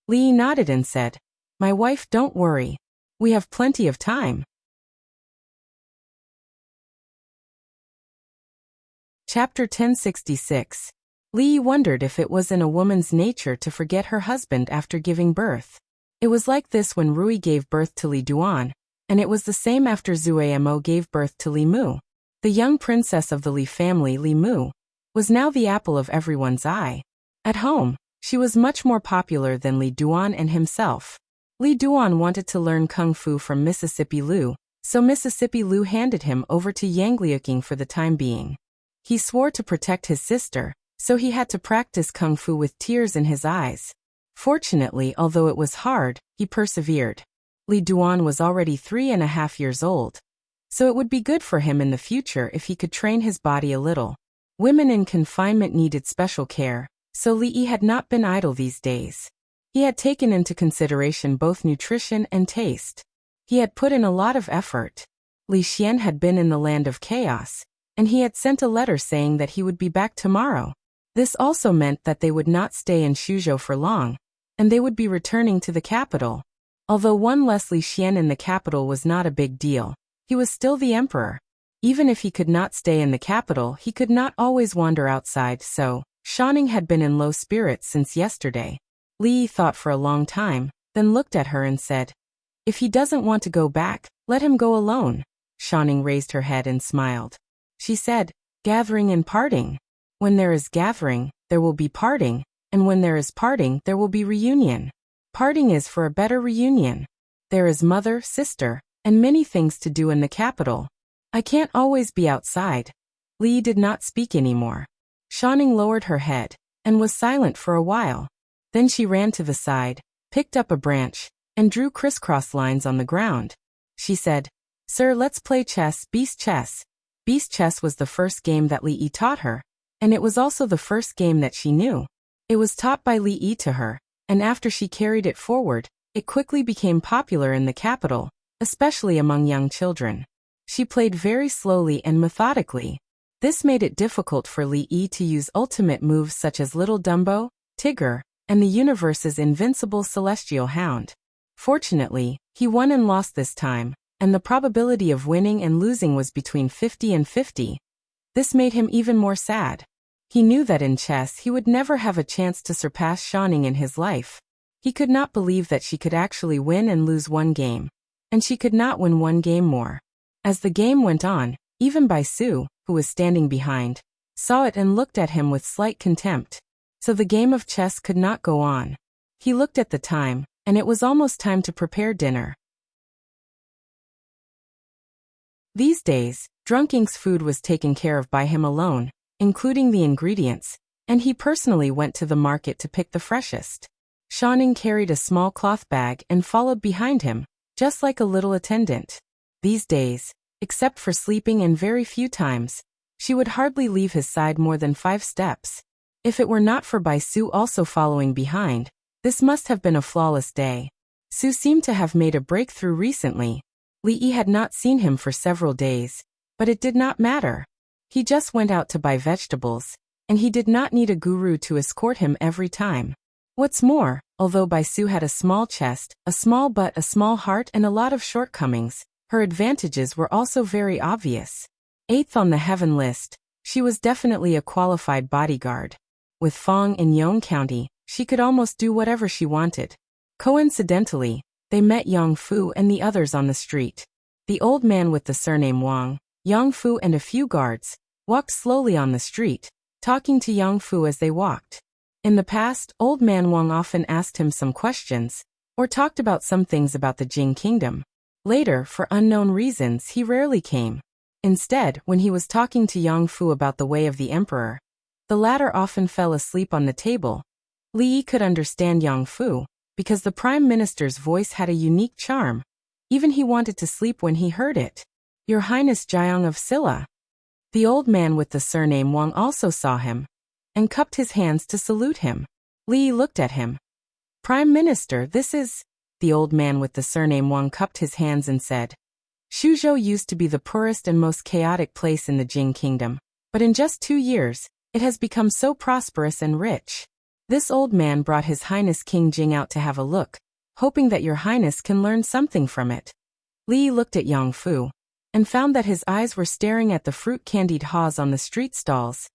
Li nodded and said, "My wife, don't worry. We have plenty of time." Chapter 1066. Li wondered if it was in a woman's nature to forget her husband after giving birth. It was like this when Rui gave birth to Li Duan, and it was the same after Zuemo gave birth to Li Mu. The young princess of the Li family, Li Mu, was now the apple of everyone's eye. At home, she was much more popular than Li Duan and himself. Li Duan wanted to learn Kung Fu from Mississippi Liu, so Mississippi Liu handed him over to Yang Liuqing for the time being. He swore to protect his sister, so he had to practice Kung Fu with tears in his eyes. Fortunately, although it was hard, he persevered. Li Duan was already 3.5 years old, so it would be good for him in the future if he could train his body a little. Women in confinement needed special care, so Li had not been idle these days. He had taken into consideration both nutrition and taste. He had put in a lot of effort. Li Xian had been in the land of chaos. and he had sent a letter saying that he would be back tomorrow. This also meant that they would not stay in Shuzhou for long, and they would be returning to the capital. Although one Leslie Xian in the capital was not a big deal, he was still the emperor. Even if he could not stay in the capital, he could not always wander outside, so Shanning had been in low spirits since yesterday. Li Yi thought for a long time, then looked at her and said, "If he doesn't want to go back, let him go alone." Shanning raised her head and smiled. She said, "Gathering and parting. When there is gathering, there will be parting, and when there is parting, there will be reunion. Parting is for a better reunion. There is mother, sister, and many things to do in the capital. I can't always be outside." Li did not speak anymore. Shanning lowered her head, and was silent for a while. Then she ran to the side, picked up a branch, and drew crisscross lines on the ground. She said, "Sir, let's play chess, beast chess." Beast chess was the first game that Li Yi taught her, and it was also the first game that she knew. It was taught by Li Yi to her, and after she carried it forward, it quickly became popular in the capital, especially among young children. She played very slowly and methodically. This made it difficult for Li Yi to use ultimate moves such as Little Dumbo, Tigger, and the universe's invincible celestial hound. Fortunately, he won and lost this time, and the probability of winning and losing was between 50 and 50. This made him even more sad. He knew that in chess he would never have a chance to surpass Shanning in his life. He could not believe that she could actually win and lose one game, and she could not win one game more. As the game went on, even Bai Su, who was standing behind, saw it and looked at him with slight contempt. So the game of chess could not go on. He looked at the time, and it was almost time to prepare dinner. These days, Drunk Ink's food was taken care of by him alone, including the ingredients, and he personally went to the market to pick the freshest. Shanning carried a small cloth bag and followed behind him, just like a little attendant. These days, except for sleeping and very few times, she would hardly leave his side more than 5 steps. If it were not for Bai Su also following behind, this must have been a flawless day. Su seemed to have made a breakthrough recently. Li Yi had not seen him for several days, but it did not matter. He just went out to buy vegetables, and he did not need a guru to escort him every time. What's more, although Bai Su had a small chest, a small butt, a small heart, and a lot of shortcomings, her advantages were also very obvious. 8th on the heaven list, she was definitely a qualified bodyguard. With Fong in Yong County, she could almost do whatever she wanted. Coincidentally, they met Yang Fu and the others on the street. The old man with the surname Wang, Yang Fu and a few guards, walked slowly on the street, talking to Yang Fu as they walked. In the past, old man Wang often asked him some questions, or talked about some things about the Jing kingdom. Later, for unknown reasons, he rarely came. Instead, when he was talking to Yang Fu about the way of the emperor, the latter often fell asleep on the table. Li Yi could understand Yang Fu, because the prime minister's voice had a unique charm. Even he wanted to sleep when he heard it. "Your Highness Jiang of Silla." The old man with the surname Wang also saw him, and cupped his hands to salute him. Li Yi looked at him. "Prime Minister, this is..." The old man with the surname Wang cupped his hands and said, "Shuzhou used to be the poorest and most chaotic place in the Jing kingdom, but in just 2 years, it has become so prosperous and rich. This old man brought His Highness King Jing out to have a look, hoping that Your Highness can learn something from it." Li looked at Yang Fu, and found that his eyes were staring at the fruit-candied haws on the street stalls,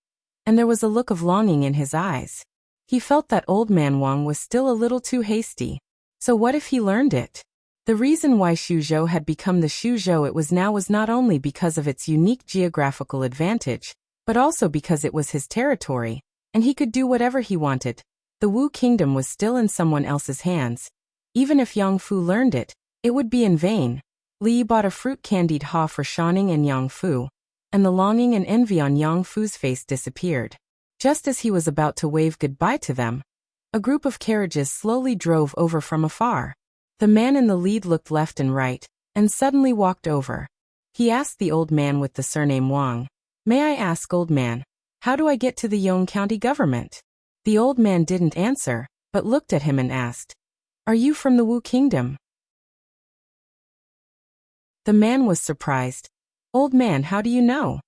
and there was a look of longing in his eyes. He felt that old man Wang was still a little too hasty. So what if he learned it? The reason why Shuzhou had become the Shuzhou it was now was not only because of its unique geographical advantage, but also because it was his territory, and he could do whatever he wanted. The Wu kingdom was still in someone else's hands. Even if Yang Fu learned it, it would be in vain. Li bought a fruit-candied haw for Shanning and Yang Fu, and the longing and envy on Yang Fu's face disappeared. Just as he was about to wave goodbye to them, a group of carriages slowly drove over from afar. The man in the lead looked left and right, and suddenly walked over. He asked the old man with the surname Wang, "May I ask, old man, how do I get to the Yong County government?" The old man didn't answer, but looked at him and asked, "Are you from the Wu kingdom?" The man was surprised. "Old man, how do you know?"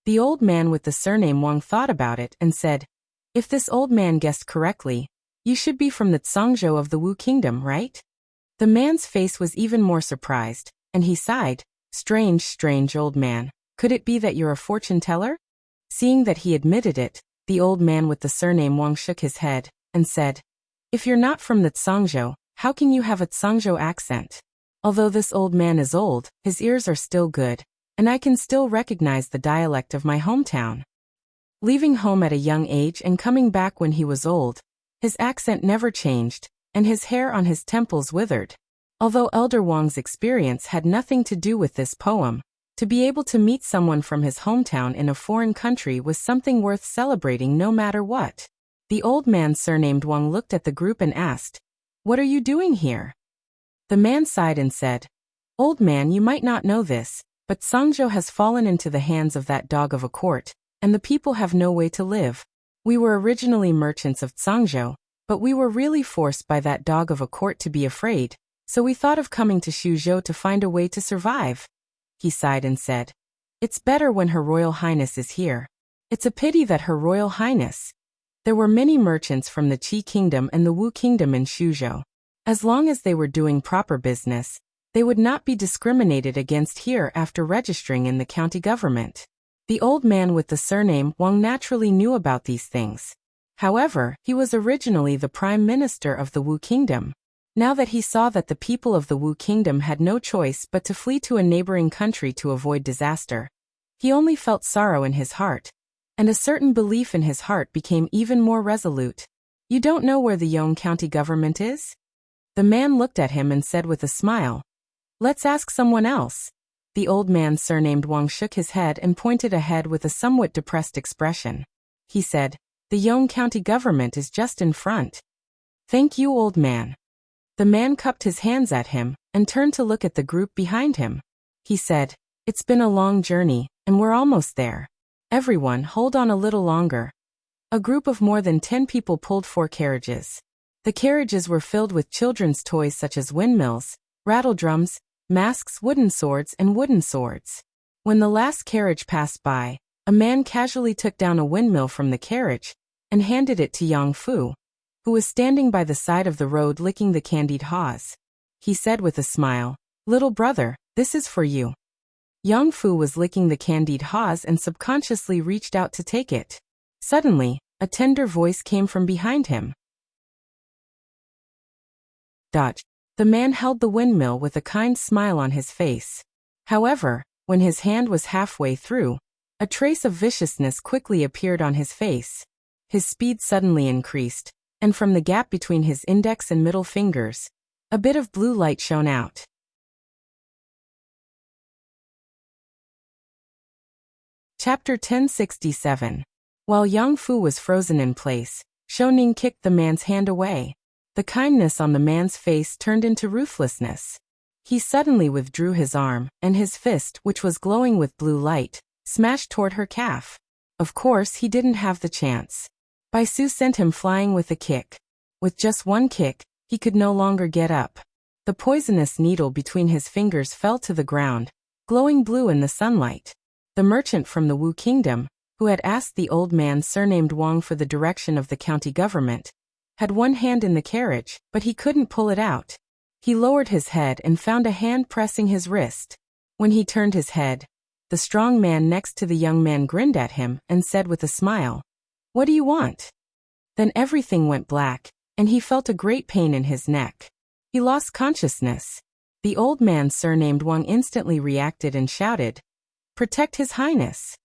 The old man with the surname Wang thought about it and said, "If this old man guessed correctly, you should be from the Zhangzhou of the Wu Kingdom, right?" The man's face was even more surprised, and he sighed, "Strange, strange old man, could it be that you're a fortune teller?" Seeing that he admitted it, the old man with the surname Wang shook his head and said, "If you're not from the Zhangzhou, how can you have a Zhangzhou accent? Although this old man is old, his ears are still good, and I can still recognize the dialect of my hometown." Leaving home at a young age and coming back when he was old, his accent never changed, and his hair on his temples withered. Although Elder Wang's experience had nothing to do with this poem, to be able to meet someone from his hometown in a foreign country was something worth celebrating no matter what. The old man surnamed Wang looked at the group and asked, "What are you doing here?" The man sighed and said, "Old man, you might not know this, but Zhangzhou has fallen into the hands of that dog of a court, and the people have no way to live. We were originally merchants of Zhangzhou, but we were really forced by that dog of a court to be afraid, so we thought of coming to Suzhou to find a way to survive." He sighed and said, "It's better when Her Royal Highness is here. It's a pity that Her Royal Highness." There were many merchants from the Qi Kingdom and the Wu Kingdom in Suzhou. As long as they were doing proper business, they would not be discriminated against here after registering in the county government. The old man with the surname Wang naturally knew about these things. However, he was originally the Prime Minister of the Wu Kingdom. Now that he saw that the people of the Wu Kingdom had no choice but to flee to a neighboring country to avoid disaster, he only felt sorrow in his heart, and a certain belief in his heart became even more resolute. "You don't know where the Yong County government is?" The man looked at him and said with a smile, "Let's ask someone else." The old man surnamed Wang shook his head and pointed ahead with a somewhat depressed expression. He said, "The Yong County government is just in front." "Thank you, old man." The man cupped his hands at him and turned to look at the group behind him. He said, "It's been a long journey, and we're almost there. Everyone, hold on a little longer." A group of more than 10 people pulled 4 carriages. The carriages were filled with children's toys such as windmills, rattle drums, masks, wooden swords, and wooden swords. When the last carriage passed by, a man casually took down a windmill from the carriage and handed it to Yang Fu, who was standing by the side of the road licking the candied haws. He said with a smile, "Little brother, this is for you." Yang Fu was licking the candied haws and subconsciously reached out to take it. Suddenly, a tender voice came from behind him. The man held the windmill with a kind smile on his face. However, when his hand was halfway through, a trace of viciousness quickly appeared on his face. His speed suddenly increased, and from the gap between his index and middle fingers, a bit of blue light shone out. Chapter 1067. While Yang Fu was frozen in place, Shouning kicked the man's hand away. The kindness on the man's face turned into ruthlessness. He suddenly withdrew his arm, and his fist, which was glowing with blue light, smashed toward her calf. Of course, he didn't have the chance. Bai Su sent him flying with a kick. With just one kick, he could no longer get up. The poisonous needle between his fingers fell to the ground, glowing blue in the sunlight. The merchant from the Wu Kingdom, who had asked the old man surnamed Wang for the direction of the county government, had one hand in the carriage, but he couldn't pull it out. He lowered his head and found a hand pressing his wrist. When he turned his head, the strong man next to the young man grinned at him and said with a smile, "What do you want?" Then everything went black, and he felt a great pain in his neck. He lost consciousness. The old man surnamed Wang instantly reacted and shouted, "Protect His Highness."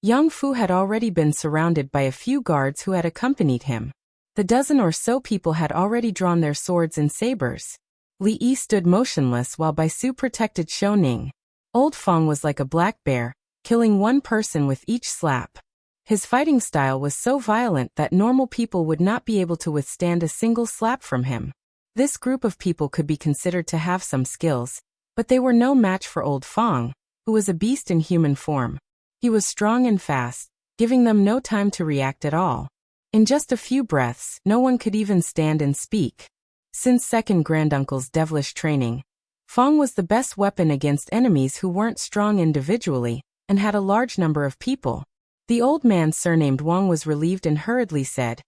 Yang Fu had already been surrounded by a few guards who had accompanied him. The dozen or so people had already drawn their swords and sabers. Li Yi stood motionless while Bai Su protected Shouning. Old Fong was like a black bear, killing one person with each slap. His fighting style was so violent that normal people would not be able to withstand a single slap from him. This group of people could be considered to have some skills, but they were no match for Old Fong, who was a beast in human form. He was strong and fast, giving them no time to react at all. In just a few breaths, no one could even stand and speak. Since second granduncle's devilish training, Fong was the best weapon against enemies who weren't strong individually, and had a large number of people. The old man surnamed Wang was relieved and hurriedly said,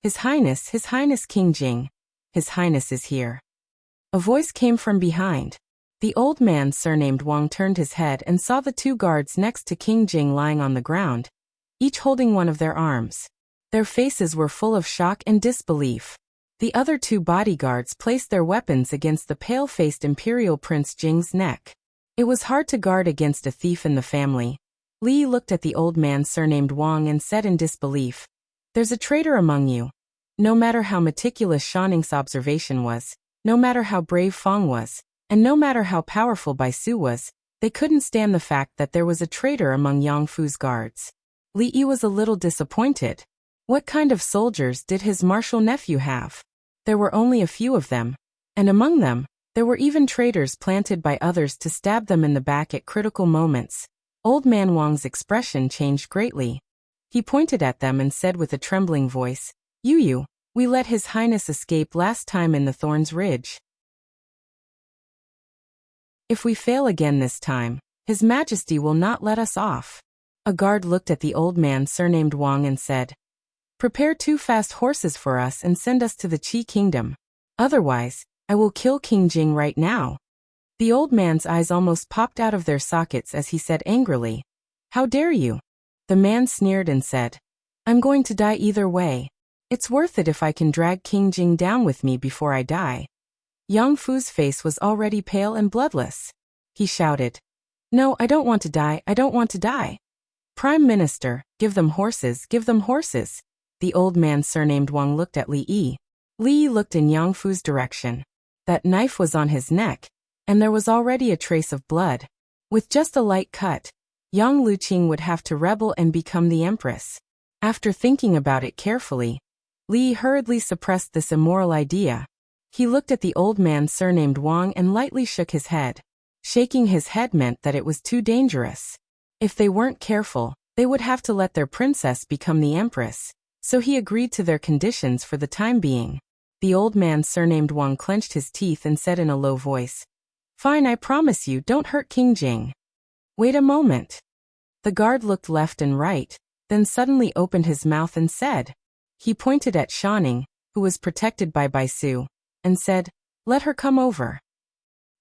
His Highness King Jing. His Highness is here. A voice came from behind. The old man surnamed Wang turned his head and saw the 2 guards next to King Jing lying on the ground, each holding one of their arms. Their faces were full of shock and disbelief. The other 2 bodyguards placed their weapons against the pale-faced imperial Prince Jing's neck. It was hard to guard against a thief in the family. Li looked at the old man surnamed Wang and said in disbelief, There's a traitor among you. No matter how meticulous Shanning's observation was, no matter how brave Feng was, and no matter how powerful Bai Su was, they couldn't stand the fact that there was a traitor among Yang Fu's guards. Li Yi was a little disappointed. What kind of soldiers did his martial nephew have? There were only a few of them, and among them, there were even traitors planted by others to stab them in the back at critical moments. Old man Wang's expression changed greatly. He pointed at them and said with a trembling voice, You, we let His Highness escape last time in the Thorns Ridge. If we fail again this time, His Majesty will not let us off. A guard looked at the old man surnamed Wang and said, Prepare 2 fast horses for us and send us to the Qi Kingdom. Otherwise, I will kill King Jing right now. The old man's eyes almost popped out of their sockets as he said angrily, How dare you? The man sneered and said, I'm going to die either way. It's worth it if I can drag King Jing down with me before I die. Yang Fu's face was already pale and bloodless. He shouted, No, I don't want to die, I don't want to die. Prime Minister, give them horses, give them horses. The old man surnamed Wang looked at Li Yi. Li Yi looked in Yang Fu's direction. That knife was on his neck, and there was already a trace of blood. With just a light cut, Yang Luqing would have to rebel and become the empress. After thinking about it carefully, Li hurriedly suppressed this immoral idea. He looked at the old man surnamed Wang and lightly shook his head. Shaking his head meant that it was too dangerous. If they weren't careful, they would have to let their princess become the empress. So he agreed to their conditions for the time being. The old man surnamed Wang clenched his teeth and said in a low voice, Fine, I promise you, don't hurt King Jing. Wait a moment. The guard looked left and right, then suddenly opened his mouth and said. He pointed at Shanning, who was protected by Bai Su, and said, Let her come over.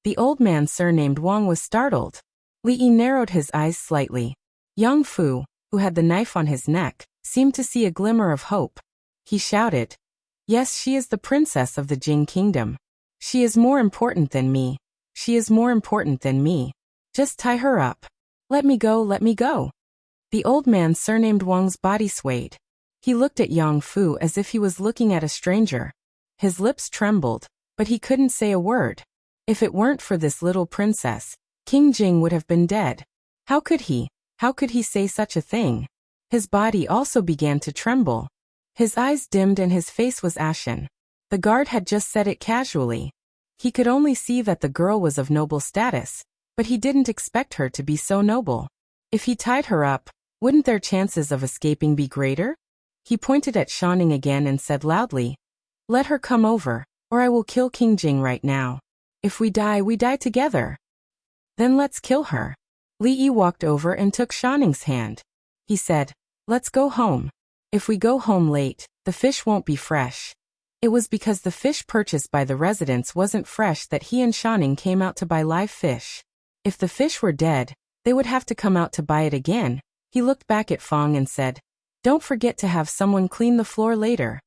The old man surnamed Wang was startled. Li Yi narrowed his eyes slightly. Yang Fu, who had the knife on his neck, seemed to see a glimmer of hope. He shouted, Yes, she is the princess of the Jing Kingdom. She is more important than me. She is more important than me. Just tie her up. Let me go, let me go. The old man surnamed Wang's body swayed. He looked at Yang Fu as if he was looking at a stranger. His lips trembled, but he couldn't say a word. If it weren't for this little princess, King Jing would have been dead. How could he say such a thing? His body also began to tremble. His eyes dimmed and his face was ashen. The guard had just said it casually. He could only see that the girl was of noble status, but he didn't expect her to be so noble. If he tied her up, wouldn't their chances of escaping be greater? He pointed at Shanning again and said loudly, Let her come over, or I will kill King Jing right now. If we die together. Then let's kill her. Li Yi walked over and took Shanning's hand. He said, Let's go home. If we go home late, the fish won't be fresh. It was because the fish purchased by the residents wasn't fresh that he and Shanning came out to buy live fish. If the fish were dead, they would have to come out to buy it again. He looked back at Feng and said, Don't forget to have someone clean the floor later.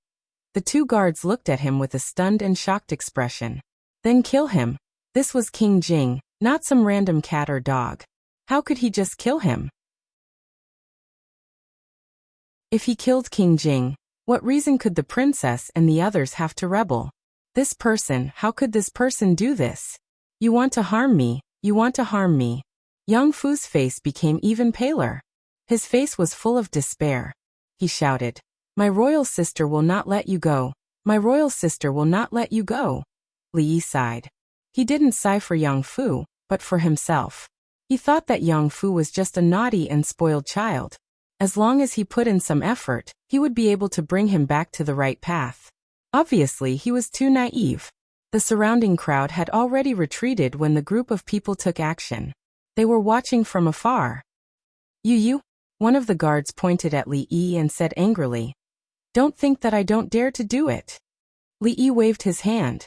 The 2 guards looked at him with a stunned and shocked expression. Then kill him. This was King Jing, not some random cat or dog. How could he just kill him? If he killed King Jing, what reason could the princess and the others have to rebel? How could this person do this? You want to harm me, you want to harm me. Yang Fu's face became even paler. His face was full of despair. He shouted, My royal sister will not let you go. My royal sister will not let you go. Li Yi sighed. He didn't sigh for Yang Fu, but for himself. He thought that Yang Fu was just a naughty and spoiled child. As long as he put in some effort, he would be able to bring him back to the right path. Obviously, he was too naive. The surrounding crowd had already retreated when the group of people took action. They were watching from afar. You. One of the guards pointed at Li Yi and said angrily. Don't think that I don't dare to do it. Li Yi waved his hand.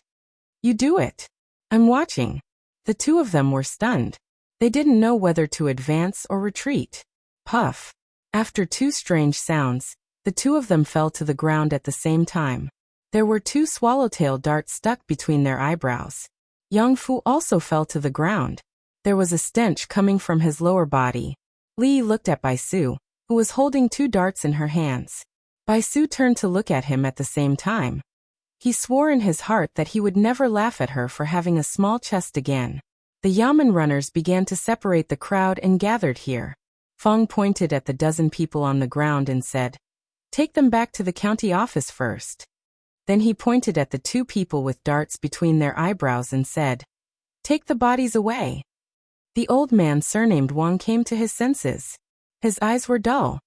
You do it. I'm watching. The two of them were stunned. They didn't know whether to advance or retreat. Puff. After two strange sounds, the two of them fell to the ground at the same time. There were two swallowtail darts stuck between their eyebrows. Yang Fu also fell to the ground. There was a stench coming from his lower body. Li looked at Bai Su, who was holding two darts in her hands. Bai Su turned to look at him at the same time. He swore in his heart that he would never laugh at her for having a small chest again. The Yamen runners began to separate the crowd and gathered here. Feng pointed at the dozen people on the ground and said, Take them back to the county office first. Then he pointed at the two people with darts between their eyebrows and said, Take the bodies away. The old man surnamed Wang came to his senses. His eyes were dull.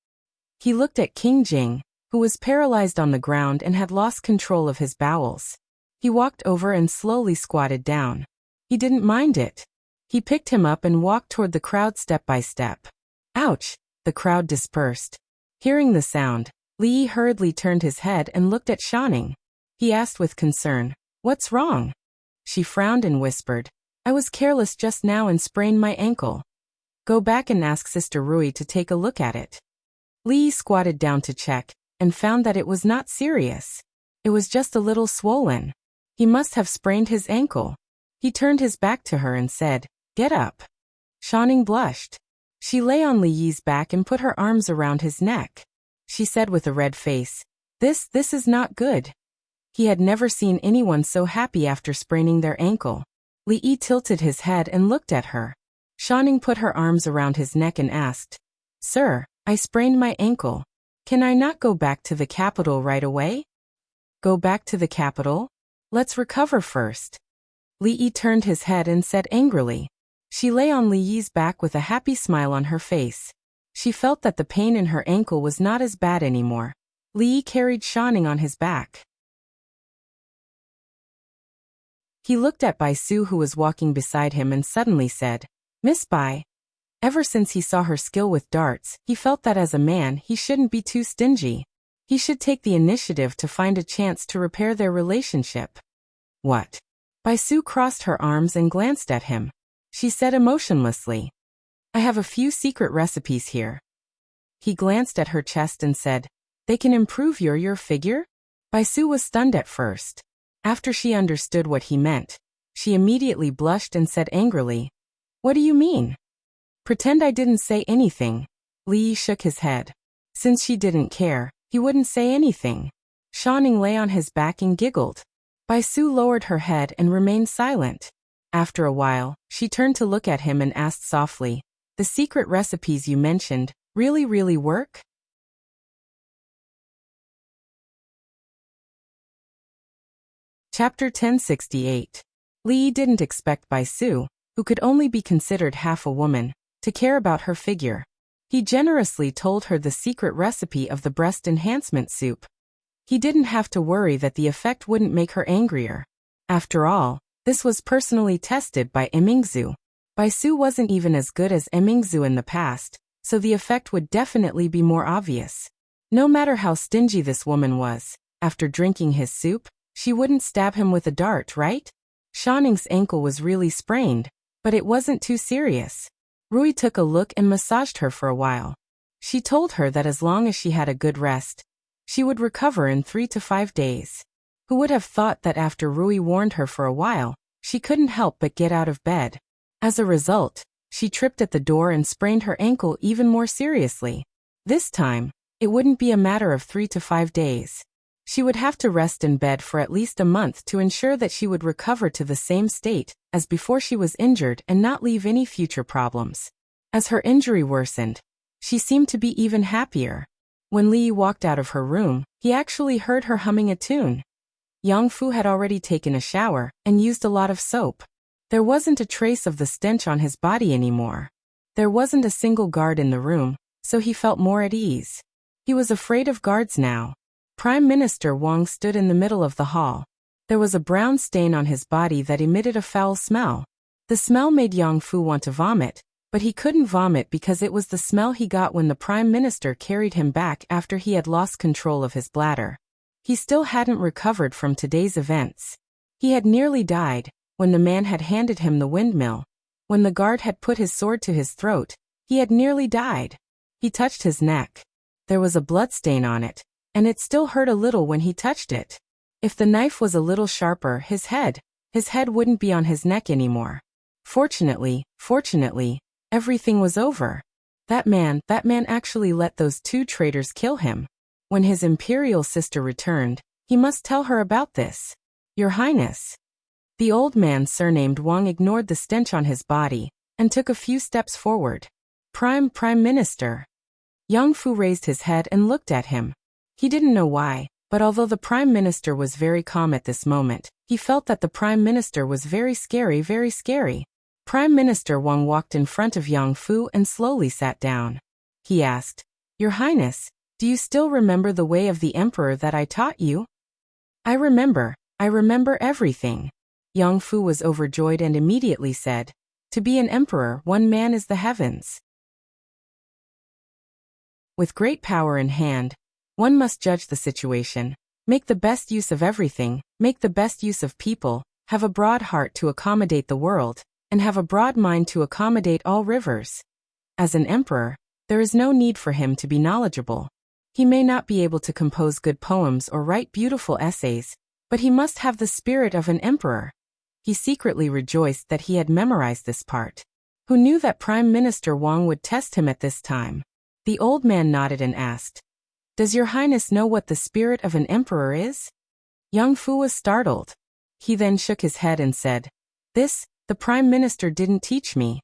He looked at King Jing, who was paralyzed on the ground and had lost control of his bowels. He walked over and slowly squatted down. He didn't mind it. He picked him up and walked toward the crowd step by step. Ouch! The crowd dispersed. Hearing the sound, Li hurriedly turned his head and looked at Shanning. He asked with concern, What's wrong? She frowned and whispered, I was careless just now and sprained my ankle. Go back and ask Sister Rui to take a look at it. Li squatted down to check, and found that it was not serious. It was just a little swollen. He must have sprained his ankle. He turned his back to her and said, Get up. Shanning blushed. She lay on Li Yi's back and put her arms around his neck. She said with a red face, This is not good. He had never seen anyone so happy after spraining their ankle. Li Yi tilted his head and looked at her. Shanning put her arms around his neck and asked, Sir, I sprained my ankle. Can I not go back to the capital right away? Go back to the capital? Let's recover first. Li Yi turned his head and said angrily. She lay on Li Yi's back with a happy smile on her face. She felt that the pain in her ankle was not as bad anymore. Li Yi carried Shanning on his back. He looked at Bai Su, who was walking beside him, and suddenly said, Miss Bai. Ever since he saw her skill with darts, he felt that as a man he shouldn't be too stingy. He should take the initiative to find a chance to repair their relationship. What? Bai Su crossed her arms and glanced at him. She said emotionlessly, I have a few secret recipes here. He glanced at her chest and said, They can improve your figure? Bai Su was stunned at first. After she understood what he meant, she immediately blushed and said angrily, What do you mean? Pretend I didn't say anything. Li Yi shook his head. Since she didn't care, he wouldn't say anything. Shanning lay on his back and giggled. Bai Su lowered her head and remained silent. After a while, she turned to look at him and asked softly, The secret recipes you mentioned really work? Chapter 1068. Li Yi didn't expect Bai Su, who could only be considered half a woman, to care about her figure. He generously told her the secret recipe of the breast enhancement soup. He didn't have to worry that the effect wouldn't make her angrier. After all, this was personally tested by Emingzu. Bai Su wasn't even as good as Emingzu in the past, so the effect would definitely be more obvious. No matter how stingy this woman was, after drinking his soup, she wouldn't stab him with a dart, right? Shanning's ankle was really sprained, but it wasn't too serious. Rui took a look and massaged her for a while. She told her that as long as she had a good rest, she would recover in 3 to 5 days. Who would have thought that after Rui warned her for a while, she couldn't help but get out of bed. As a result, she tripped at the door and sprained her ankle even more seriously. This time, it wouldn't be a matter of 3 to 5 days. She would have to rest in bed for at least a month to ensure that she would recover to the same state as before she was injured and not leave any future problems. As her injury worsened, she seemed to be even happier. When Li walked out of her room, he actually heard her humming a tune. Yang Fu had already taken a shower and used a lot of soap. There wasn't a trace of the stench on his body anymore. There wasn't a single guard in the room, so he felt more at ease. He was afraid of guards now. Prime Minister Wang stood in the middle of the hall. There was a brown stain on his body that emitted a foul smell. The smell made Yang Fu want to vomit, But he couldn't vomit because it was the smell he got when the Prime Minister carried him back after he had lost control of his bladder. He still hadn't recovered from today's events. He had nearly died when the man had handed him the windmill. When the guard had put his sword to his throat, he had nearly died. He touched his neck. There was a bloodstain on it, and it still hurt a little when he touched it. If the knife was a little sharper, his head wouldn't be on his neck anymore. Fortunately, everything was over. That man actually let those two traitors kill him. When his imperial sister returned, he must tell her about this. Your Highness. The old man surnamed Wang ignored the stench on his body and took a few steps forward. Prime Minister. Yang Fu raised his head and looked at him. He didn't know why, but although the Prime Minister was very calm at this moment, he felt that the Prime Minister was very scary, very scary. Prime Minister Wang walked in front of Yang Fu and slowly sat down. He asked, Your Highness, do you still remember the way of the Emperor that I taught you? I remember everything. Yang Fu was overjoyed and immediately said, To be an emperor, one man is the heavens. With great power in hand, one must judge the situation, make the best use of everything, make the best use of people, have a broad heart to accommodate the world, and have a broad mind to accommodate all rivers. As an emperor, there is no need for him to be knowledgeable. He may not be able to compose good poems or write beautiful essays, but he must have the spirit of an emperor. He secretly rejoiced that he had memorized this part. Who knew that Prime Minister Wang would test him at this time? The old man nodded and asked, Does Your Highness know what the spirit of an emperor is? Yang Fu was startled. He then shook his head and said, The Prime Minister didn't teach me.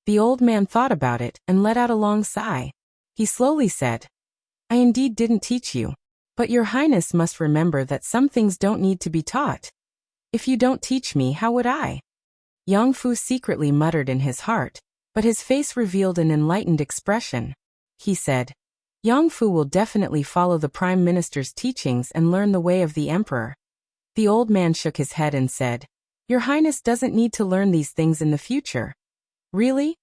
The old man thought about it and let out a long sigh. He slowly said, I indeed didn't teach you. But Your Highness must remember that some things don't need to be taught. If you don't teach me, how would I? Yang Fu secretly muttered in his heart, but his face revealed an enlightened expression. He said, Yang Fu will definitely follow the Prime Minister's teachings and learn the way of the Emperor. The old man shook his head and said, Your Highness doesn't need to learn these things in the future. Really?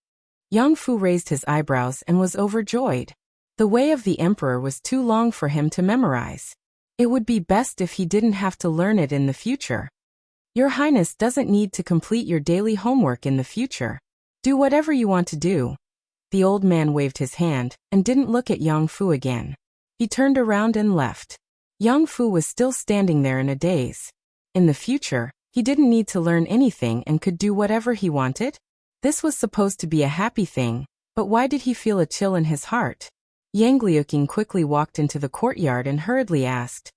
Yang Fu raised his eyebrows and was overjoyed. The way of the Emperor was too long for him to memorize. It would be best if he didn't have to learn it in the future. Your Highness doesn't need to complete your daily homework in the future. Do whatever you want to do. The old man waved his hand and didn't look at Yang Fu again. He turned around and left. Yang Fu was still standing there in a daze. In the future, he didn't need to learn anything and could do whatever he wanted. This was supposed to be a happy thing, but why did he feel a chill in his heart? Yang Liuqing quickly walked into the courtyard and hurriedly asked,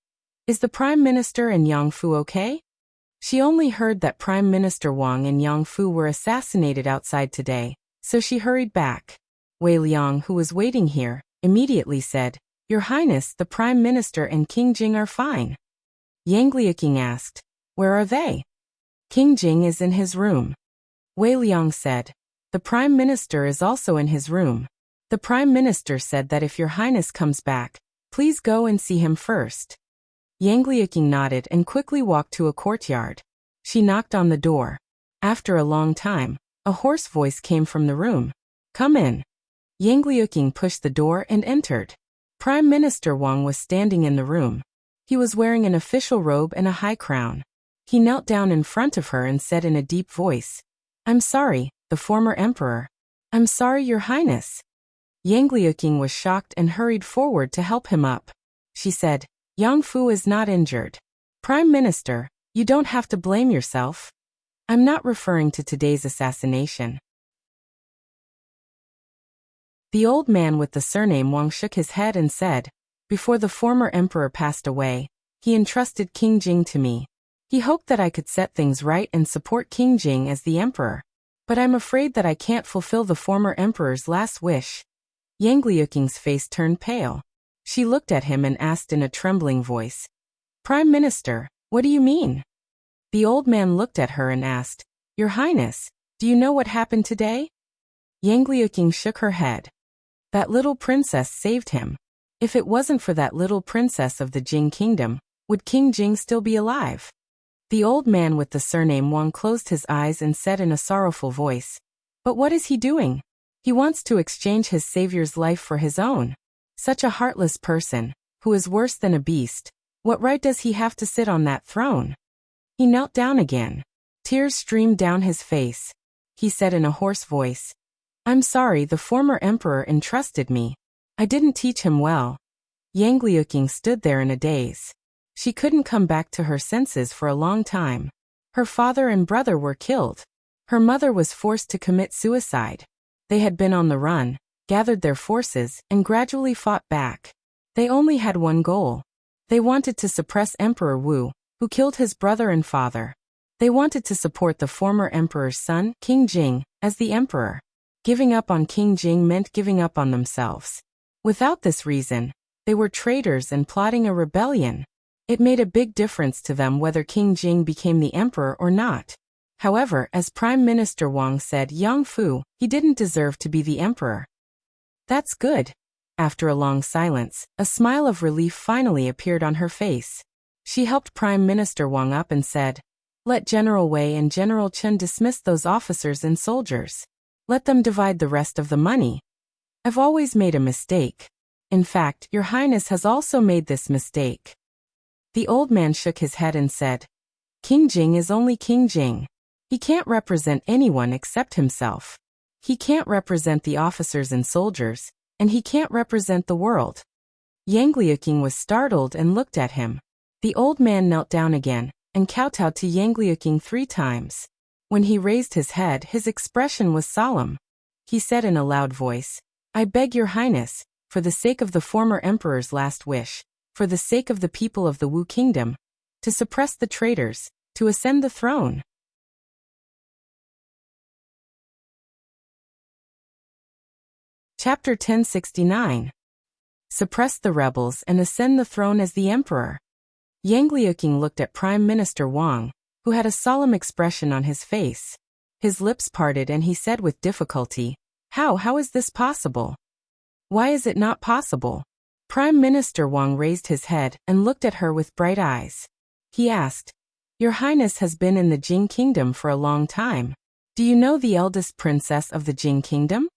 Is the Prime Minister and Yang Fu okay? She only heard that Prime Minister Wang and Yang Fu were assassinated outside today, so she hurried back. Wei Liang, who was waiting here, immediately said, Your Highness, the Prime Minister and King Jing are fine. Yang Liuqing asked, Where are they? King Jing is in his room. Wei Liang said, The Prime Minister is also in his room. The Prime Minister said that if Your Highness comes back, please go and see him first. Yang Liuqing nodded and quickly walked to a courtyard. She knocked on the door. After a long time, a hoarse voice came from the room. Come in. Yang Liuqing pushed the door and entered. Prime Minister Wang was standing in the room. He was wearing an official robe and a high crown. He knelt down in front of her and said in a deep voice, I'm sorry, the former emperor. I'm sorry, Your Highness. Yang Liuqing was shocked and hurried forward to help him up. She said, Yang Fu is not injured. Prime Minister, you don't have to blame yourself. I'm not referring to today's assassination. The old man with the surname Wang shook his head and said, Before the former emperor passed away, he entrusted King Jing to me. He hoped that I could set things right and support King Jing as the emperor. But I'm afraid that I can't fulfill the former emperor's last wish. Yang Liuqing's face turned pale. She looked at him and asked in a trembling voice, Prime Minister, what do you mean? The old man looked at her and asked, Your Highness, do you know what happened today? Yang Liuqing shook her head. That little princess saved him. If it wasn't for that little princess of the Jing kingdom, would King Jing still be alive? The old man with the surname Wang closed his eyes and said in a sorrowful voice, But what is he doing? He wants to exchange his savior's life for his own. Such a heartless person, who is worse than a beast. What right does he have to sit on that throne? He knelt down again. Tears streamed down his face. He said in a hoarse voice, "I'm sorry, the former emperor entrusted me. I didn't teach him well." Yang Liuqing stood there in a daze. She couldn't come back to her senses for a long time. Her father and brother were killed. Her mother was forced to commit suicide. They had been on the run, gathered their forces, and gradually fought back. They only had one goal. They wanted to suppress Emperor Wu, who killed his brother and father. They wanted to support the former emperor's son, King Jing, as the emperor. Giving up on King Jing meant giving up on themselves. Without this reason, they were traitors and plotting a rebellion. It made a big difference to them whether King Jing became the emperor or not. However, as Prime Minister Wang said, Yang Fu, he didn't deserve to be the emperor. That's good. After a long silence, a smile of relief finally appeared on her face. She helped Prime Minister Wang up and said, "Let General Wei and General Chen dismiss those officers and soldiers. Let them divide the rest of the money. I've always made a mistake. In fact, Your Highness has also made this mistake." The old man shook his head and said, "King Jing is only King Jing. He can't represent anyone except himself. He can't represent the officers and soldiers, and he can't represent the world." Yang Liuqing was startled and looked at him. The old man knelt down again, and kowtowed to Yang Liuqing 3 times. When he raised his head, his expression was solemn. He said in a loud voice, "I beg Your Highness, for the sake of the former emperor's last wish, for the sake of the people of the Wu Kingdom, to suppress the traitors, to ascend the throne." Chapter 1069. Suppress the rebels and ascend the throne as the emperor. Yang Liuqing looked at Prime Minister Wang, who had a solemn expression on his face. His lips parted and he said with difficulty, How is this possible? Why is it not possible?" Prime Minister Wang raised his head and looked at her with bright eyes. He asked, "Your Highness has been in the Jing Kingdom for a long time. Do you know the eldest princess of the Jing Kingdom?"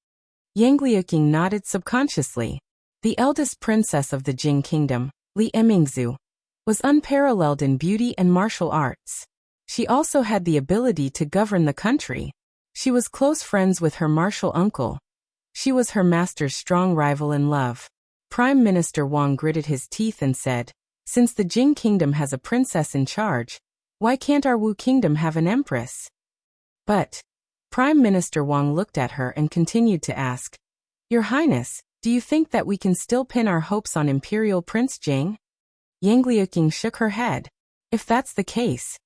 Yang Liuqing nodded subconsciously. The eldest princess of the Jing Kingdom, Li Emingzu, was unparalleled in beauty and martial arts. She also had the ability to govern the country. She was close friends with her martial uncle. She was her master's strong rival in love. Prime Minister Wang gritted his teeth and said, "Since the Jing Kingdom has a princess in charge, why can't our Wu Kingdom have an empress?" But Prime Minister Wang looked at her and continued to ask, "Your Highness, do you think that we can still pin our hopes on Imperial Prince Jing?" Yang Liuqing shook her head. "If that's the case."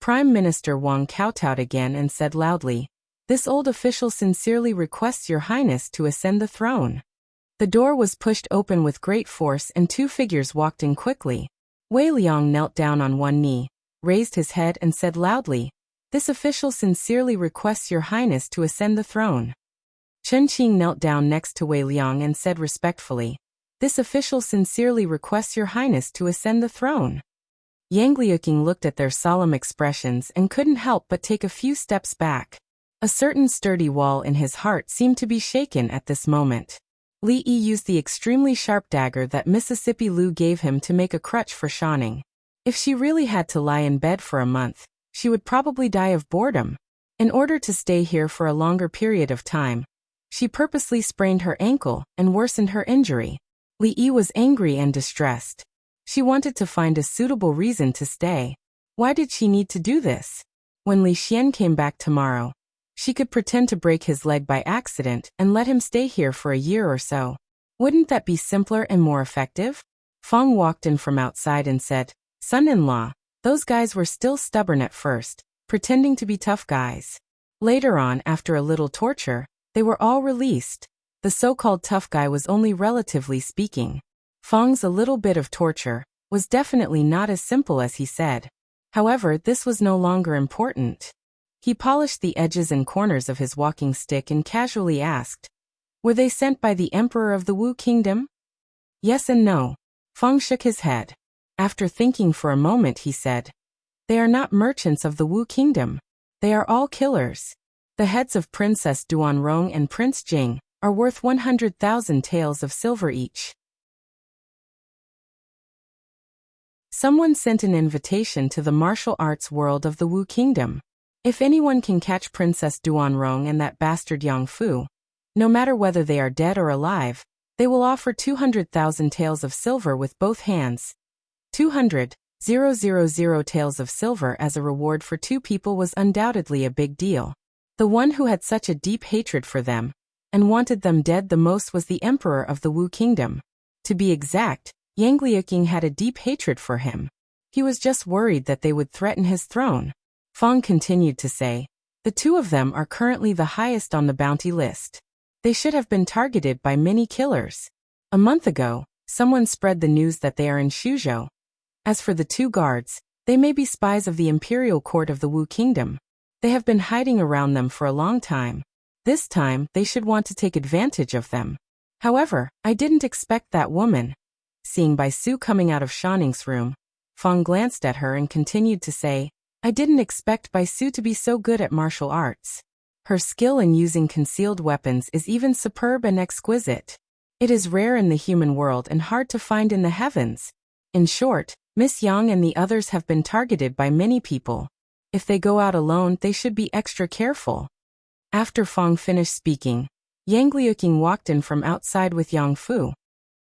Prime Minister Wang kowtowed again and said loudly, "This old official sincerely requests Your Highness to ascend the throne." The door was pushed open with great force and 2 figures walked in quickly. Wei Liang knelt down on one knee, raised his head and said loudly, "This official sincerely requests Your Highness to ascend the throne." Chen Qing knelt down next to Wei Liang and said respectfully, "This official sincerely requests Your Highness to ascend the throne." Yang Liuqing looked at their solemn expressions and couldn't help but take a few steps back. A certain sturdy wall in his heart seemed to be shaken at this moment. Li Yi used the extremely sharp dagger that Mississippi Lu gave him to make a crutch for Shanning. If she really had to lie in bed for a month, she would probably die of boredom. In order to stay here for a longer period of time, she purposely sprained her ankle and worsened her injury. Li Yi was angry and distressed. She wanted to find a suitable reason to stay. Why did she need to do this? When Li Xian came back tomorrow, she could pretend to break his leg by accident and let him stay here for a year or so. Wouldn't that be simpler and more effective? Feng walked in from outside and said, "Son-in-law, those guys were still stubborn at first, pretending to be tough guys. Later on, after a little torture, they were all released. The so-called tough guy was only relatively speaking." Feng's a little bit of torture was definitely not as simple as he said. However, this was no longer important. He polished the edges and corners of his walking stick and casually asked, "Were they sent by the Emperor of the Wu Kingdom?" "Yes and no." Feng shook his head. After thinking for a moment, he said, "They are not merchants of the Wu Kingdom. They are all killers. The heads of Princess Duanrong and Prince Jing are worth 100,000 taels of silver each. Someone sent an invitation to the martial arts world of the Wu Kingdom. If anyone can catch Princess Duanrong and that bastard Yang Fu, no matter whether they are dead or alive, they will offer 200,000 taels of silver with both hands. 200,000 taels of silver as a reward for two people was undoubtedly a big deal. The one who had such a deep hatred for them and wanted them dead the most was the emperor of the Wu Kingdom. To be exact, Yang Liuqing had a deep hatred for him. He was just worried that they would threaten his throne. Fong continued to say, the two of them are currently the highest on the bounty list. They should have been targeted by many killers. A month ago, someone spread the news that they are in Shuzhou. As for the two guards, they may be spies of the imperial court of the Wu Kingdom. They have been hiding around them for a long time. This time, they should want to take advantage of them. However, I didn't expect that woman. Seeing Bai Su coming out of Shaning's room, Fong glanced at her and continued to say, I didn't expect Bai Su to be so good at martial arts. Her skill in using concealed weapons is even superb and exquisite. It is rare in the human world and hard to find in the heavens. In short, Miss Yang and the others have been targeted by many people. If they go out alone, they should be extra careful. After Fong finished speaking, Yang Liuqing walked in from outside with Yang Fu.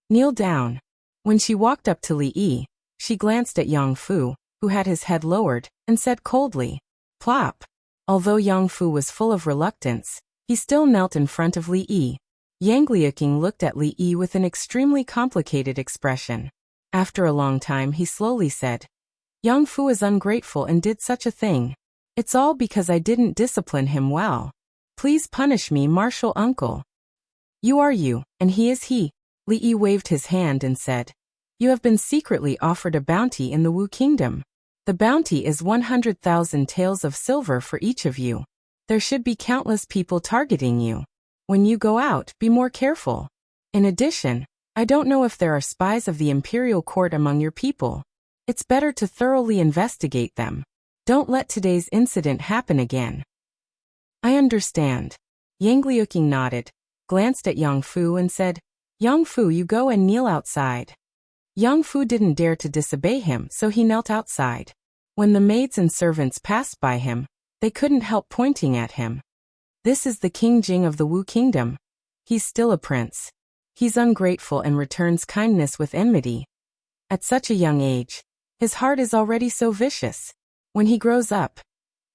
Kneel down. When she walked up to Li Yi, she glanced at Yang Fu, who had his head lowered, and said coldly, plop. Although Yang Fu was full of reluctance, he still knelt in front of Li Yi. Yang Liuqing looked at Li Yi with an extremely complicated expression. After a long time he slowly said, Yang Fu is ungrateful and did such a thing. It's all because I didn't discipline him well. Please punish me, martial uncle. You are you, and he is he. Li Yi waved his hand and said, you have been secretly offered a bounty in the Wu Kingdom. The bounty is 100,000 taels of silver for each of you. There should be countless people targeting you. When you go out, be more careful. In addition, I don't know if there are spies of the imperial court among your people. It's better to thoroughly investigate them. Don't let today's incident happen again. I understand. Yang Liuqing nodded, glanced at Yang Fu and said, Yang Fu, you go and kneel outside. Yang Fu didn't dare to disobey him, so he knelt outside. When the maids and servants passed by him, they couldn't help pointing at him. This is the King Jing of the Wu Kingdom. He's still a prince. He's ungrateful and returns kindness with enmity. At such a young age, his heart is already so vicious. When he grows up,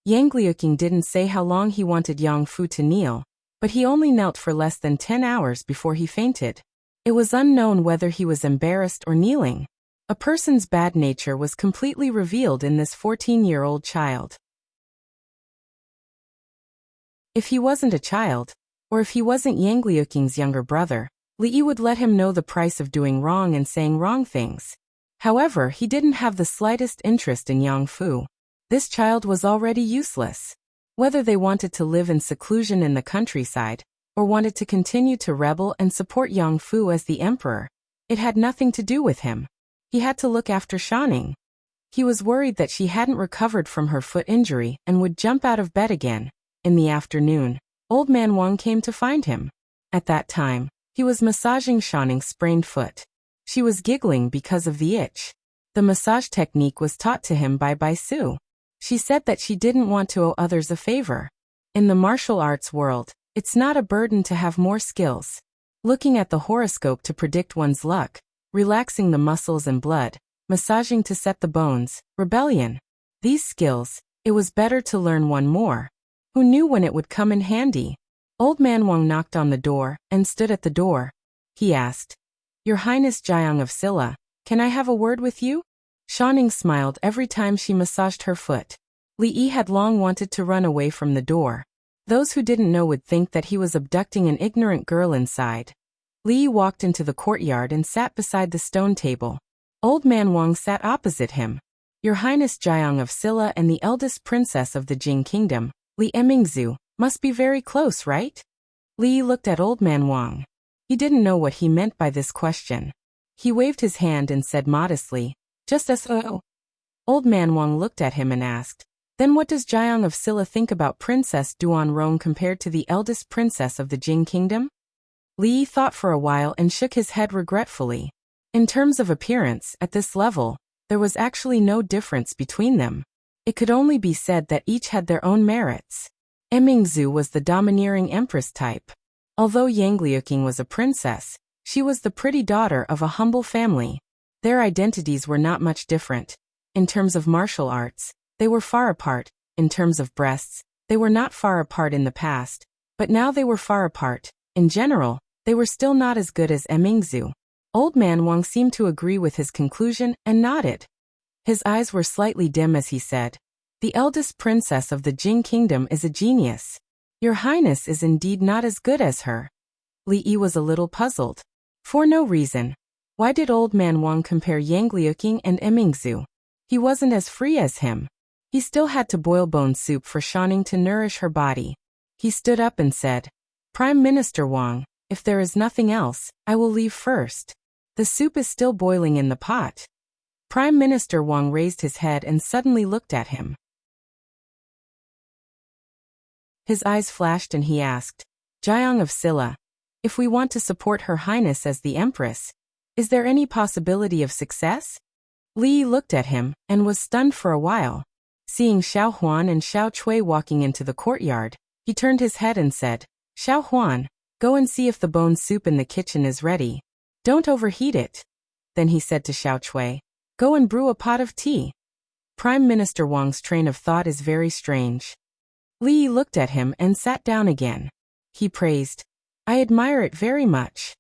Yang Liuqing didn't say how long he wanted Yang Fu to kneel, but he only knelt for less than 10 hours before he fainted. It was unknown whether he was embarrassed or kneeling. A person's bad nature was completely revealed in this 14-year-old child. If he wasn't a child, or if he wasn't Yang Liuqing's younger brother, Li Yi would let him know the price of doing wrong and saying wrong things. However, he didn't have the slightest interest in Yang Fu. This child was already useless. Whether they wanted to live in seclusion in the countryside, or wanted to continue to rebel and support Yang Fu as the emperor, it had nothing to do with him. He had to look after Shanning. He was worried that she hadn't recovered from her foot injury and would jump out of bed again. In the afternoon, Old Man Wang came to find him. At that time, he was massaging Shanning's sprained foot. She was giggling because of the itch. The massage technique was taught to him by Bai Su. She said that she didn't want to owe others a favor. In the martial arts world, it's not a burden to have more skills. Looking at the horoscope to predict one's luck, relaxing the muscles and blood, massaging to set the bones, rebellion. These skills, it was better to learn one more. Who knew when it would come in handy? Old Man Wang knocked on the door and stood at the door. He asked, Your Highness Jiang of Silla, can I have a word with you? Shanning smiled every time she massaged her foot. Li Yi had long wanted to run away from the door. Those who didn't know would think that he was abducting an ignorant girl inside. Li Yi walked into the courtyard and sat beside the stone table. Old Man Wang sat opposite him. Your Highness Jiang of Silla and the eldest princess of the Jing Kingdom, Li Emingzu, must be very close, right? Li Yi looked at Old Man Wang. He didn't know what he meant by this question. He waved his hand and said modestly, just as so. Old Man Wang looked at him and asked, Then what does Jiang of Silla think about Princess Duanrong compared to the eldest princess of the Jing kingdom? Li thought for a while and shook his head regretfully. In terms of appearance, at this level, there was actually no difference between them. It could only be said that each had their own merits. Emingzu was the domineering empress type. Although Yang Liuqing was a princess, she was the pretty daughter of a humble family. Their identities were not much different. In terms of martial arts, they were far apart. In terms of breasts, they were not far apart in the past, but now they were far apart. In general, they were still not as good as Emingzu. Old Man Wang seemed to agree with his conclusion and nodded. His eyes were slightly dim as he said, "The eldest princess of the Jing kingdom is a genius. Your Highness is indeed not as good as her." Li Yi was a little puzzled. For no reason. Why did Old Man Wang compare Yang Liuqing and Emingzu? He wasn't as free as him. He still had to boil bone soup for Shanning to nourish her body. He stood up and said, "Prime Minister Wang, if there is nothing else, I will leave first. The soup is still boiling in the pot." Prime Minister Wang raised his head and suddenly looked at him. His eyes flashed and he asked, "Jiang of Silla, if we want to support Her Highness as the Empress, is there any possibility of success?" Li looked at him and was stunned for a while. Seeing Xiao Huan and Xiao Cui walking into the courtyard, he turned his head and said, "Xiao Huan, go and see if the bone soup in the kitchen is ready. Don't overheat it." Then he said to Xiao Cui, "Go and brew a pot of tea." Prime Minister Wang's train of thought is very strange. Li looked at him and sat down again. He praised, "I admire it very much."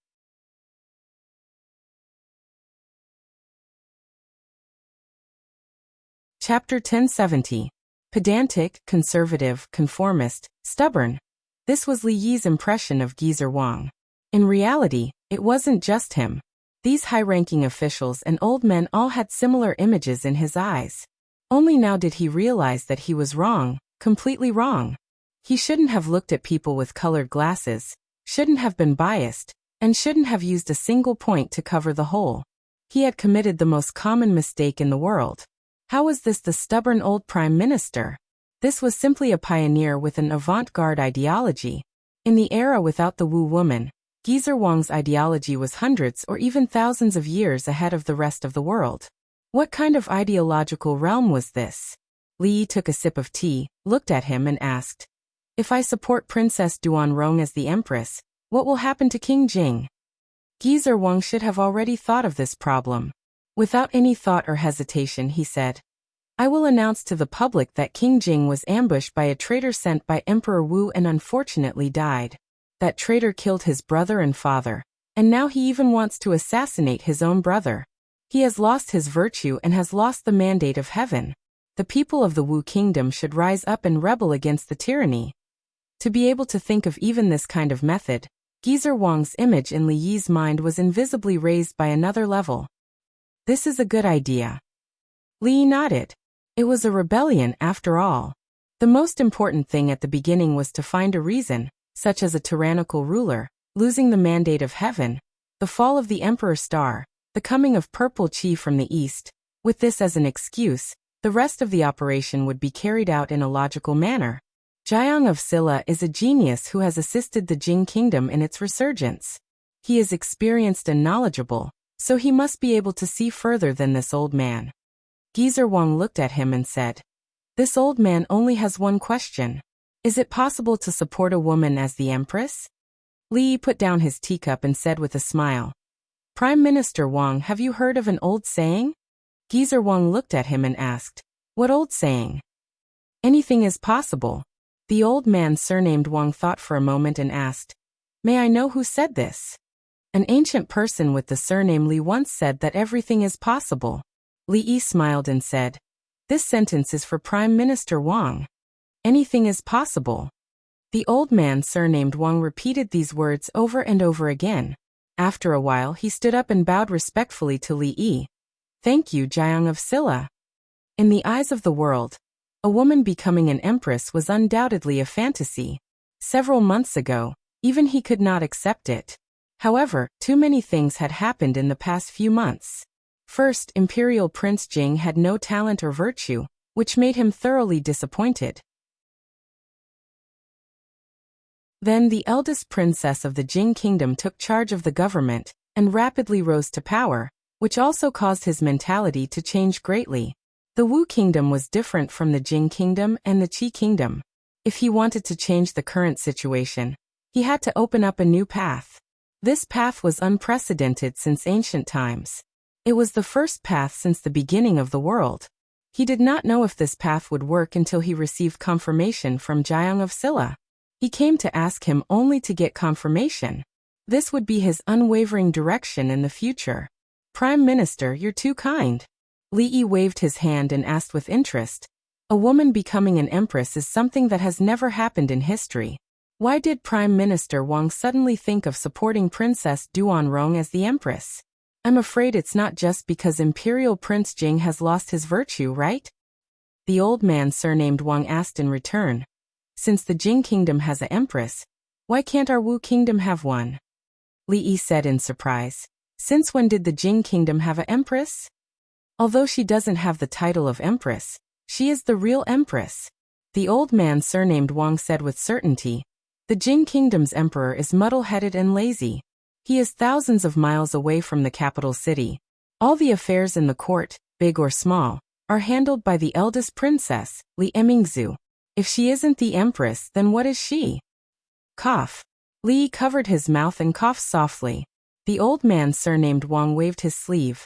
Chapter 1070. Pedantic, conservative, conformist, stubborn. This was Li Yi's impression of Geezer Wang. In reality, it wasn't just him. These high-ranking officials and old men all had similar images in his eyes. Only now did he realize that he was wrong, completely wrong. He shouldn't have looked at people with colored glasses, shouldn't have been biased, and shouldn't have used a single point to cover the whole. He had committed the most common mistake in the world. How was this the stubborn old prime minister? This was simply a pioneer with an avant-garde ideology. In the era without the Wu woman, Geezer Wang's ideology was hundreds or even thousands of years ahead of the rest of the world. What kind of ideological realm was this? Li took a sip of tea, looked at him and asked, "If I support Princess Duanrong as the Empress, what will happen to King Jing?" Geezer Wang should have already thought of this problem. Without any thought or hesitation he said, "I will announce to the public that King Jing was ambushed by a traitor sent by Emperor Wu and unfortunately died. That traitor killed his brother and father, and now he even wants to assassinate his own brother. He has lost his virtue and has lost the mandate of heaven. The people of the Wu kingdom should rise up and rebel against the tyranny." To be able to think of even this kind of method, Geezer Wang's image in Li Yi's mind was invisibly raised by another level. "This is a good idea." Li nodded. It was a rebellion after all. The most important thing at the beginning was to find a reason, such as a tyrannical ruler, losing the mandate of heaven, the fall of the Emperor Star, the coming of Purple Qi from the east. With this as an excuse, the rest of the operation would be carried out in a logical manner. Jiang of Silla is a genius who has assisted the Jing kingdom in its resurgence. He is experienced and knowledgeable, so he must be able to see further than this old man. Geezer Wang looked at him and said, "This old man only has one question. Is it possible to support a woman as the Empress?" Li put down his teacup and said with a smile, "Prime Minister Wang, have you heard of an old saying?" Geezer Wang looked at him and asked, "What old saying?" "Anything is possible." The old man surnamed Wang thought for a moment and asked, "May I know who said this?" "An ancient person with the surname Li once said that everything is possible." Li Yi smiled and said, "This sentence is for Prime Minister Wang. Anything is possible." The old man surnamed Wang repeated these words over and over again. After a while he stood up and bowed respectfully to Li Yi. "Thank you, Jiang of Silla." In the eyes of the world, a woman becoming an empress was undoubtedly a fantasy. Several months ago, even he could not accept it. However, too many things had happened in the past few months. First, Imperial Prince Jing had no talent or virtue, which made him thoroughly disappointed. Then the eldest princess of the Jing kingdom took charge of the government and rapidly rose to power, which also caused his mentality to change greatly. The Wu kingdom was different from the Jing kingdom and the Qi kingdom. If he wanted to change the current situation, he had to open up a new path. This path was unprecedented since ancient times. It was the first path since the beginning of the world. He did not know if this path would work until he received confirmation from Jiang of Silla. He came to ask him only to get confirmation. This would be his unwavering direction in the future. Prime Minister, you're too kind. Li Yi waved his hand and asked with interest. A woman becoming an empress is something that has never happened in history. Why did Prime Minister Wang suddenly think of supporting Princess Duanrong as the empress? I'm afraid it's not just because Imperial Prince Jing has lost his virtue, right? The old man surnamed Wang asked in return. Since the Jing kingdom has an empress, why can't our Wu kingdom have one? Li Yi said in surprise. Since when did the Jing kingdom have an empress? Although she doesn't have the title of empress, she is the real empress. The old man surnamed Wang said with certainty. The Jing kingdom's emperor is muddle-headed and lazy. He is thousands of miles away from the capital city. All the affairs in the court, big or small, are handled by the eldest princess, Li Emingzu. If she isn't the empress, then what is she? Cough. Li covered his mouth and coughed softly. The old man surnamed Wang waved his sleeve.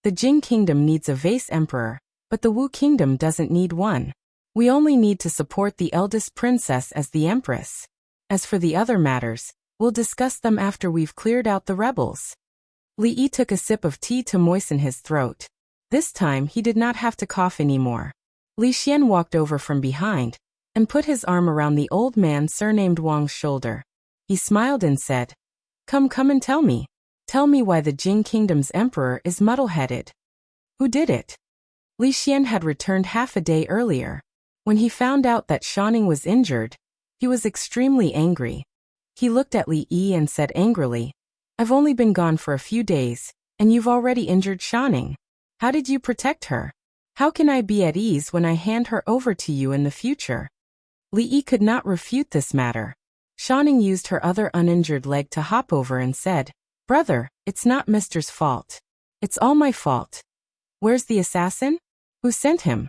The Jing kingdom needs a vice emperor, but the Wu kingdom doesn't need one. We only need to support the eldest princess as the empress. As for the other matters, we'll discuss them after we've cleared out the rebels. Li Yi took a sip of tea to moisten his throat. This time he did not have to cough anymore. Li Xian walked over from behind and put his arm around the old man surnamed Wang's shoulder. He smiled and said, Come and tell me. Tell me why the Jing kingdom's emperor is muddle-headed. Who did it? Li Xian had returned half a day earlier. When he found out that Shanning was injured, he was extremely angry. He looked at Li Yi and said angrily, I've only been gone for a few days, and you've already injured Shanning. How did you protect her? How can I be at ease when I hand her over to you in the future? Li Yi could not refute this matter. Shanning used her other uninjured leg to hop over and said, Brother, it's not Mister's fault. It's all my fault. Where's the assassin? Who sent him?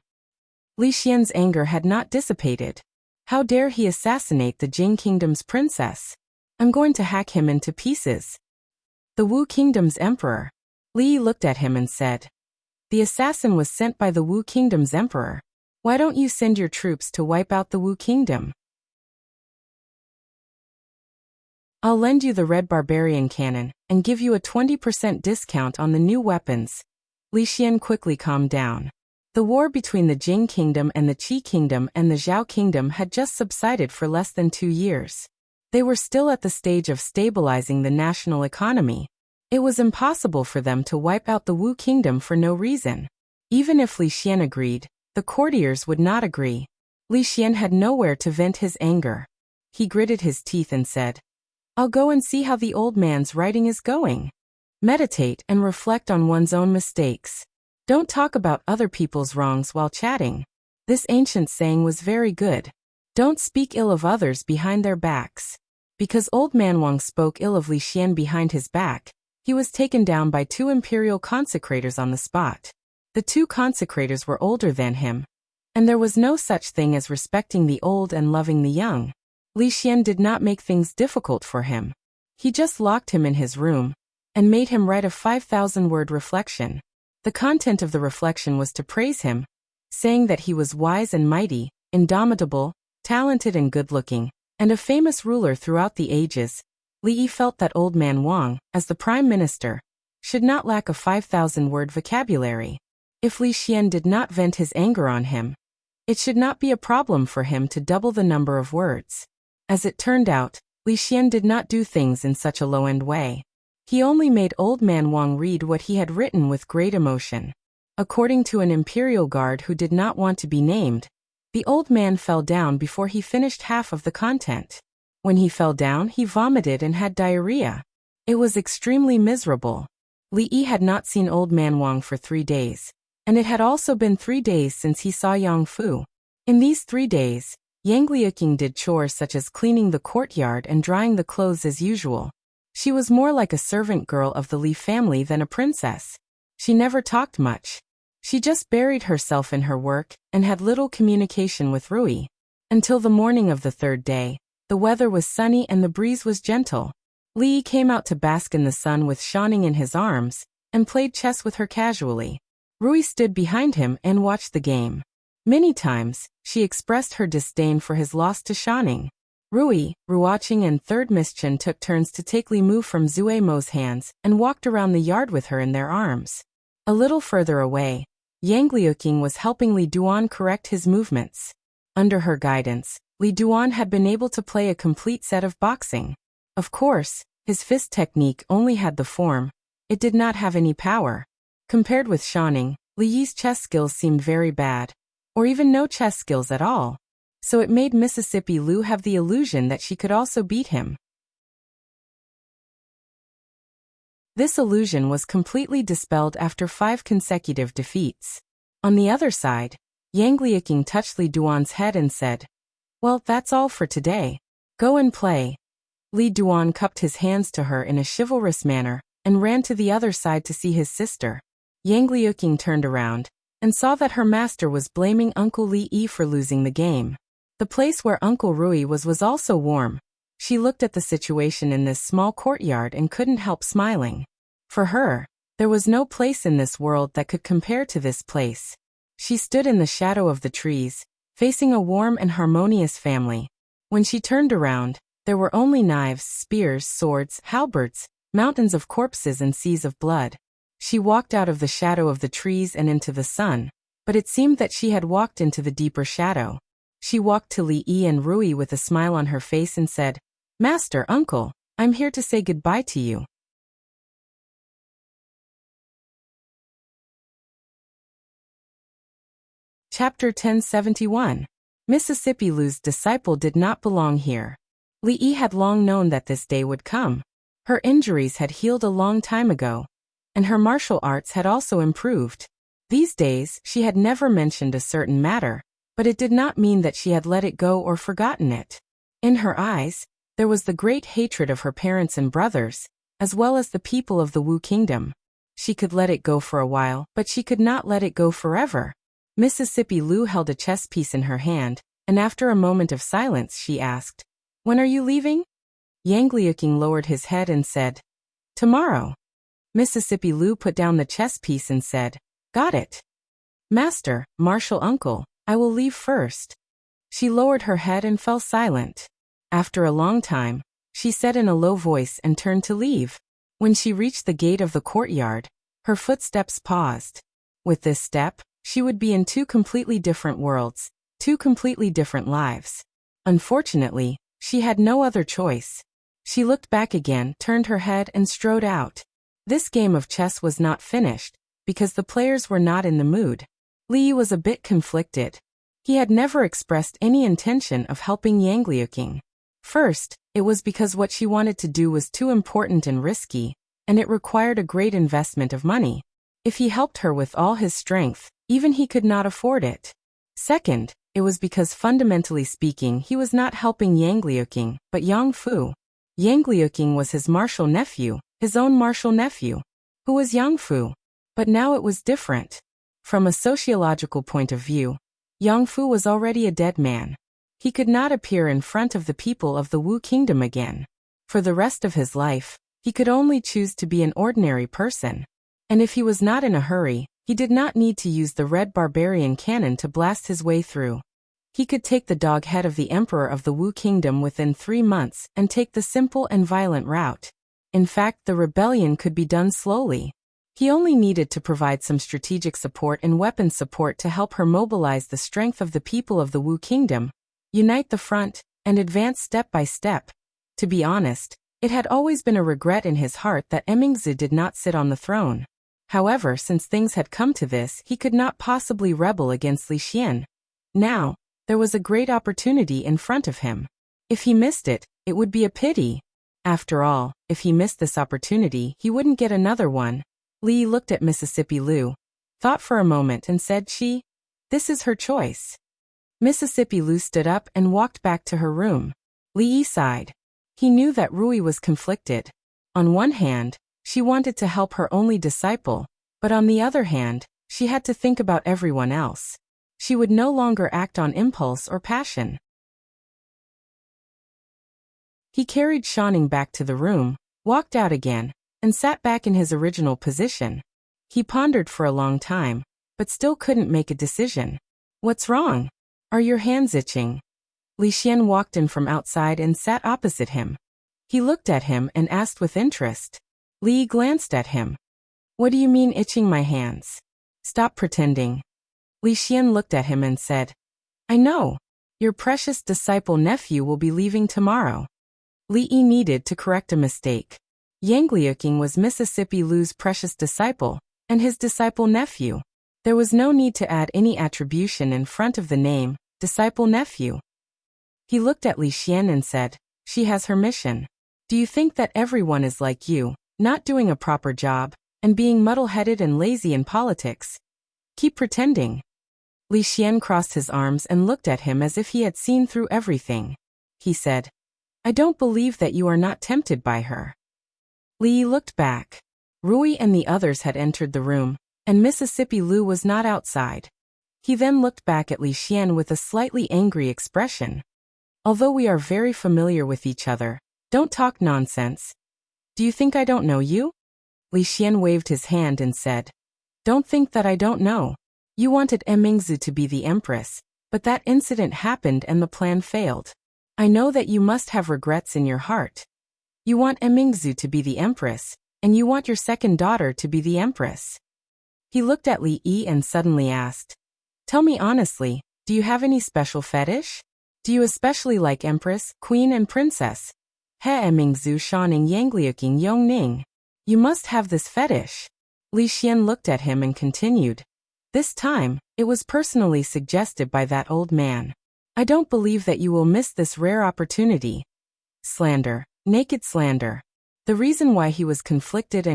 Li Xian's anger had not dissipated. How dare he assassinate the Jing kingdom's princess? I'm going to hack him into pieces. The Wu kingdom's emperor. Li Yi looked at him and said, The assassin was sent by the Wu kingdom's emperor. Why don't you send your troops to wipe out the Wu kingdom? I'll lend you the red barbarian cannon and give you a 20% discount on the new weapons. Li Xian quickly calmed down. The war between the Jing kingdom and the Qi kingdom and the Zhao kingdom had just subsided for less than 2 years. They were still at the stage of stabilizing the national economy. It was impossible for them to wipe out the Wu kingdom for no reason. Even if Li Xian agreed, the courtiers would not agree. Li Xian had nowhere to vent his anger. He gritted his teeth and said, I'll go and see how the old man's writing is going. Meditate and reflect on one's own mistakes. Don't talk about other people's wrongs while chatting. This ancient saying was very good. Don't speak ill of others behind their backs. Because old man Wang spoke ill of Li Xian behind his back, he was taken down by 2 imperial consecrators on the spot. The 2 consecrators were older than him, and there was no such thing as respecting the old and loving the young. Li Xian did not make things difficult for him. He just locked him in his room and made him write a 5,000-word reflection. The content of the reflection was to praise him, saying that he was wise and mighty, indomitable, talented and good-looking, and a famous ruler throughout the ages. Li Yi felt that old man Wang, as the prime minister, should not lack a 5,000-word vocabulary. If Li Xian did not vent his anger on him, it should not be a problem for him to double the number of words. As it turned out, Li Xian did not do things in such a low-end way. He only made old man Wang read what he had written with great emotion. According to an imperial guard who did not want to be named, the old man fell down before he finished half of the content. When he fell down, he vomited and had diarrhea. It was extremely miserable. Li Yi had not seen old man Wang for 3 days. And it had also been 3 days since he saw Yang Fu. In these 3 days, Yang Liuqing did chores such as cleaning the courtyard and drying the clothes as usual. She was more like a servant girl of the Li family than a princess. She never talked much. She just buried herself in her work and had little communication with Rui. Until the morning of the 3rd day, the weather was sunny and the breeze was gentle. Li came out to bask in the sun with Shanning in his arms and played chess with her casually. Rui stood behind him and watched the game. Many times, she expressed her disdain for his loss to Shanning. Rui, Ruoqing and 3rd Miss Chen took turns to take Li Mu from Zue Mo's hands and walked around the yard with her in their arms. A little further away, Yang Liuqing was helping Li Duan correct his movements. Under her guidance, Li Duan had been able to play a complete set of boxing. Of course, his fist technique only had the form. It did not have any power. Compared with Shanning, Li Yi's chess skills seemed very bad, or even no chess skills at all. So it made Mississippi Lu have the illusion that she could also beat him. This illusion was completely dispelled after 5 consecutive defeats. On the other side, Yang Liuqing touched Li Duan's head and said, "Well, that's all for today. Go and play." Li Duan cupped his hands to her in a chivalrous manner and ran to the other side to see his sister. Yang Liuqing turned around and saw that her master was blaming Uncle Li Yi for losing the game. The place where Uncle Rui was also warm. She looked at the situation in this small courtyard and couldn't help smiling. For her, there was no place in this world that could compare to this place. She stood in the shadow of the trees, facing a warm and harmonious family. When she turned around, there were only knives, spears, swords, halberds, mountains of corpses and seas of blood. She walked out of the shadow of the trees and into the sun, but it seemed that she had walked into the deeper shadow. She walked to Li Yi and Rui with a smile on her face and said, "Master, uncle, I'm here to say goodbye to you." Chapter 1071. Mississippi Lu's disciple did not belong here. Li Yi had long known that this day would come. Her injuries had healed a long time ago, and her martial arts had also improved. These days, she had never mentioned a certain matter, but it did not mean that she had let it go or forgotten it. In her eyes, there was the great hatred of her parents and brothers, as well as the people of the Wu Kingdom. She could let it go for a while, but she could not let it go forever. Mississippi Lu held a chess piece in her hand, and after a moment of silence she asked, "When are you leaving?" Yang Liuqing lowered his head and said, "Tomorrow." Mississippi Lu put down the chess piece and said, "Got it. Master, martial uncle, I will leave first." She lowered her head and fell silent. After a long time, she said in a low voice and turned to leave. When she reached the gate of the courtyard, her footsteps paused. With this step, she would be in 2 completely different worlds, 2 completely different lives. Unfortunately, she had no other choice. She looked back again, turned her head and strode out. This game of chess was not finished, because the players were not in the mood. Li was a bit conflicted. He had never expressed any intention of helping Yang Liuqing. First, it was because what she wanted to do was too important and risky, and it required a great investment of money. If he helped her with all his strength, even he could not afford it. Second, it was because fundamentally speaking he was not helping Yang Liuqing, but Yang Fu. Yang Liuqing was his martial nephew, his own martial nephew, who was Yang Fu. But now it was different. From a sociological point of view, Yang Fu was already a dead man. He could not appear in front of the people of the Wu Kingdom again. For the rest of his life, he could only choose to be an ordinary person. And if he was not in a hurry, he did not need to use the red barbarian cannon to blast his way through. He could take the dog head of the emperor of the Wu Kingdom within 3 months and take the simple and violent route. In fact, the rebellion could be done slowly. He only needed to provide some strategic support and weapon support to help her mobilize the strength of the people of the Wu Kingdom, unite the front, and advance step by step. To be honest, it had always been a regret in his heart that Emingzi did not sit on the throne. However, since things had come to this, he could not possibly rebel against Li Xian. Now, there was a great opportunity in front of him. If he missed it, it would be a pity. After all, if he missed this opportunity, he wouldn't get another one. Li looked at Mississippi Lu. thought for a moment and said this is her choice. Mississippi Lu stood up and walked back to her room. Li sighed. He knew that Rui was conflicted. On one hand, she wanted to help her only disciple, but on the other hand, she had to think about everyone else. She would no longer act on impulse or passion. He carried Shanning back to the room, walked out again, and sat back in his original position. He pondered for a long time, but still couldn't make a decision. What's wrong? Are your hands itching? Li Xian walked in from outside and sat opposite him. He looked at him and asked with interest. Li glanced at him. What do you mean itching my hands? Stop pretending. Li Xian looked at him and said, I know. Your precious disciple nephew will be leaving tomorrow. Li Yi needed to correct a mistake. Yang Liuqing was Mississippi Lu's precious disciple, and his disciple nephew. There was no need to add any attribution in front of the name, disciple nephew. He looked at Li Xian and said, she has her mission. Do you think that everyone is like you, not doing a proper job, and being muddle-headed and lazy in politics? Keep pretending. Li Xian crossed his arms and looked at him as if he had seen through everything. He said, I don't believe that you are not tempted by her. Li looked back. Rui and the others had entered the room, and Mississippi Lu was not outside. He then looked back at Li Xian with a slightly angry expression. Although we are very familiar with each other, don't talk nonsense. Do you think I don't know you? Li Xian waved his hand and said, Don't think that I don't know. You wanted Emingzu to be the empress, but that incident happened and the plan failed. I know that you must have regrets in your heart. You want Emingzu to be the empress, and you want your second daughter to be the empress. He looked at Li Yi and suddenly asked, Tell me honestly, do you have any special fetish? Do you especially like empress, queen and princess? He Emingzu Shanning Yangliuqing Yongning. You must have this fetish. Li Xian looked at him and continued. This time, it was personally suggested by that old man. I don't believe that you will miss this rare opportunity. Slander, naked slander. The reason why he was conflicted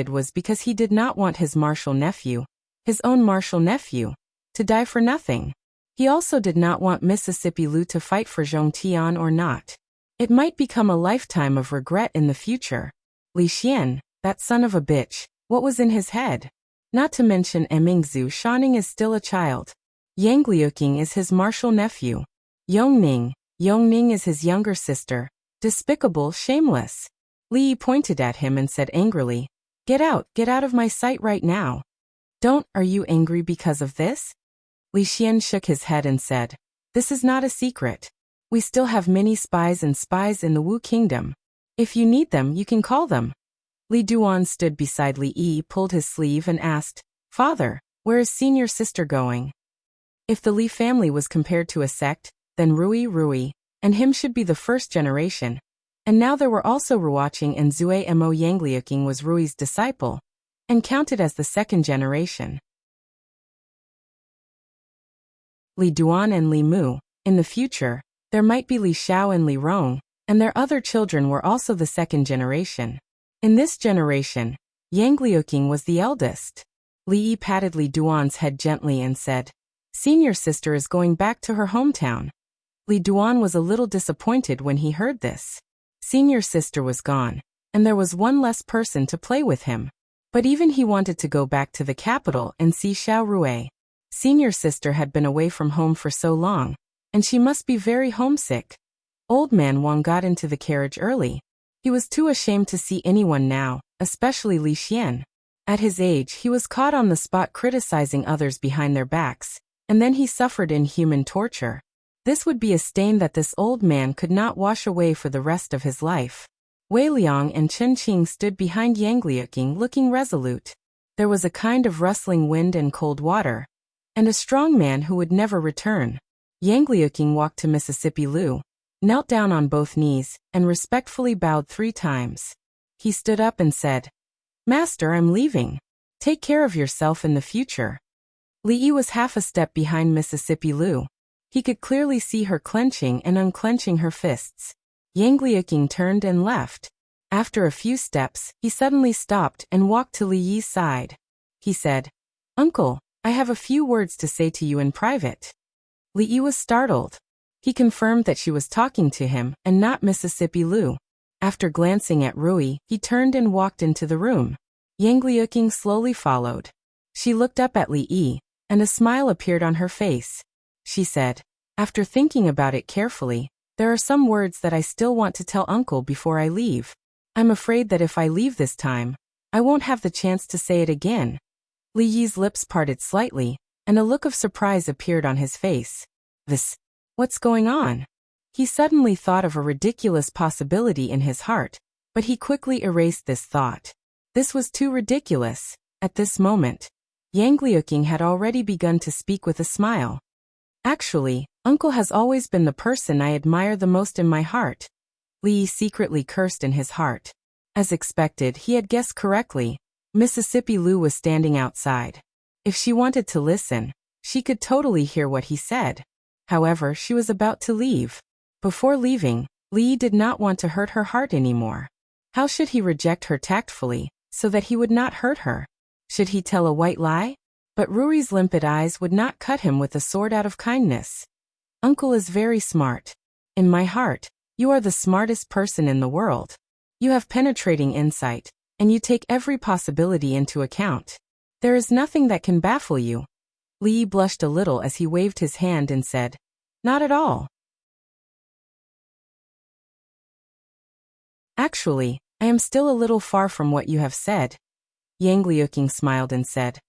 was because he did not want his martial nephew, his own martial nephew, to die for nothing. He also did not want Mississippi Lu to fight for Zhongtian or not. It might become a lifetime of regret in the future. Li Xian, that son of a bitch, what was in his head? Not to mention Emingzu Shanning is still a child. Yang Liuqing is his martial nephew. Yongning is his younger sister. Despicable, shameless. Li Yi pointed at him and said angrily, get out of my sight right now. Are you angry because of this? Li Xian shook his head and said, this is not a secret. We still have many spies in the Wu Kingdom. If you need them, you can call them. Li Duan stood beside Li Yi, pulled his sleeve and asked, Father, where is senior sister going? If the Li family was compared to a sect, then Rui, and him should be the first generation. And now there were also Ruoqing and Zue Mo Yangliuqing was Rui's disciple, and counted as the second generation. Li Duan and Li Mu. In the future, there might be Li Xiao and Li Rong, and their other children were also the second generation. In this generation, Yang Liuqing was the eldest. Li Yi patted Li Duan's head gently and said, Senior sister is going back to her hometown. Li Duan was a little disappointed when he heard this. Senior sister was gone, and there was one less person to play with him. But even he wanted to go back to the capital and see Xiao Rui. Senior sister had been away from home for so long, and she must be very homesick. Old man Wang got into the carriage early. He was too ashamed to see anyone now, especially Li Xian. At his age, he was caught on the spot criticizing others behind their backs, and then he suffered inhuman torture. This would be a stain that this old man could not wash away for the rest of his life. Wei Liang and Chen Qing stood behind Yang Liuqing looking resolute. There was a kind of rustling wind and cold water, and a strong man who would never return. Yang Liuqing walked to Mississippi Lu, knelt down on both knees, and respectfully bowed 3 times. He stood up and said, Master, I'm leaving. Take care of yourself in the future. Li Yi was half a step behind Mississippi Lu. He could clearly see her clenching and unclenching her fists. Yang Liuqing turned and left. After a few steps, he suddenly stopped and walked to Li Yi's side. He said, Uncle, I have a few words to say to you in private. Li was startled. He confirmed that she was talking to him and not Mississippi Lu. After glancing at Rui, he turned and walked into the room. Yang Liuqing slowly followed. She looked up at Li, and a smile appeared on her face. She said, "After thinking about it carefully, there are some words that I still want to tell Uncle before I leave. I'm afraid that if I leave this time, I won't have the chance to say it again." Li Yi's lips parted slightly, and a look of surprise appeared on his face. What's going on? He suddenly thought of a ridiculous possibility in his heart, but he quickly erased this thought. This was too ridiculous. At this moment, Yang Liuqing had already begun to speak with a smile. "Actually, Uncle has always been the person I admire the most in my heart." Li secretly cursed in his heart. As expected, he had guessed correctly. Mississippi Lu was standing outside. If she wanted to listen, she could totally hear what he said. However, she was about to leave. Before leaving, Li did not want to hurt her heart anymore. How should he reject her tactfully, so that he would not hurt her? Should he tell a white lie? But Rui's limpid eyes would not cut him with a sword out of kindness. "Uncle is very smart. In my heart, you are the smartest person in the world. You have penetrating insight, and you take every possibility into account. There is nothing that can baffle you." Li blushed a little as he waved his hand and said, "Not at all. Actually, I am still a little far from what you have said." Yang Liuqing smiled and said,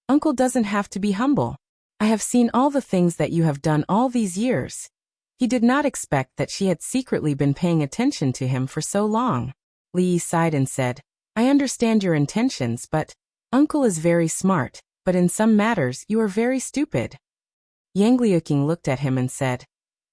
"Uncle doesn't have to be humble. I have seen all the things that you have done all these years." He did not expect that she had secretly been paying attention to him for so long. Li sighed and said, "I understand your intentions, but Uncle is very smart, but in some matters you are very stupid." Yang Liuqing looked at him and said,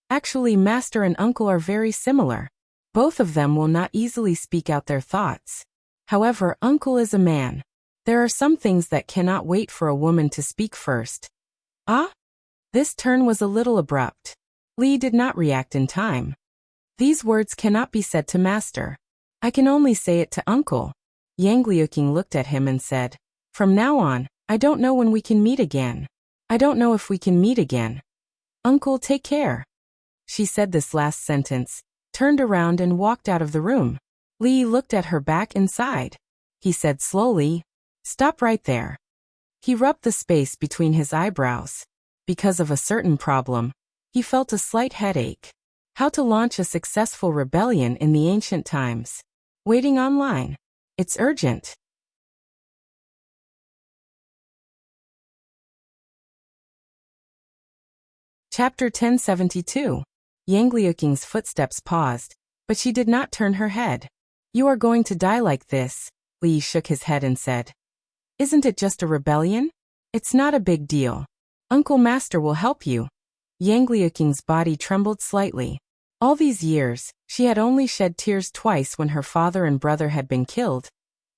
"Actually, Master and Uncle are very similar. Both of them will not easily speak out their thoughts. However, Uncle is a man. There are some things that cannot wait for a woman to speak first." "Ah?" This turn was a little abrupt. Li did not react in time. "These words cannot be said to Master. I can only say it to Uncle." Yang Liuqing looked at him and said, "From now on, I don't know when we can meet again. I don't know if we can meet again. Uncle, take care." She said this last sentence, turned around and walked out of the room. Li looked at her back and sighed. He said slowly, "Stop right there." He rubbed the space between his eyebrows. Because of a certain problem, he felt a slight headache. How to launch a successful rebellion in the ancient times. Waiting online. It's urgent. Chapter 1072. Yang Liuqing's footsteps paused, but she did not turn her head. "You are going to die like this," Li shook his head and said. "Isn't it just a rebellion? It's not a big deal. Uncle Master will help you." Yang Liuqing's body trembled slightly. All these years, she had only shed tears twice when her father and brother had been killed,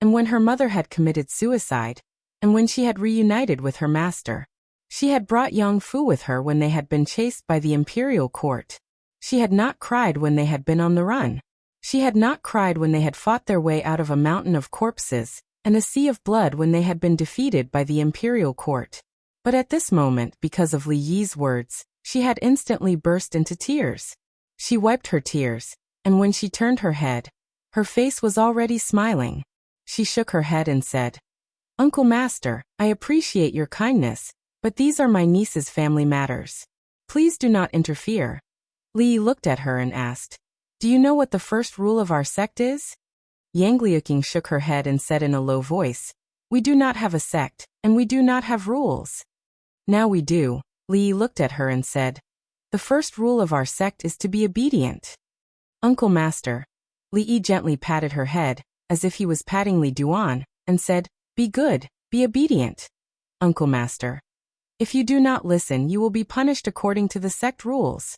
and when her mother had committed suicide, and when she had reunited with her master. She had brought Yang Fu with her when they had been chased by the imperial court. She had not cried when they had been on the run. She had not cried when they had fought their way out of a mountain of corpses and a sea of blood when they had been defeated by the imperial court. But at this moment, because of Li Yi's words, she had instantly burst into tears. She wiped her tears, and when she turned her head, her face was already smiling. She shook her head and said, "Uncle Master, I appreciate your kindness, but these are my niece's family matters. Please do not interfere." Li looked at her and asked, "Do you know what the first rule of our sect is?" Yang Liuqing shook her head and said in a low voice, "We do not have a sect, and we do not have rules." "Now we do." Li looked at her and said, "The first rule of our sect is to be obedient." "Uncle Master." Li gently patted her head, as if he was patting Li Duan, and said, "Be good, be obedient." "Uncle Master. If you do not listen, you will be punished according to the sect rules."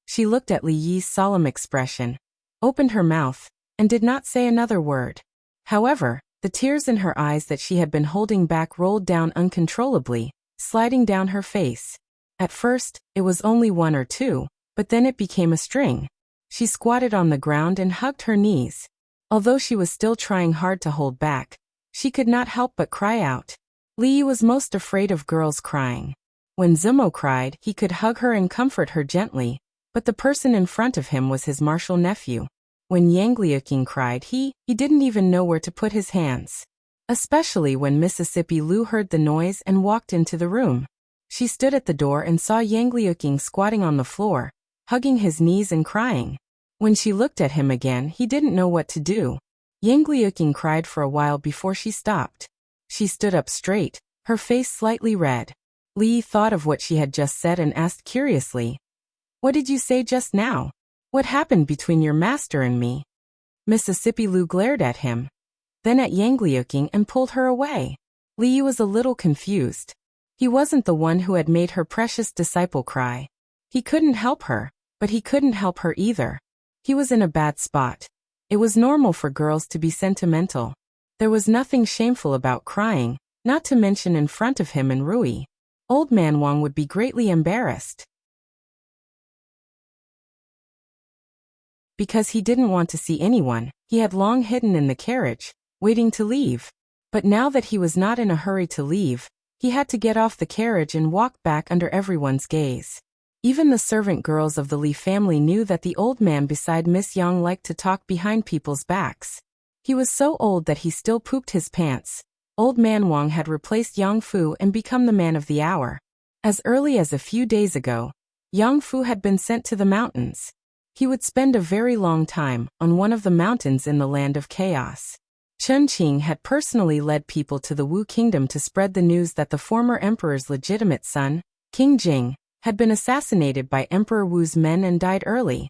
She looked at Li Yi's solemn expression, opened her mouth, and did not say another word. However, the tears in her eyes that she had been holding back rolled down uncontrollably, sliding down her face. At first, it was only one or two, but then it became a string. She squatted on the ground and hugged her knees. Although she was still trying hard to hold back, she could not help but cry out. Li was most afraid of girls crying. When Zumo cried, he could hug her and comfort her gently, but the person in front of him was his martial nephew. When Yang Liuqing cried, he didn't even know where to put his hands. Especially when Mississippi Lu heard the noise and walked into the room. She stood at the door and saw Yang Liuqing squatting on the floor, hugging his knees and crying. When she looked at him again, he didn't know what to do. Yang Liuqing cried for a while before she stopped. She stood up straight, her face slightly red. Li thought of what she had just said and asked curiously, "What did you say just now? What happened between your master and me?" Mississippi Lu glared at him, then at Yang Liuqing and pulled her away. Li was a little confused. He wasn't the one who had made her precious disciple cry. He couldn't help her, but he couldn't help her either. He was in a bad spot. It was normal for girls to be sentimental. There was nothing shameful about crying, not to mention in front of him and Rui. Old man Wang would be greatly embarrassed. Because he didn't want to see anyone, he had long hidden in the carriage, waiting to leave. But now that he was not in a hurry to leave, he had to get off the carriage and walk back under everyone's gaze. Even the servant girls of the Li family knew that the old man beside Miss Yang liked to talk behind people's backs. He was so old that he still pooped his pants. Old man Wang had replaced Yang Fu and become the man of the hour. As early as a few days ago, Yang Fu had been sent to the mountains. He would spend a very long time on one of the mountains in the land of chaos. Chen Qing had personally led people to the Wu kingdom to spread the news that the former emperor's legitimate son, King Jing, had been assassinated by Emperor Wu's men and died early.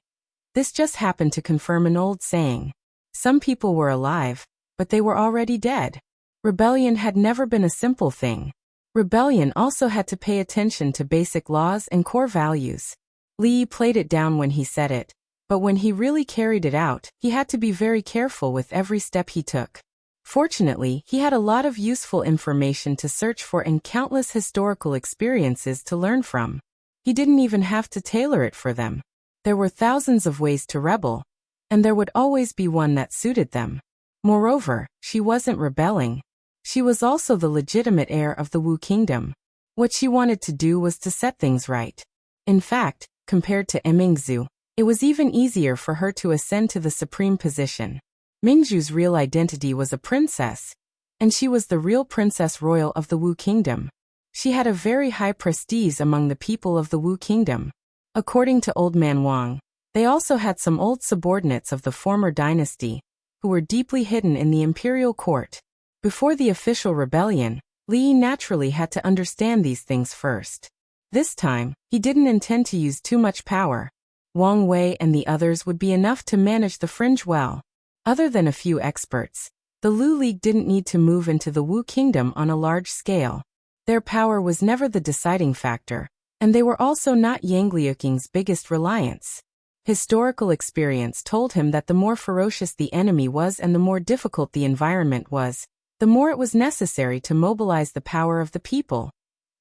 This just happened to confirm an old saying. Some people were alive, but they were already dead. Rebellion had never been a simple thing. Rebellion also had to pay attention to basic laws and core values. Li played it down when he said it, but when he really carried it out, he had to be very careful with every step he took. Fortunately, he had a lot of useful information to search for and countless historical experiences to learn from. He didn't even have to tailor it for them. There were thousands of ways to rebel, and there would always be one that suited them. Moreover, she wasn't rebelling. She was also the legitimate heir of the Wu kingdom. What she wanted to do was to set things right. In fact, compared to Mingzhu, it was even easier for her to ascend to the supreme position. Mingzhu's real identity was a princess, and she was the real princess royal of the Wu kingdom. She had a very high prestige among the people of the Wu kingdom. According to Old Man Wang, they also had some old subordinates of the former dynasty, who were deeply hidden in the imperial court. Before the official rebellion, Li naturally had to understand these things first. This time, he didn't intend to use too much power. Wang Wei and the others would be enough to manage the fringe well. Other than a few experts, the Lu League didn't need to move into the Wu kingdom on a large scale. Their power was never the deciding factor, and they were also not Yang Liuqing's biggest reliance. Historical experience told him that the more ferocious the enemy was and the more difficult the environment was, the more it was necessary to mobilize the power of the people.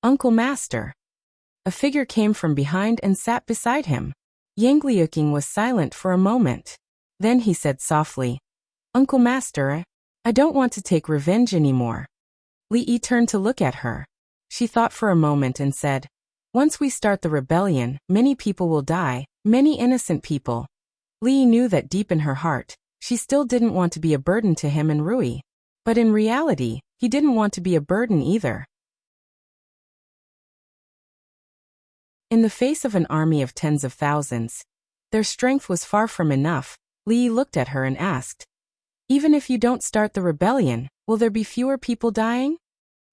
"Uncle Master." A figure came from behind and sat beside him. Yang Liuqing was silent for a moment. Then he said softly, "Uncle Master, I don't want to take revenge anymore." Li Yi turned to look at her. She thought for a moment and said, "Once we start the rebellion, many people will die, many innocent people." Li knew that deep in her heart, she still didn't want to be a burden to him and Rui. But in reality, he didn't want to be a burden either. In the face of an army of tens of thousands, their strength was far from enough. Li looked at her and asked, "Even if you don't start the rebellion, will there be fewer people dying?"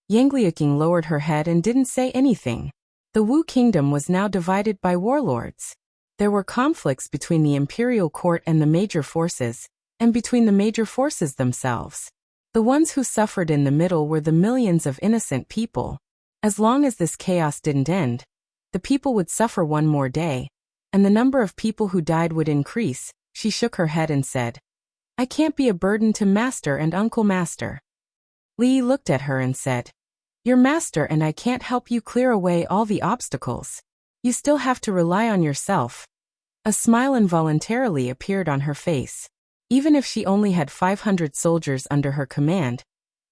Yang Liuqing lowered her head and didn't say anything. The Wu kingdom was now divided by warlords. There were conflicts between the imperial court and the major forces, and between the major forces themselves. The ones who suffered in the middle were the millions of innocent people. As long as this chaos didn't end, the people would suffer one more day, and the number of people who died would increase. She shook her head and said, "I can't be a burden to Master and Uncle Master." Li looked at her and said, "Your master and I can't help you clear away all the obstacles. You still have to rely on yourself." A smile involuntarily appeared on her face. Even if she only had 500 soldiers under her command,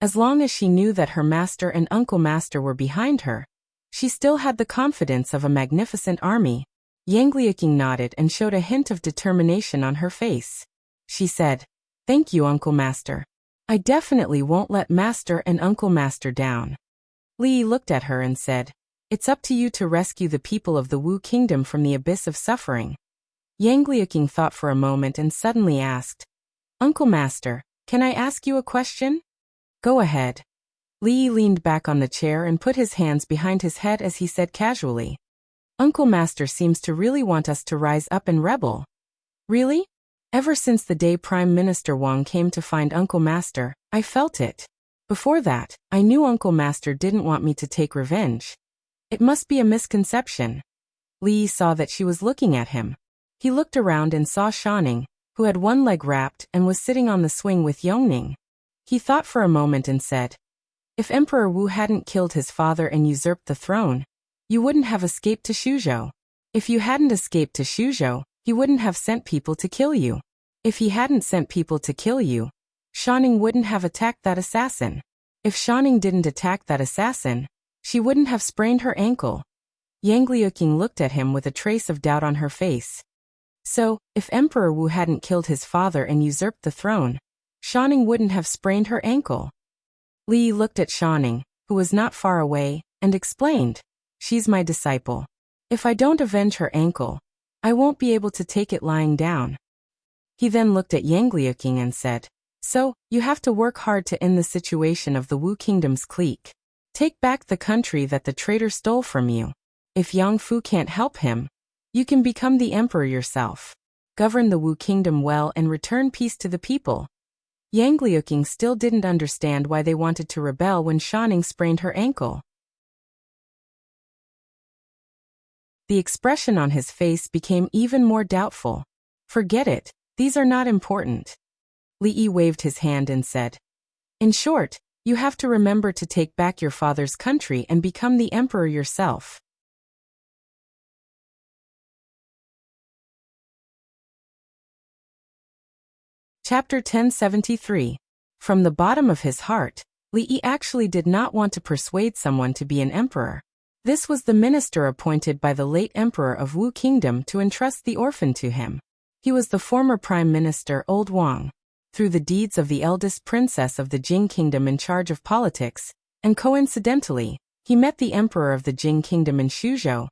As long as she knew that her master and uncle master were behind her, she still had the confidence of a magnificent army. Yang Liuqing nodded and showed a hint of determination on her face. She said, "Thank you, Uncle Master. I definitely won't let Master and Uncle Master down." Li Yi looked at her and said, "It's up to you to rescue the people of the Wu Kingdom from the abyss of suffering." Yang Liuqing thought for a moment and suddenly asked, "Uncle Master, can I ask you a question?" "Go ahead." Li Yi leaned back on the chair and put his hands behind his head as he said casually, "Uncle Master seems to really want us to rise up and rebel." "Really? Ever since the day Prime Minister Wang came to find Uncle Master, I felt it. Before that, I knew Uncle Master didn't want me to take revenge. It must be a misconception." Li Yi saw that she was looking at him. He looked around and saw Shanning, who had one leg wrapped and was sitting on the swing with Yongning. He thought for a moment and said, "If Emperor Wu hadn't killed his father and usurped the throne, you wouldn't have escaped to Shuzhou. If you hadn't escaped to Shuzhou, he wouldn't have sent people to kill you. If he hadn't sent people to kill you, Shanning wouldn't have attacked that assassin. If Shanning didn't attack that assassin, she wouldn't have sprained her ankle." Yang Liuqing looked at him with a trace of doubt on her face. "So, if Emperor Wu hadn't killed his father and usurped the throne, Shanning wouldn't have sprained her ankle?" Li Yi looked at Shanning, who was not far away, and explained, "She's my disciple. If I don't avenge her ankle, I won't be able to take it lying down." He then looked at Yang Liuqing and said, "So, you have to work hard to end the situation of the Wu Kingdom's clique. Take back the country that the traitor stole from you. If Yang Fu can't help him, you can become the emperor yourself. Govern the Wu Kingdom well and return peace to the people." Yang Liuqing still didn't understand why they wanted to rebel when Shanning sprained her ankle. The expression on his face became even more doubtful. "Forget it, these are not important." Li Yi waved his hand and said, "In short, you have to remember to take back your father's country and become the emperor yourself." Chapter 1073. From the bottom of his heart, Li Yi actually did not want to persuade someone to be an emperor. This was the minister appointed by the late emperor of Wu Kingdom to entrust the orphan to him. He was the former prime minister Old Wang. Through the deeds of the eldest princess of the Jing Kingdom in charge of politics, and coincidentally, he met the emperor of the Jing Kingdom in Shuzhou,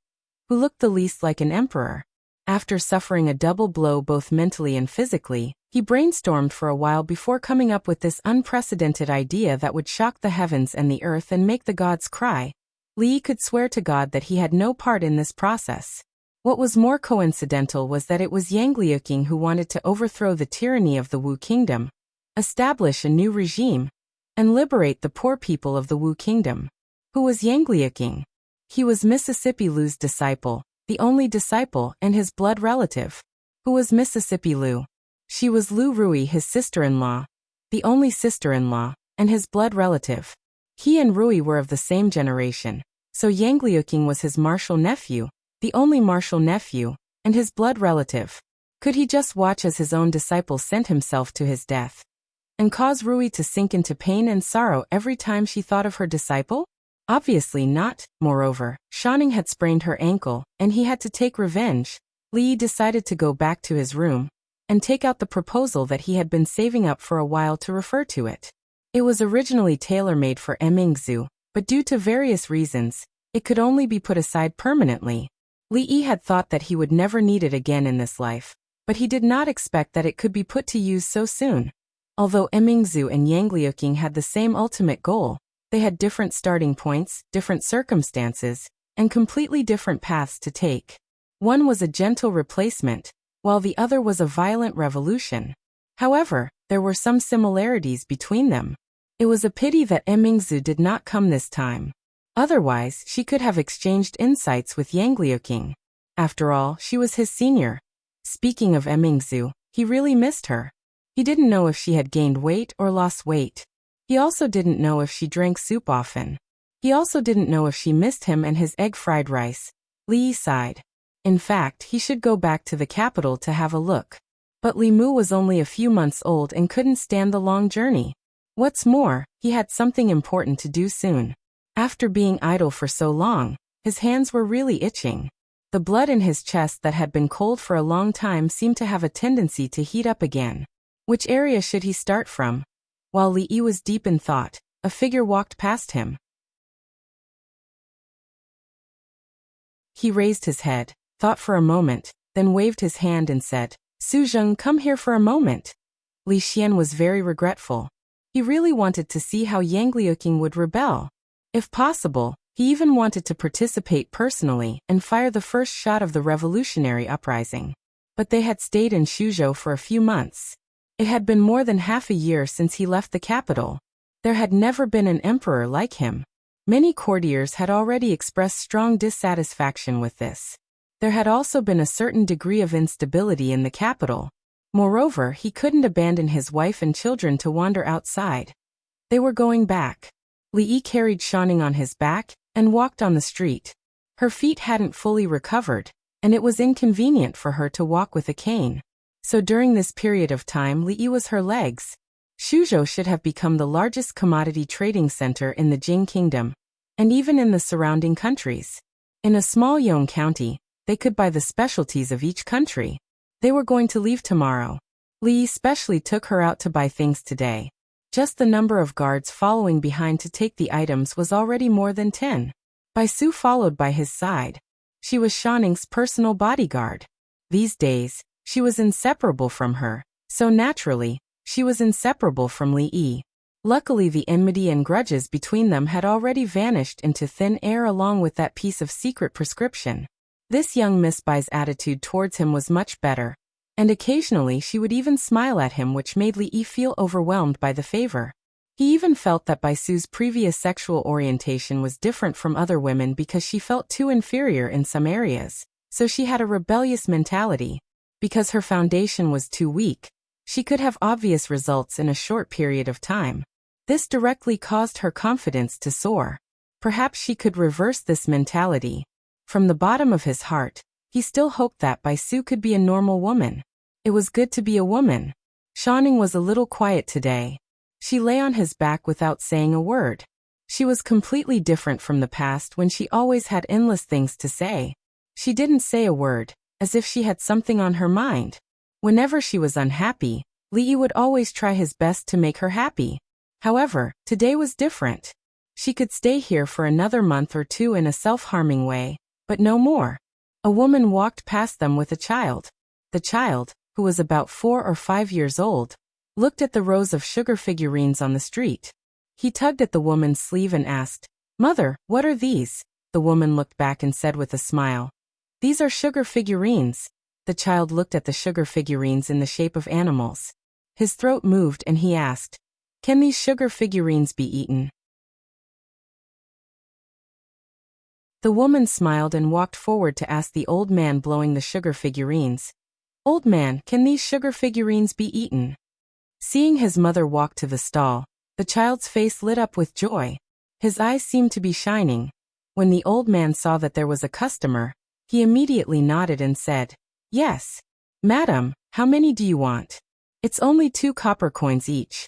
who looked the least like an emperor. After suffering a double blow both mentally and physically, he brainstormed for a while before coming up with this unprecedented idea that would shock the heavens and the earth and make the gods cry. Li Yi could swear to God that he had no part in this process. What was more coincidental was that it was Yang Liuqing who wanted to overthrow the tyranny of the Wu Kingdom, establish a new regime, and liberate the poor people of the Wu Kingdom. Who was Yang Liuqing? He was Mississippi Lu's disciple, the only disciple and his blood relative. Who was Mississippi Lu? She was Lu Rui, his sister-in-law, the only sister-in-law, and his blood relative. He and Rui were of the same generation, so Yang Liuqing was his martial nephew, the only martial nephew, and his blood relative. Could he just watch as his own disciple sent himself to his death, and cause Rui to sink into pain and sorrow every time she thought of her disciple? Obviously not. Moreover, Shanning had sprained her ankle, and he had to take revenge. Li Yi decided to go back to his room and take out the proposal that he had been saving up for a while to refer to it. It was originally tailor-made for Emingzu, but due to various reasons, it could only be put aside permanently. Li Yi had thought that he would never need it again in this life, but he did not expect that it could be put to use so soon. Although Emingzu and Yang Liuqing had the same ultimate goal, they had different starting points, different circumstances, and completely different paths to take. One was a gentle replacement, while the other was a violent revolution. However, there were some similarities between them. It was a pity that Emingzu did not come this time. Otherwise, she could have exchanged insights with Yang Liuqing. After all, she was his senior. Speaking of Emingzu, he really missed her. He didn't know if she had gained weight or lost weight. He also didn't know if she drank soup often. He also didn't know if she missed him and his egg fried rice. Li Yi sighed. In fact, he should go back to the capital to have a look. But Li Mu was only a few months old and couldn't stand the long journey. What's more, he had something important to do soon. After being idle for so long, his hands were really itching. The blood in his chest that had been cold for a long time seemed to have a tendency to heat up again. Which area should he start from? While Li Yi was deep in thought, a figure walked past him. He raised his head, thought for a moment, then waved his hand and said, "Su Zheng, come here for a moment." Li Xian was very regretful. He really wanted to see how Yang Liuqing would rebel. If possible, he even wanted to participate personally and fire the first shot of the revolutionary uprising. But they had stayed in Shuzhou for a few months. It had been more than half a year since he left the capital. There had never been an emperor like him. Many courtiers had already expressed strong dissatisfaction with this. There had also been a certain degree of instability in the capital. Moreover, he couldn't abandon his wife and children to wander outside. They were going back. Li Yi carried Shanning on his back and walked on the street. Her feet hadn't fully recovered, and it was inconvenient for her to walk with a cane. So during this period of time, Li Yi was her legs. Shuzhou should have become the largest commodity trading center in the Jing Kingdom, and even in the surrounding countries. In a small Yong county, they could buy the specialties of each country. They were going to leave tomorrow. Li Yi specially took her out to buy things today. Just the number of guards following behind to take the items was already more than 10. Bai Su followed by his side. She was Shanning's personal bodyguard. These days, she was inseparable from her, so naturally, she was inseparable from Li Yi. Luckily, the enmity and grudges between them had already vanished into thin air along with that piece of secret prescription. This young Miss Bai's attitude towards him was much better, and occasionally she would even smile at him, which made Li Yi feel overwhelmed by the favor. He even felt that Bai Su's previous sexual orientation was different from other women because she felt too inferior in some areas, so she had a rebellious mentality. Because her foundation was too weak, she could have obvious results in a short period of time. This directly caused her confidence to soar. Perhaps she could reverse this mentality. From the bottom of his heart, he still hoped that Bai Su could be a normal woman. It was good to be a woman. Shanning was a little quiet today. She lay on his back without saying a word. She was completely different from the past when she always had endless things to say. She didn't say a word, as if she had something on her mind. Whenever she was unhappy, Li Yi would always try his best to make her happy. However, today was different. She could stay here for another month or two in a self-harming way, but no more. A woman walked past them with a child. The child, who was about 4 or 5 years old, looked at the rows of sugar figurines on the street. He tugged at the woman's sleeve and asked, "Mother, what are these?" The woman looked back and said with a smile, "These are sugar figurines." The child looked at the sugar figurines in the shape of animals. His throat moved and he asked, "Can these sugar figurines be eaten?" The woman smiled and walked forward to ask the old man blowing the sugar figurines, "Old man, can these sugar figurines be eaten?" Seeing his mother walk to the stall, the child's face lit up with joy. His eyes seemed to be shining. When the old man saw that there was a customer, he immediately nodded and said, "Yes. Madam, how many do you want? It's only 2 copper coins each."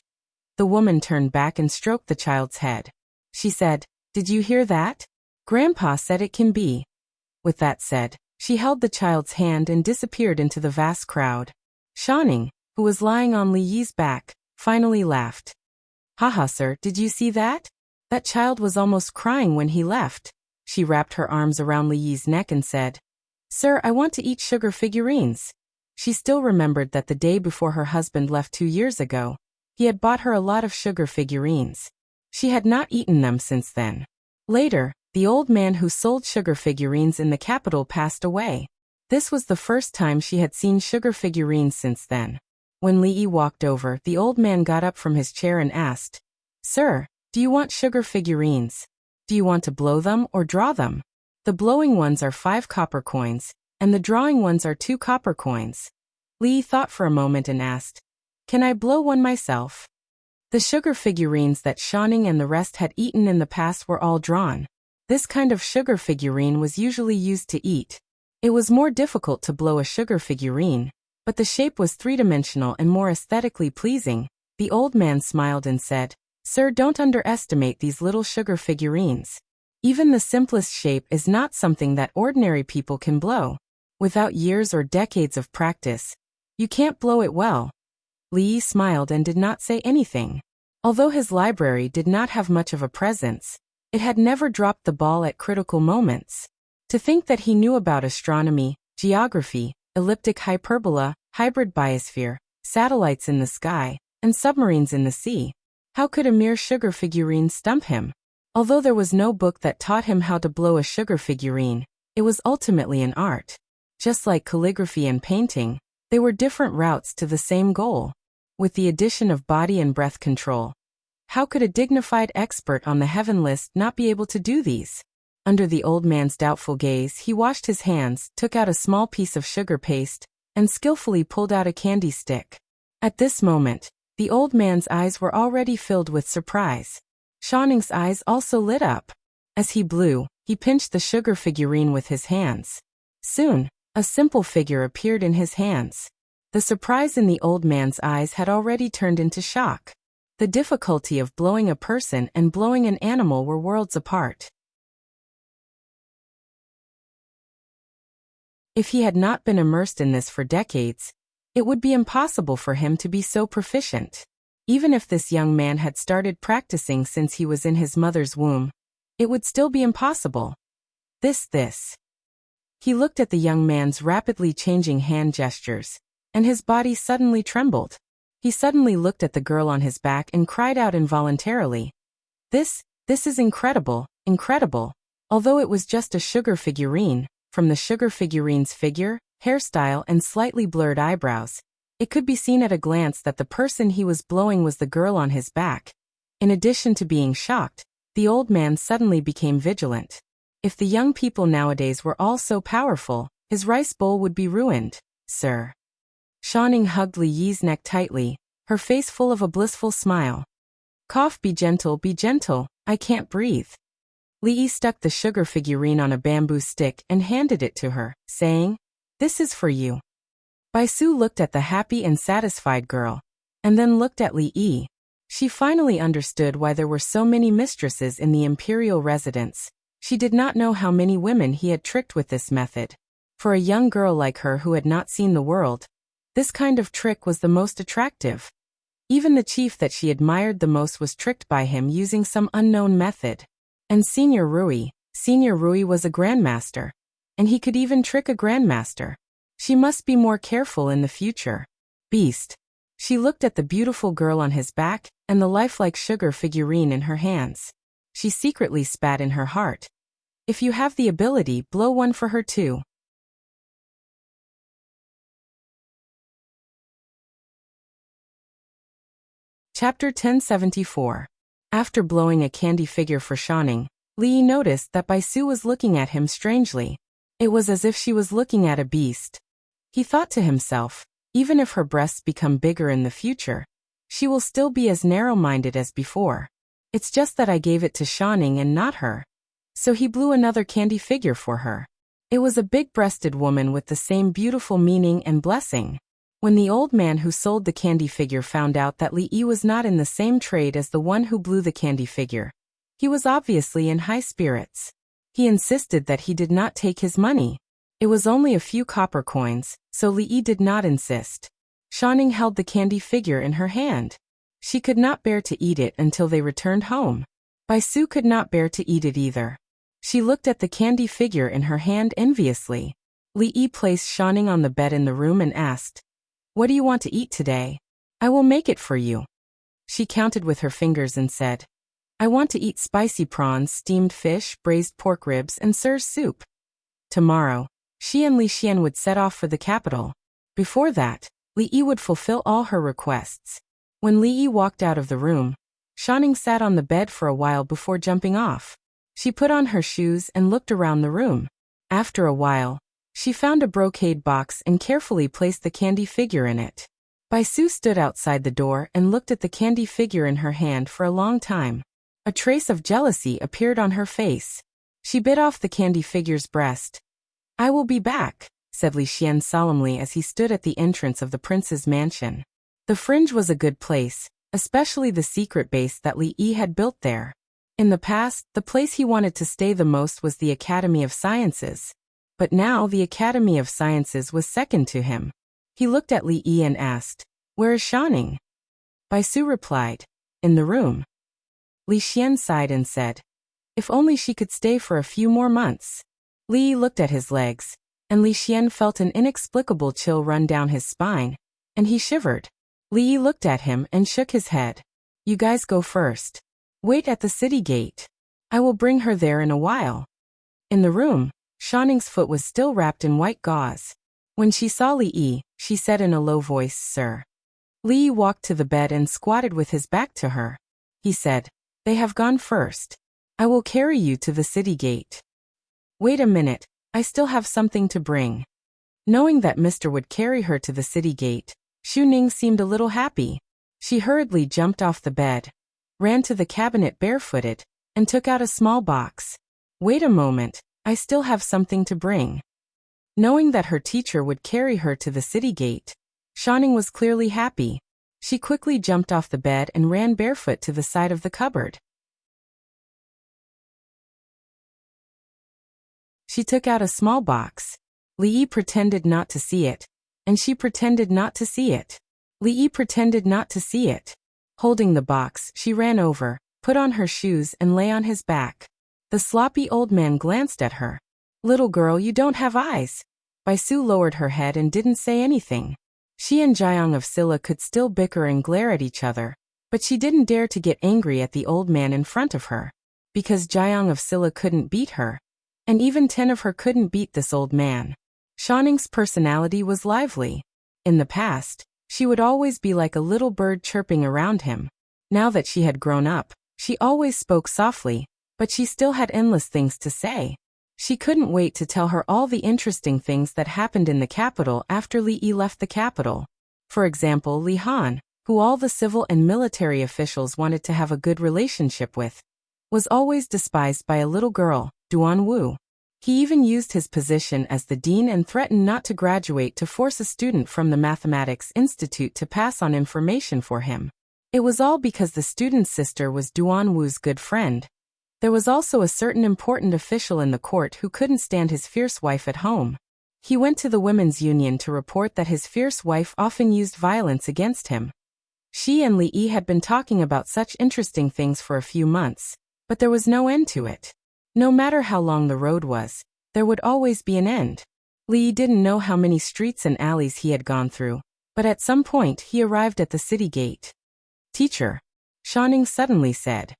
The woman turned back and stroked the child's head. She said, "Did you hear that? Grandpa said it can be." With that said, she held the child's hand and disappeared into the vast crowd. Shanning, who was lying on Li Yi's back, finally laughed. "Haha, sir, did you see that? That child was almost crying when he left." She wrapped her arms around Li Yi's neck and said, "Sir, I want to eat sugar figurines." She still remembered that the day before her husband left 2 years ago, he had bought her a lot of sugar figurines. She had not eaten them since then. Later, the old man who sold sugar figurines in the capital passed away. This was the first time she had seen sugar figurines since then. When Li Yi walked over, the old man got up from his chair and asked, "Sir, do you want sugar figurines? Do you want to blow them or draw them? The blowing ones are 5 copper coins, and the drawing ones are 2 copper coins." Li Yi thought for a moment and asked, "Can I blow one myself?" The sugar figurines that Shanning and the rest had eaten in the past were all drawn. This kind of sugar figurine was usually used to eat. It was more difficult to blow a sugar figurine, but the shape was 3-dimensional and more aesthetically pleasing. The old man smiled and said, "Sir, don't underestimate these little sugar figurines. Even the simplest shape is not something that ordinary people can blow. Without years or decades of practice, you can't blow it well." Li Yi smiled and did not say anything. Although his library did not have much of a presence, it had never dropped the ball at critical moments. To think that he knew about astronomy, geography, elliptic hyperbola, hybrid biosphere, satellites in the sky, and submarines in the sea. How could a mere sugar figurine stump him? Although there was no book that taught him how to blow a sugar figurine, it was ultimately an art. Just like calligraphy and painting, they were different routes to the same goal, with the addition of body and breath control. How could a dignified expert on the heaven list not be able to do these? Under the old man's doubtful gaze, he washed his hands, took out a small piece of sugar paste, and skillfully pulled out a candy stick. At this moment, the old man's eyes were already filled with surprise. Shanning's eyes also lit up. As he blew, he pinched the sugar figurine with his hands. Soon, a simple figure appeared in his hands. The surprise in the old man's eyes had already turned into shock. The difficulty of blowing a person and blowing an animal were worlds apart. If he had not been immersed in this for decades, it would be impossible for him to be so proficient. Even if this young man had started practicing since he was in his mother's womb, it would still be impossible. This. He looked at the young man's rapidly changing hand gestures, and his body suddenly trembled. He suddenly looked at the girl on his back and cried out involuntarily. This is incredible, incredible. Although it was just a sugar figurine, from the sugar figurine's figure, hairstyle, and slightly blurred eyebrows, it could be seen at a glance that the person he was blowing was the girl on his back. In addition to being shocked, the old man suddenly became vigilant. If the young people nowadays were all so powerful, his rice bowl would be ruined. "Sir." Shanning hugged Li Yi's neck tightly, her face full of a blissful smile. "Cough, be gentle, I can't breathe." Li Yi stuck the sugar figurine on a bamboo stick and handed it to her, saying, "This is for you." Bai Su looked at the happy and satisfied girl, and then looked at Li Yi. She finally understood why there were so many mistresses in the imperial residence. She did not know how many women he had tricked with this method. For a young girl like her who had not seen the world, this kind of trick was the most attractive. Even the chief that she admired the most was tricked by him using some unknown method. And Senior Rui was a grandmaster. And he could even trick a grandmaster. She must be more careful in the future. Beast. She looked at the beautiful girl on his back and the lifelike sugar figurine in her hands. She secretly spat in her heart. If you have the ability, blow one for her too. Chapter 1074. After blowing a candy figure for Shanning, Li Yi noticed that Bai Su was looking at him strangely. It was as if she was looking at a beast. He thought to himself, even if her breasts become bigger in the future, she will still be as narrow-minded as before. It's just that I gave it to Shanning and not her. So he blew another candy figure for her. It was a big-breasted woman with the same beautiful meaning and blessing. When the old man who sold the candy figure found out that Li Yi was not in the same trade as the one who blew the candy figure, he was obviously in high spirits. He insisted that he did not take his money. It was only a few copper coins, so Li Yi did not insist. Shanning held the candy figure in her hand. She could not bear to eat it until they returned home. Bai Su could not bear to eat it either. She looked at the candy figure in her hand enviously. Li Yi placed Shanning on the bed in the room and asked, "What do you want to eat today? I will make it for you." She counted with her fingers and said, "I want to eat spicy prawns, steamed fish, braised pork ribs, and Sir's soup." Tomorrow, she and Li Xian would set off for the capital. Before that, Li Yi would fulfill all her requests. When Li Yi walked out of the room, Shanning sat on the bed for a while before jumping off. She put on her shoes and looked around the room. After a while, she found a brocade box and carefully placed the candy figure in it. Bai Su stood outside the door and looked at the candy figure in her hand for a long time. A trace of jealousy appeared on her face. She bit off the candy figure's breast. "I will be back," said Li Xian solemnly as he stood at the entrance of the prince's mansion. The fringe was a good place, especially the secret base that Li Yi had built there. In the past, the place he wanted to stay the most was the Academy of Sciences. But now the Academy of Sciences was second to him. He looked at Li Yi and asked, "Where is Shanning?" Baisu replied, "In the room." Li Xian sighed and said, "If only she could stay for a few more months." Li Yi looked at his legs, and Li Xian felt an inexplicable chill run down his spine, and he shivered. Li Yi looked at him and shook his head. "You guys go first. Wait at the city gate. I will bring her there in a while." In the room, Shanning's foot was still wrapped in white gauze. When she saw Li Yi, she said in a low voice, "Sir." Li Yi walked to the bed and squatted with his back to her. He said, "They have gone first. I will carry you to the city gate." "Wait a minute, I still have something to bring." Knowing that Mr. would carry her to the city gate, Xu Ning seemed a little happy. She hurriedly jumped off the bed, ran to the cabinet barefooted, and took out a small box. "Wait a moment, I still have something to bring." Knowing that her teacher would carry her to the city gate, Shanning was clearly happy. She quickly jumped off the bed and ran barefoot to the side of the cupboard. She took out a small box. Li Yi pretended not to see it, and she pretended not to see it. Li Yi pretended not to see it. Holding the box, she ran over, put on her shoes and lay on his back. The sloppy old man glanced at her. "Little girl, you don't have eyes." Baisu lowered her head and didn't say anything. She and Jiang of Silla could still bicker and glare at each other, but she didn't dare to get angry at the old man in front of her. Because Jiang of Silla couldn't beat her, and even 10 of her couldn't beat this old man. Shanning's personality was lively. In the past, she would always be like a little bird chirping around him. Now that she had grown up, she always spoke softly, but she still had endless things to say. She couldn't wait to tell her all the interesting things that happened in the capital after Li Yi left the capital. For example, Li Han, who all the civil and military officials wanted to have a good relationship with, was always despised by a little girl, Duan Wu. He even used his position as the dean and threatened not to graduate to force a student from the Mathematics Institute to pass on information for him. It was all because the student's sister was Duan Wu's good friend. There was also a certain important official in the court who couldn't stand his fierce wife at home. He went to the women's union to report that his fierce wife often used violence against him. She and Li Yi had been talking about such interesting things for a few months, but there was no end to it. No matter how long the road was, there would always be an end. Li Yi didn't know how many streets and alleys he had gone through, but at some point he arrived at the city gate. "Teacher," Shanning suddenly said.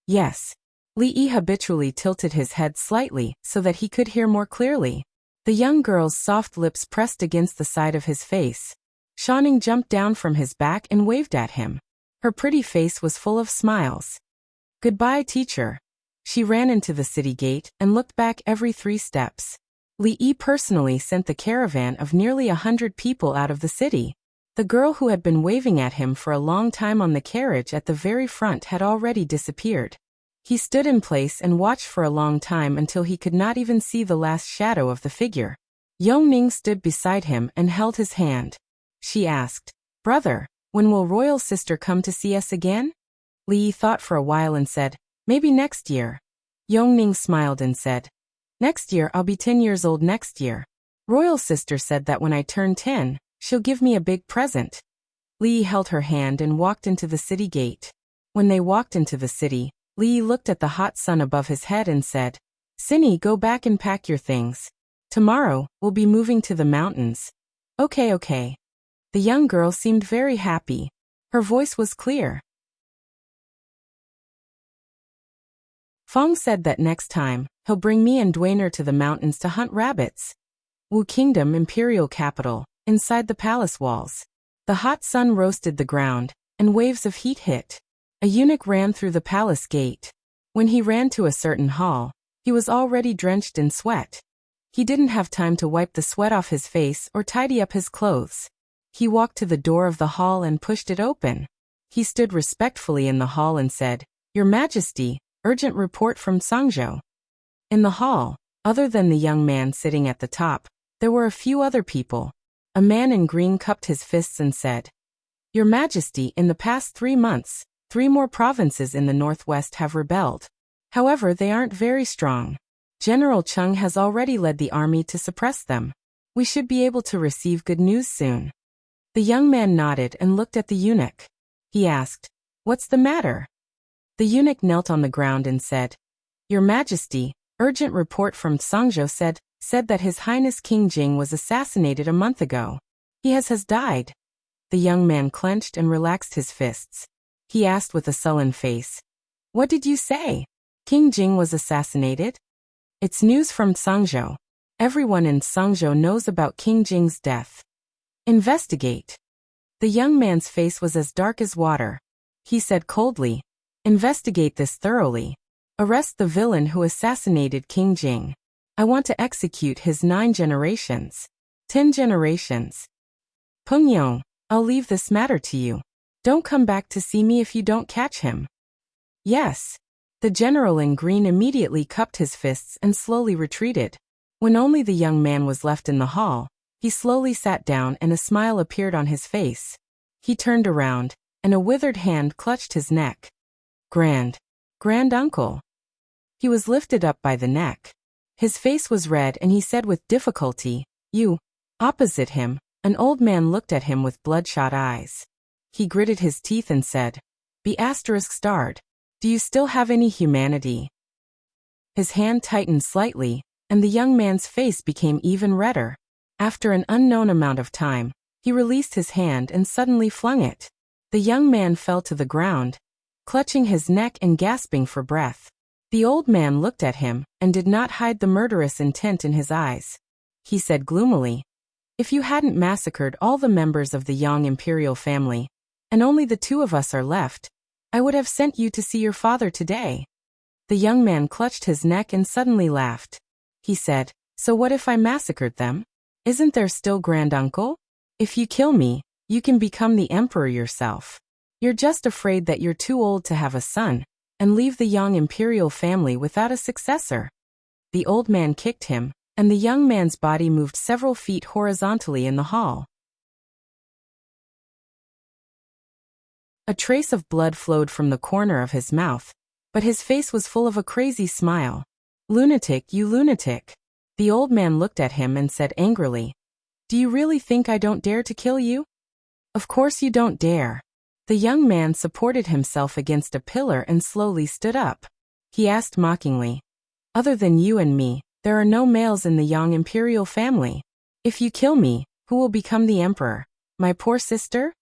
"Yes." Li Yi habitually tilted his head slightly so that he could hear more clearly. The young girl's soft lips pressed against the side of his face. Shanning jumped down from his back and waved at him. Her pretty face was full of smiles. "Goodbye, teacher." She ran into the city gate and looked back every 3 steps. Li Yi personally sent the caravan of nearly 100 people out of the city. The girl who had been waving at him for a long time on the carriage at the very front had already disappeared. He stood in place and watched for a long time until he could not even see the last shadow of the figure. Yongning stood beside him and held his hand. She asked, "Brother, when will Royal Sister come to see us again?" Li Yi thought for a while and said, "Maybe next year." Yongning smiled and said, "Next year I'll be 10 years old next year. Royal Sister said that when I turn 10, she'll give me a big present." Li Yi held her hand and walked into the city gate. When they walked into the city, Li Yi looked at the hot sun above his head and said, "Cindy, go back and pack your things. Tomorrow, we'll be moving to the mountains." Okay. The young girl seemed very happy. Her voice was clear. Fong said that next time, he'll bring me and Dwayner to the mountains to hunt rabbits. Wu Kingdom, imperial capital, inside the palace walls. The hot sun roasted the ground, and waves of heat hit. A eunuch ran through the palace gate. When he ran to a certain hall, he was already drenched in sweat. He didn't have time to wipe the sweat off his face or tidy up his clothes. He walked to the door of the hall and pushed it open. He stood respectfully in the hall and said, "Your Majesty, urgent report from Sangzhou." In the hall, other than the young man sitting at the top, there were a few other people. A man in green cupped his fists and said, Your Majesty, in the past 3 months, 3 more provinces in the northwest have rebelled. However, they aren't very strong. General Chung has already led the army to suppress them. We should be able to receive good news soon. The young man nodded and looked at the eunuch. He asked, "What's the matter?" The eunuch knelt on the ground and said, "Your Majesty, urgent report from Songzhou said that His Highness King Jing was assassinated a month ago. He has died." The young man clenched and relaxed his fists. He asked with a sullen face, "What did you say? King Jing was assassinated?" "It's news from Songzhou. Everyone in Songzhou knows about King Jing's death." "Investigate." The young man's face was as dark as water. He said coldly, "Investigate this thoroughly. Arrest the villain who assassinated King Jing. I want to execute his 9 generations. 10 generations. Peng Yong, I'll leave this matter to you. Don't come back to see me if you don't catch him." "Yes." The general in green immediately cupped his fists and slowly retreated. When only the young man was left in the hall, he slowly sat down and a smile appeared on his face. He turned around, and a withered hand clutched his neck. Grand uncle." He was lifted up by the neck. His face was red and he said with difficulty, "You." Opposite him, an old man looked at him with bloodshot eyes. He gritted his teeth and said, "Be ****. Do you still have any humanity?" His hand tightened slightly, and the young man's face became even redder. After an unknown amount of time, he released his hand and suddenly flung it. The young man fell to the ground, clutching his neck and gasping for breath. The old man looked at him and did not hide the murderous intent in his eyes. He said gloomily, "If you hadn't massacred all the members of the Yang imperial family, and only the 2 of us are left, I would have sent you to see your father today." The young man clutched his neck and suddenly laughed. He said, "So what if I massacred them? Isn't there still granduncle? If you kill me, you can become the emperor yourself. You're just afraid that you're too old to have a son, and leave the Yang imperial family without a successor." The old man kicked him, and the young man's body moved several feet horizontally in the hall. A trace of blood flowed from the corner of his mouth, but his face was full of a crazy smile. "Lunatic, you lunatic." The old man looked at him and said angrily, "Do you really think I don't dare to kill you?" "Of course you don't dare." The young man supported himself against a pillar and slowly stood up. He asked mockingly, "Other than you and me, there are no males in the Yang imperial family. If you kill me, who will become the emperor? My poor sister?"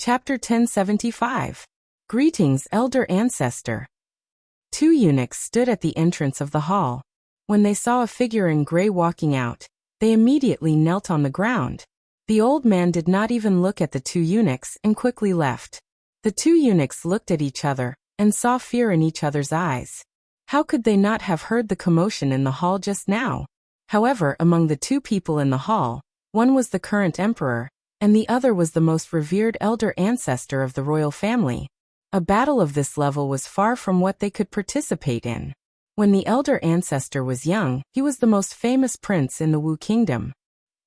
Chapter 1075. Greetings, elder ancestor. 2 eunuchs stood at the entrance of the hall. When they saw a figure in gray walking out, they immediately knelt on the ground. The old man did not even look at the 2 eunuchs and quickly left. The 2 eunuchs looked at each other and saw fear in each other's eyes. How could they not have heard the commotion in the hall just now? However, among the 2 people in the hall, one was the current emperor, and the other was the most revered elder ancestor of the royal family. A battle of this level was far from what they could participate in. When the elder ancestor was young, he was the most famous prince in the Wu kingdom.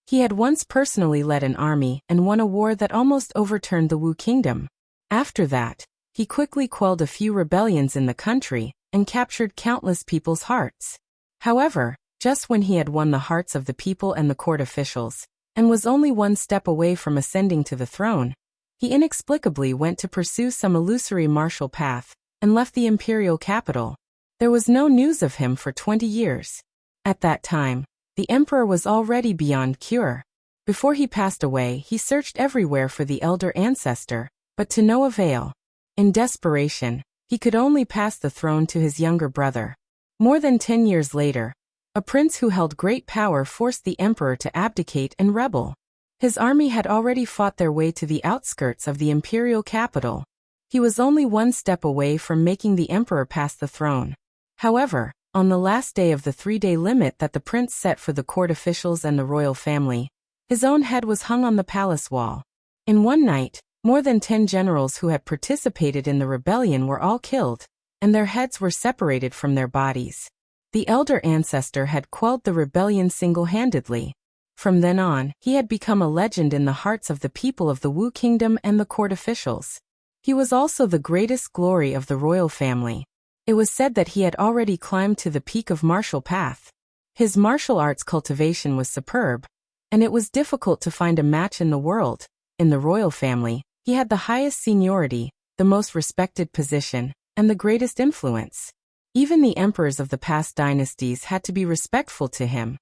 He had once personally led an army and won a war that almost overturned the Wu kingdom. After that, he quickly quelled a few rebellions in the country and captured countless people's hearts. However, just when he had won the hearts of the people and the court officials, and was only 1 step away from ascending to the throne, he inexplicably went to pursue some illusory martial path, and left the imperial capital. There was no news of him for 20 years. At that time, the emperor was already beyond cure. Before he passed away, he searched everywhere for the elder ancestor, but to no avail. In desperation, he could only pass the throne to his younger brother. More than 10 years later, a prince who held great power forced the emperor to abdicate and rebel. His army had already fought their way to the outskirts of the imperial capital. He was only 1 step away from making the emperor pass the throne. However, on the last day of the 3-day limit that the prince set for the court officials and the royal family, his own head was hung on the palace wall. In one night, more than 10 generals who had participated in the rebellion were all killed, and their heads were separated from their bodies. The elder ancestor had quelled the rebellion single-handedly. From then on, he had become a legend in the hearts of the people of the Wu Kingdom and the court officials. He was also the greatest glory of the royal family. It was said that he had already climbed to the peak of martial path. His martial arts cultivation was superb, and it was difficult to find a match in the world. In the royal family, he had the highest seniority, the most respected position, and the greatest influence. Even the emperors of the past dynasties had to be respectful to him.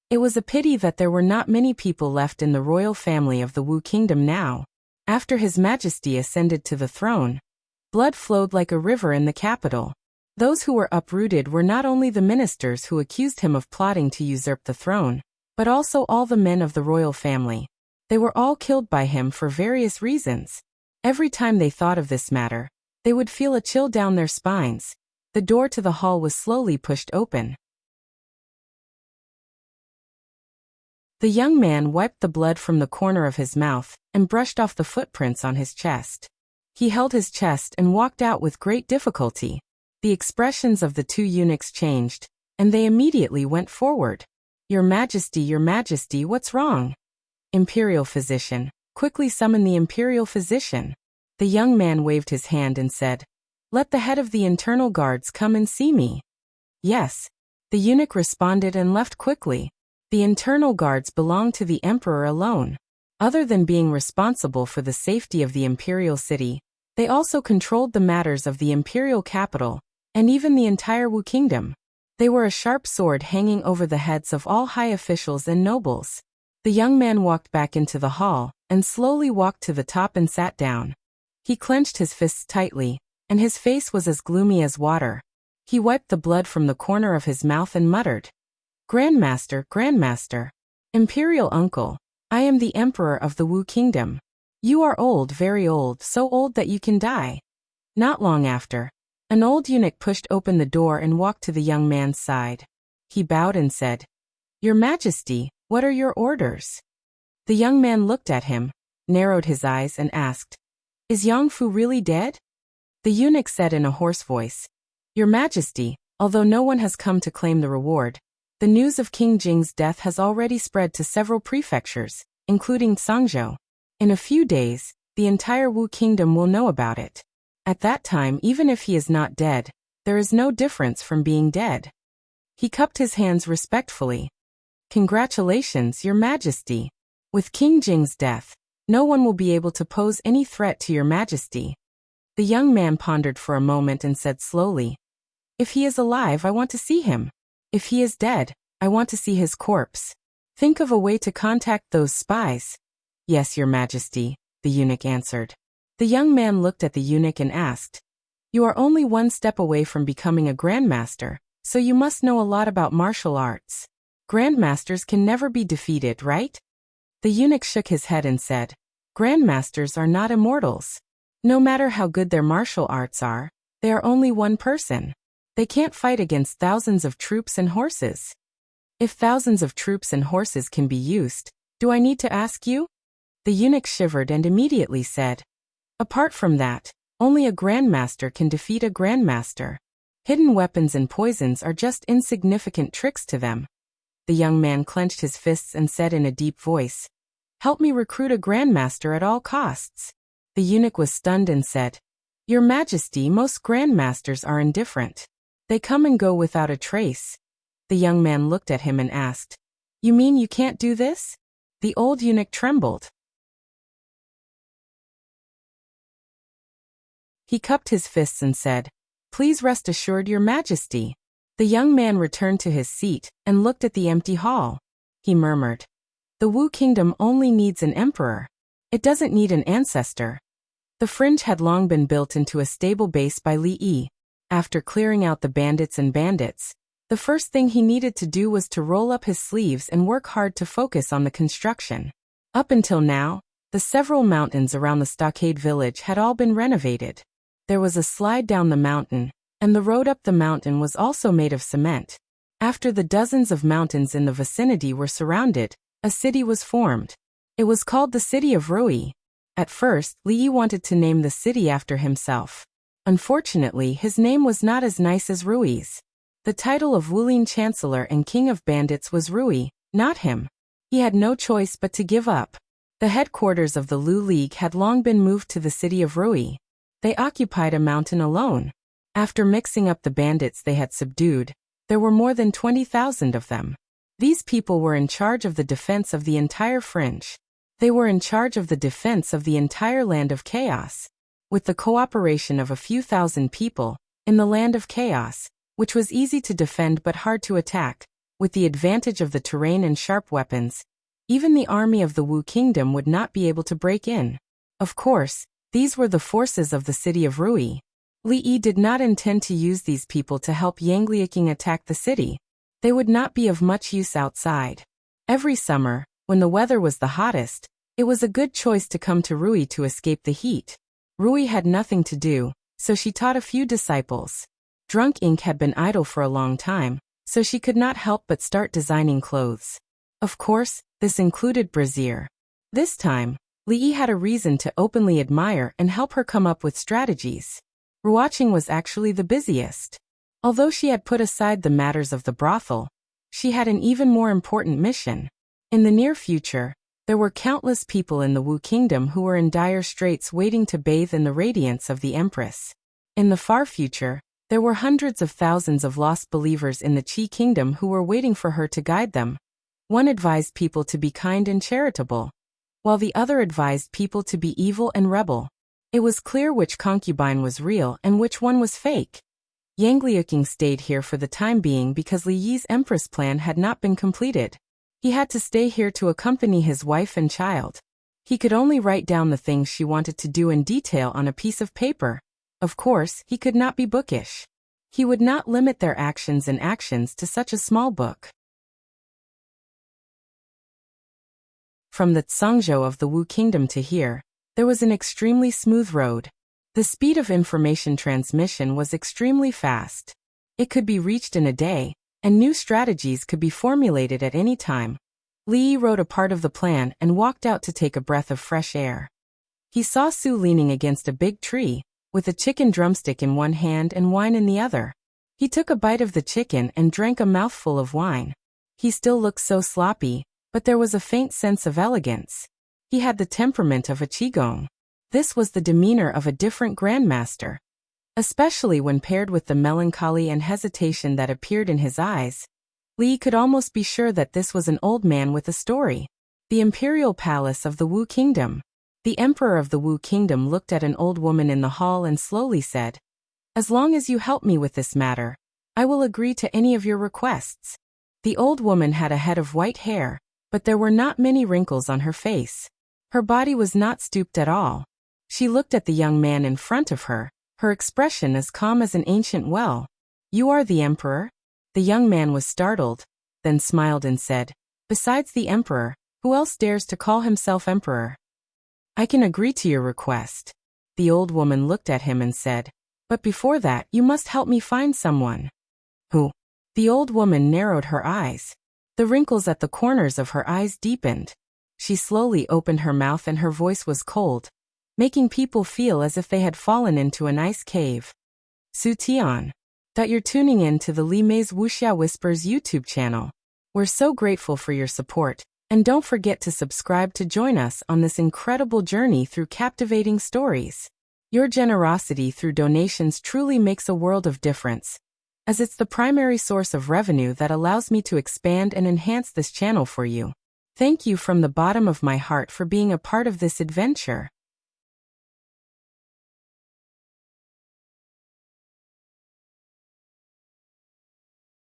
It was a pity that there were not many people left in the royal family of the Wu Kingdom now. After His Majesty ascended to the throne, blood flowed like a river in the capital. Those who were uprooted were not only the ministers who accused him of plotting to usurp the throne, but also all the men of the royal family. They were all killed by him for various reasons. Every time they thought of this matter, they would feel a chill down their spines. The door to the hall was slowly pushed open. The young man wiped the blood from the corner of his mouth and brushed off the footprints on his chest. He held his chest and walked out with great difficulty. The expressions of the two eunuchs changed, and they immediately went forward. Your Majesty, what's wrong? Imperial physician, quickly summon the imperial physician. The young man waved his hand and said, Let the head of the internal guards come and see me. Yes. The eunuch responded and left quickly. The internal guards belonged to the emperor alone. Other than being responsible for the safety of the imperial city, they also controlled the matters of the imperial capital, and even the entire Wu Kingdom. They were a sharp sword hanging over the heads of all high officials and nobles. The young man walked back into the hall, and slowly walked to the top and sat down. He clenched his fists tightly, and his face was as gloomy as water. He wiped the blood from the corner of his mouth and muttered, Grandmaster, Imperial Uncle, I am the Emperor of the Wu Kingdom. You are old, very old, so old that you can die. Not long after, an old eunuch pushed open the door and walked to the young man's side. He bowed and said, Your Majesty, what are your orders? The young man looked at him, narrowed his eyes and asked, Is Yang Fu really dead? The eunuch said in a hoarse voice, Your Majesty, although no one has come to claim the reward, the news of King Jing's death has already spread to several prefectures, including Sangzhou. In a few days, the entire Wu Kingdom will know about it. At that time, even if he is not dead, there is no difference from being dead. He cupped his hands respectfully. Congratulations, Your Majesty. With King Jing's death, no one will be able to pose any threat to Your Majesty. The young man pondered for a moment and said slowly, If he is alive, I want to see him. If he is dead, I want to see his corpse. Think of a way to contact those spies. Yes, Your Majesty, the eunuch answered. The young man looked at the eunuch and asked, You are only one step away from becoming a grandmaster, so you must know a lot about martial arts. Grandmasters can never be defeated, right? The eunuch shook his head and said, Grandmasters are not immortals. No matter how good their martial arts are, they are only one person. They can't fight against thousands of troops and horses. If thousands of troops and horses can be used, do I need to ask you? The eunuch shivered and immediately said, Apart from that, only a grandmaster can defeat a grandmaster. Hidden weapons and poisons are just insignificant tricks to them. The young man clenched his fists and said in a deep voice, Help me recruit a grandmaster at all costs. The eunuch was stunned and said, Your Majesty, most grandmasters are indifferent. They come and go without a trace. The young man looked at him and asked, You mean you can't do this? The old eunuch trembled. He cupped his fists and said, Please rest assured, Your Majesty. The young man returned to his seat and looked at the empty hall. He murmured, The Wu Kingdom only needs an emperor. It doesn't need an ancestor. The fringe had long been built into a stable base by Li Yi. After clearing out the bandits, the first thing he needed to do was to roll up his sleeves and work hard to focus on the construction. Up until now, the several mountains around the stockade village had all been renovated. There was a slide down the mountain, and the road up the mountain was also made of cement. After the dozens of mountains in the vicinity were surrounded, a city was formed. It was called the City of Rui. At first, Li Yi wanted to name the city after himself. Unfortunately, his name was not as nice as Rui's. The title of Wuling Chancellor and King of Bandits was Rui, not him. He had no choice but to give up. The headquarters of the Lu League had long been moved to the city of Rui. They occupied a mountain alone. After mixing up the bandits they had subdued, there were more than 20,000 of them. These people were in charge of the defense of the entire fringe. They were in charge of the defense of the entire land of chaos. With the cooperation of a few thousand people, in the land of chaos, which was easy to defend but hard to attack, with the advantage of the terrain and sharp weapons, even the army of the Wu Kingdom would not be able to break in. Of course, these were the forces of the city of Rui. Li Yi did not intend to use these people to help Yang Liuqing attack the city. They would not be of much use outside. Every summer, when the weather was the hottest, it was a good choice to come to Rui to escape the heat. Rui had nothing to do, so she taught a few disciples. Drunk Ink had been idle for a long time, so she could not help but start designing clothes. Of course, this included brassiere. This time, Li Yi had a reason to openly admire and help her come up with strategies. Ruoqing was actually the busiest. Although she had put aside the matters of the brothel, she had an even more important mission. In the near future, there were countless people in the Wu Kingdom who were in dire straits waiting to bathe in the radiance of the Empress. In the far future, there were hundreds of thousands of lost believers in the Qi Kingdom who were waiting for her to guide them. One advised people to be kind and charitable, while the other advised people to be evil and rebel. It was clear which concubine was real and which one was fake. Yang Liuqing stayed here for the time being because Li Yi's Empress plan had not been completed. He had to stay here to accompany his wife and child. He could only write down the things she wanted to do in detail on a piece of paper. Of course, he could not be bookish. He would not limit their actions and actions to such a small book. From the Zhangzhou of the Wu Kingdom to here, there was an extremely smooth road. The speed of information transmission was extremely fast. It could be reached in a day, and new strategies could be formulated at any time. Li Yi wrote a part of the plan and walked out to take a breath of fresh air. He saw Su leaning against a big tree, with a chicken drumstick in one hand and wine in the other. He took a bite of the chicken and drank a mouthful of wine. He still looked so sloppy, but there was a faint sense of elegance. He had the temperament of a qigong. This was the demeanor of a different grandmaster. Especially when paired with the melancholy and hesitation that appeared in his eyes, Li could almost be sure that this was an old man with a story. The imperial palace of the Wu Kingdom. The emperor of the Wu Kingdom looked at an old woman in the hall and slowly said, "As long as you help me with this matter, I will agree to any of your requests." The old woman had a head of white hair, but there were not many wrinkles on her face. Her body was not stooped at all. She looked at the young man in front of her, her expression as calm as an ancient well. "You are the emperor?" The young man was startled, then smiled and said, "Besides the emperor, who else dares to call himself emperor?" "I can agree to your request." The old woman looked at him and said, "But before that you must help me find someone." "Who?" The old woman narrowed her eyes. The wrinkles at the corners of her eyes deepened. She slowly opened her mouth and her voice was cold, making people feel as if they had fallen into an ice cave. "Su Tian. That you're tuning in to the Li Mei's Wuxia Whispers YouTube channel. We're so grateful for your support, and don't forget to subscribe to join us on this incredible journey through captivating stories. Your generosity through donations truly makes a world of difference, as it's the primary source of revenue that allows me to expand and enhance this channel for you. Thank you from the bottom of my heart for being a part of this adventure.